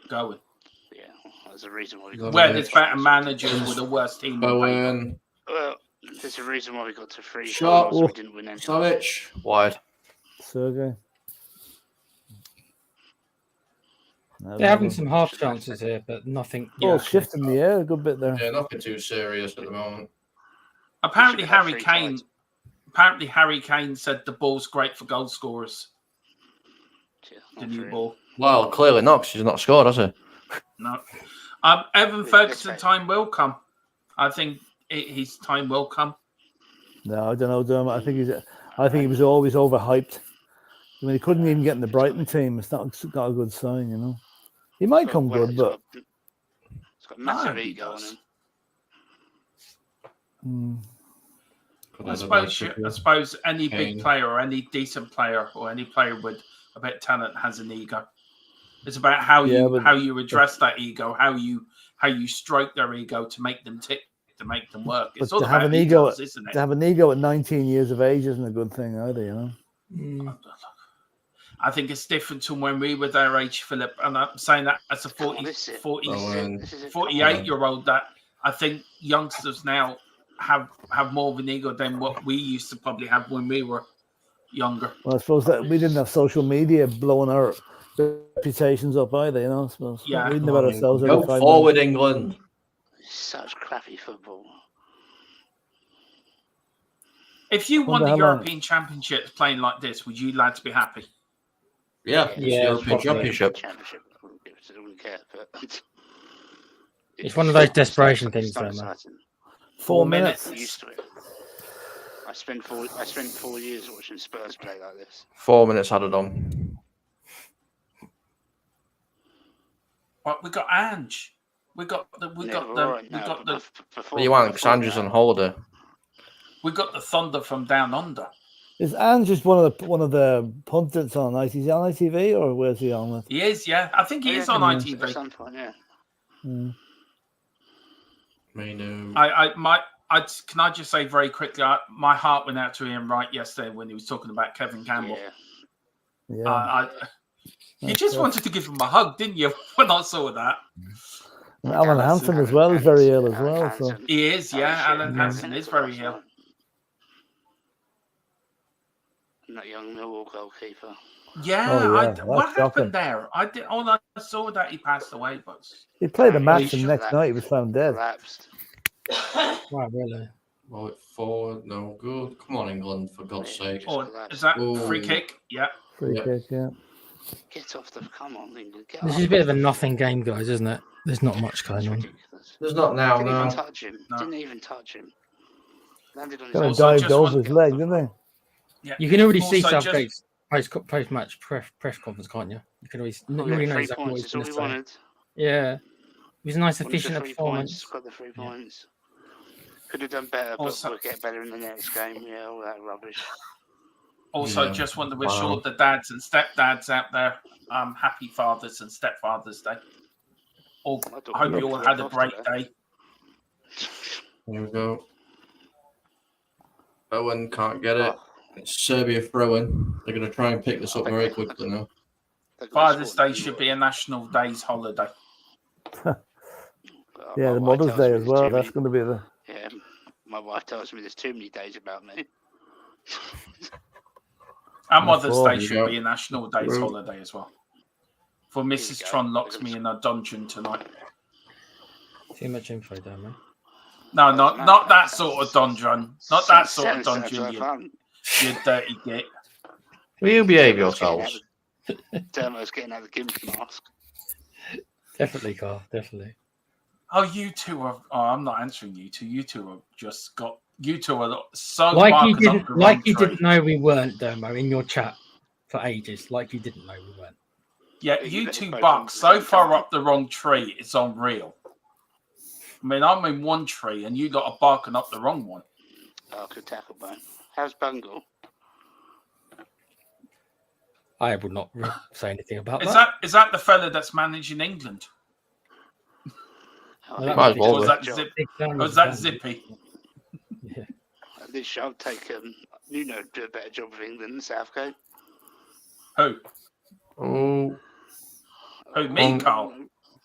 going. Yeah, there's a reason why there's better managers with the worst team in paper. Well, there's a reason why we got to 3 Shot. we didn't win anything. Savic. Wide. Sergey. They're having some half chances here, but nothing. Ball shift in the air, a good bit there. Yeah, nothing too serious at the moment. Apparently, Harry Kane said the ball's great for goal scorers. Yeah, the new ball. Well, clearly not, because he's not scored, has he? No. Evan Ferguson time will come. I think his time will come. No, I don't know, Dermot. I think he was always overhyped. I mean, he couldn't even get in the Brighton team. It's not a good sign, you know. He might come good, but he's got massive ego on him. I suppose any big player or any decent player or any player with a bit of talent has an ego. It's about how you address that ego, how you stroke their ego to make them tick, to make them work. It's all to have about an ego, egos, isn't it? To have an ego at 19 years of age isn't a good thing either, you know. I think it's different to when we were their age, Philip. And I'm saying that as a 48-year-old, that I think youngsters now have more of an ego than what we used to probably have when we were younger. Well, I suppose that we didn't have social media blowing our reputations up either, you know. I suppose Yeah. reading about ourselves every Go 5 forward, minutes. England. Such crappy football. If you won Wonder the how long- European Championships playing like this, would you lads be happy? Yeah, it's Yeah, European probably. Championship. I wouldn't care, but It's one of those desperation things, it's not though, man. exciting. 4 minutes. I'm used to it. I spent 4 years watching Spurs play like this. 4 minutes added on. But we got Ange. We got the What you want? Because Andrew's on holiday. we got the Thunder from down under. Is Ange just one of the pundits on ITV? Is he on ITV or where's he on with? He is, yeah. I think he is on At ITV. some point, yeah. Mm. Can I just say very quickly? My heart went out to Ian Wright yesterday when he was talking about Kevin Campbell. Yeah. You just wanted to give him a hug, didn't you? When I saw that, And Alan Hansen as well is very ill as well. So he is, yeah. Alan Hansen is very ill. And that young Millwall goalkeeper. Yeah, Oh, yeah, what that's happened shocking. there? All I saw that he passed away, but he played a match He and the next night he was found dead. Collapsed. Wow, really? Roll it forward. No good. Come on, England, for God's sake. or is that free Ooh. kick? Yeah. Free Yeah. kick, yeah. Get off the. Come on, England. Get This off. is a bit of a nothing game, guys, isn't it? There's not much It's going on. ridiculous. There's not now, Didn't even no. touch him. No. Didn't even touch him. Landed on his Kind of Also, dived just over one- his leg, didn't You can already see Also, Southgate's post-match press conference, can't you? You can always you Oh, already yeah, know 3 exactly what points. he's That's all going we to say. wanted. Yeah, it was a nice, Wanted the efficient 3 performance. points. Got the 3 points. Could have done better, but Also- we'll get better in the next game. Yeah, all that rubbish. Also, Yeah. just want to wish Wow. all the dads and stepdads out there happy Fathers and Stepfathers Day. I hope you all had a great day. Here we go. Owen can't get it. Oh, It's Serbia throwing. They're going to try and pick this up very quickly now. they're gonna Father's score Day now. should be a national days holiday. Yeah, My the wife Mother's tells Day me as there's well. too That's many- going to be the. Yeah, my wife tells me there's too many days about me. And Mother's Oh, Day you should go. be a national days Well- holiday as well. For Mrs. go. Tron locks me in a dungeon tonight. Too much info, don't we? No, not that sort of dungeon. Not that sort of Sounds dungeon, like fun. you dirty git. Will you behave yourselves? Dermot's getting out of the gimp mask. Definitely, Carl. Definitely. Oh, you two are. Oh, I'm not answering you two. You two have just got. You two are so Like you barking up didn't, the like wrong you tree. didn't know we weren't, Dermo, in your chat for ages. Like you didn't know we weren't. Yeah, You you let two both bark of them so at the same far time. up the wrong tree. It's unreal. I mean, I'm in one tree and you lot are barking up the wrong one. Oh, good tackle, Bone. How's Bungle? I would not say anything about Is that the fella that's managing England? Oh, Well, that Might as well Or was be. that Zip? Or was that Zippy? Yeah. At least I'll take Nuno do a better job of England than Southgate. Who? Oh, Who? Me, Carl?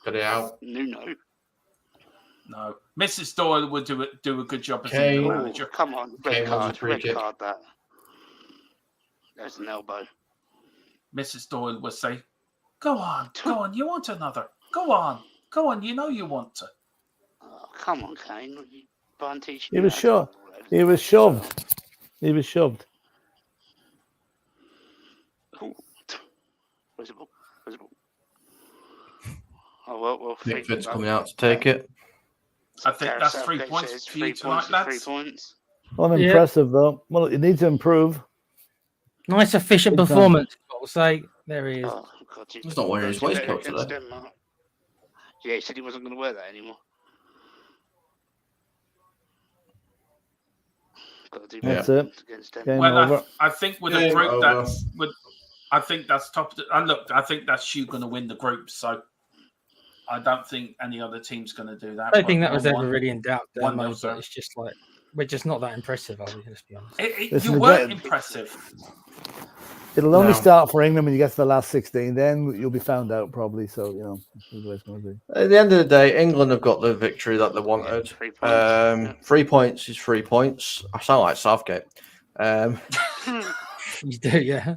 get it out. Nuno. No. Mrs. Doyle would do a good job as Okay. England Oh, manager. come on, Okay, red what's card, the free red kick? card that. There's an elbow. Mrs. Doyle would say, "Go on, you want another? Go on, you know you want to." Oh, come on, Kane. Barn teaching He you was how to sure. do all that. He was shoved. He was shoved. Ooh. Where's the ball? Where's the ball? Oh, well, Pickford's coming out to take it. I think that's 3 Southgate points says for you 3 tonight, points is lads. 3 points. Unimpressive though. Well, you need to improve. Nice, efficient Big time. performance. I'll say there he is. Oh, God, He's not wearing his got to do waistcoat better against today. Denmark. Yeah, he said he wasn't going to wear that anymore. Got to do That's better it. against Game Denmark. Well, over. I think with a Game group over. that's with, I think that's top. I think that's you going to win the group. So I don't think any other team's going to do that. I don't think but that was 1-1. ever really in doubt, One Dermo, nil, sir. but it's just like we're just not that impressive, are we? Let's be honest. You Listen, weren't again- impressive. It'll only start for England when you get to the last 16. Then you'll be found out probably. So that's the way it's going to be. At the end of the day, England have got the victory that they wanted. 3 points. 3 points is 3 points. I sound like Southgate. You do, yeah.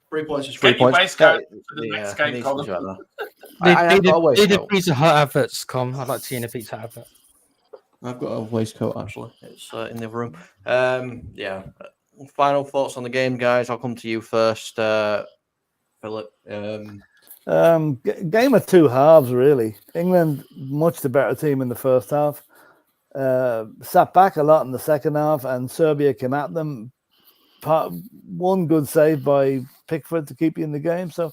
3 points is 3 Get your points. waistcoat for the next game, Colin. Need a Pizza Hut adverts, Com. I'd like to see in a Pizza Hut advert. I've got a waistcoat actually. It's in the room. Yeah. Final thoughts on the game, guys. I'll come to you first, Philip. Game of two halves, really. England, much the better team in the first half. Sat back a lot in the second half, and Serbia came at them. One good save by Pickford to keep you in the game. So,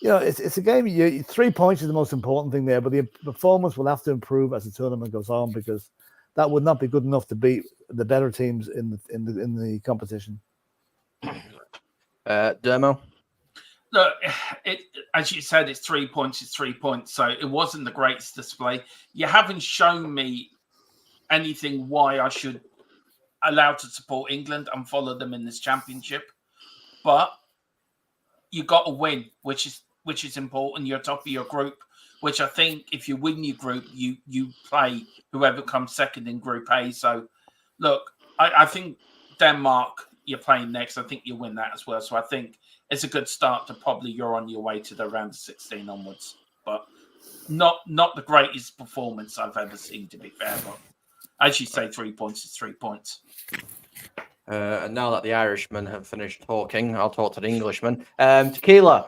it's a game. 3 points is the most important thing there, but the performance will have to improve as the tournament goes on, because that would not be good enough to beat the better teams in the competition. Dermo? Look, as you said, it's 3 points. It's 3 points. So it wasn't the greatest display. You haven't shown me anything why I should allow to support England and follow them in this championship. But you got to win, which is important. You're top of your group, which I think if you win your group, you play whoever comes second in Group A. So, look, I think Denmark, you're playing next. I think you'll win that as well. So I think it's a good start to probably you're on your way to the round of 16 onwards. But not the greatest performance I've ever seen, to be fair. But as you say, 3 points is 3 points. And now that the Irishmen have finished talking, I'll talk to the Englishman. Tequila.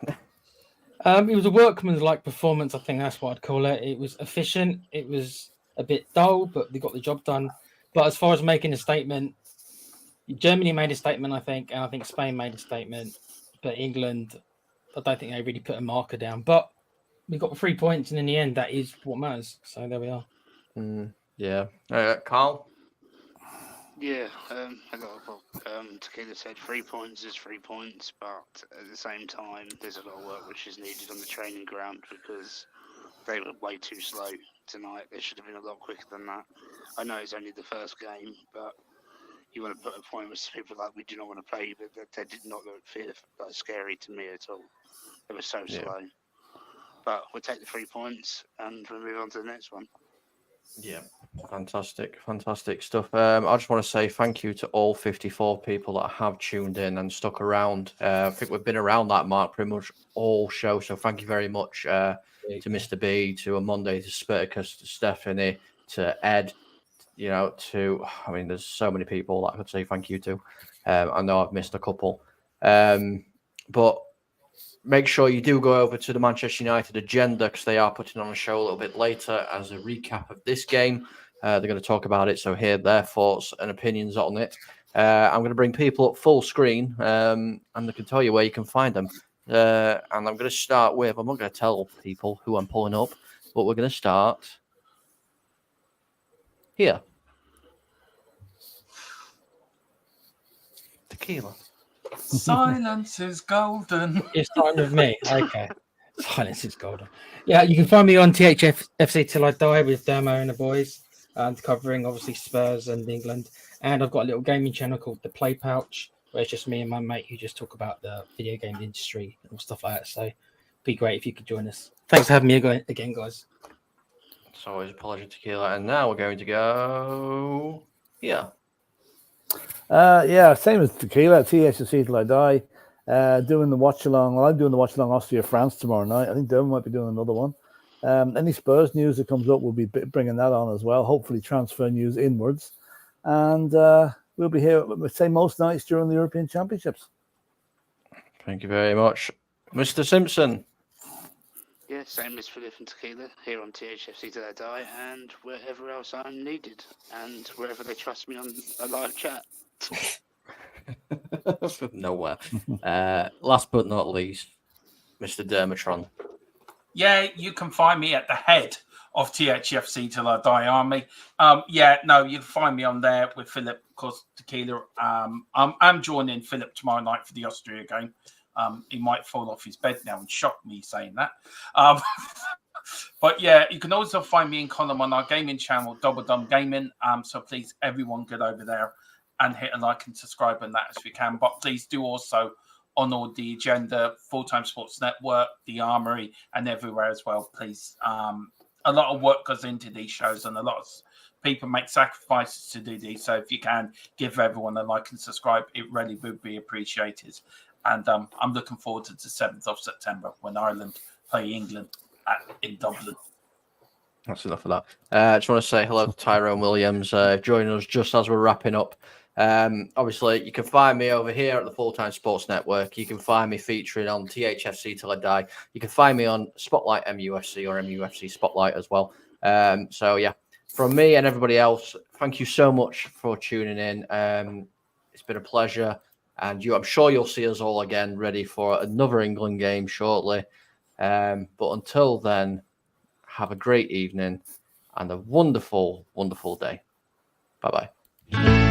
It was a workmanlike performance. I think that's what I'd call it. It was efficient. It was a bit dull, but they got the job done. But as far as making a statement, Germany made a statement, I think, and I think Spain made a statement. But England, I don't think they really put a marker down. But we got 3 points, and in the end, that is what matters. So there we are. Yeah. Carl? Yeah, Tequila said 3 points is 3 points, but at the same time, there's a lot of work which is needed on the training ground, because they were way too slow tonight. They should have been a lot quicker than that. I know it's only the first game, but you want to put a point where people are like, we do not want to play, but they did not look scary to me at all. They were so slow. But we'll take the 3 points and we'll move on to the next one. Yeah, fantastic stuff. I just want to say thank you to all 54 people that have tuned in and stuck around. I think we've been around that mark pretty much all show, so thank you very much to Mr. B, to Amonde, to Spartacus, to Stephanie, to Ed, there's so many people that I could say thank you to. I know I've missed a couple, but make sure you do go over to the Manchester United agenda, because they are putting on a show a little bit later as a recap of this game. They're going to talk about it, so hear their thoughts and opinions on it. I'm going to bring people up full screen, and they can tell you where you can find them. And I'm going to start with, I'm not going to tell people who I'm pulling up, but we're going to start here. Tequila. Silence is golden. It's starting with me. Okay. Silence is golden. Yeah, you can find me on THFC Till I Die with Dermo and the boys, and covering obviously Spurs and England. And I've got a little gaming channel called The Play Pouch, where it's just me and my mate who just talk about the video game industry and stuff like that. So it'd be great if you could join us. Thanks for having me again, guys. It's always a pleasure, Tequila. And now we're going to go here. Same as Tequila, THFC Till I Die. Doing the Watchalong. Well, I'm doing the Watchalong Austria France tomorrow night. I think Dermot might be doing another one. Any Spurs news that comes up, we'll be bringing that on as well. Hopefully transfer news inwards. And we'll be here, say, most nights during the European Championships. Thank you very much. Mr. Simpson. Yeah, same as Philip and Tequila, here on THFC Till I Die, and wherever else I'm needed, and wherever they trust me on a live chat. Nowhere. Last but not least, Mr. Dermatron. Yeah, you can find me at the head of THFC Till I Die Army. You can find me on there with Philip, of course, Tequila. I'm joining Philip tomorrow night for the Austria game. He might fall off his bed now and shock me saying that. But yeah, you can also find me and Colin on our gaming channel, Double Dumb Gaming. So please, everyone, get over there and hit a like and subscribe on that as we can. But please do also on all the agenda, Full-Time Sports Network, the Armory, and everywhere as well, please. A lot of work goes into these shows, and a lot of people make sacrifices to do these. So if you can give everyone a like and subscribe, it really would be appreciated. And I'm looking forward to the 7th of September when Ireland play England in Dublin. That's enough of that. I just want to say hello to Tyrone Williams joining us just as we're wrapping up. Obviously, you can find me over here at the Full-Time Sports Network. You can find me featuring on THFC Till I Die. You can find me on Spotlight MUFC or MUFC Spotlight as well. So, yeah, from me and everybody else, thank you so much for tuning in. It's been a pleasure. And I'm sure you'll see us all again ready for another England game shortly. But until then, have a great evening and a wonderful, wonderful day. Bye-bye.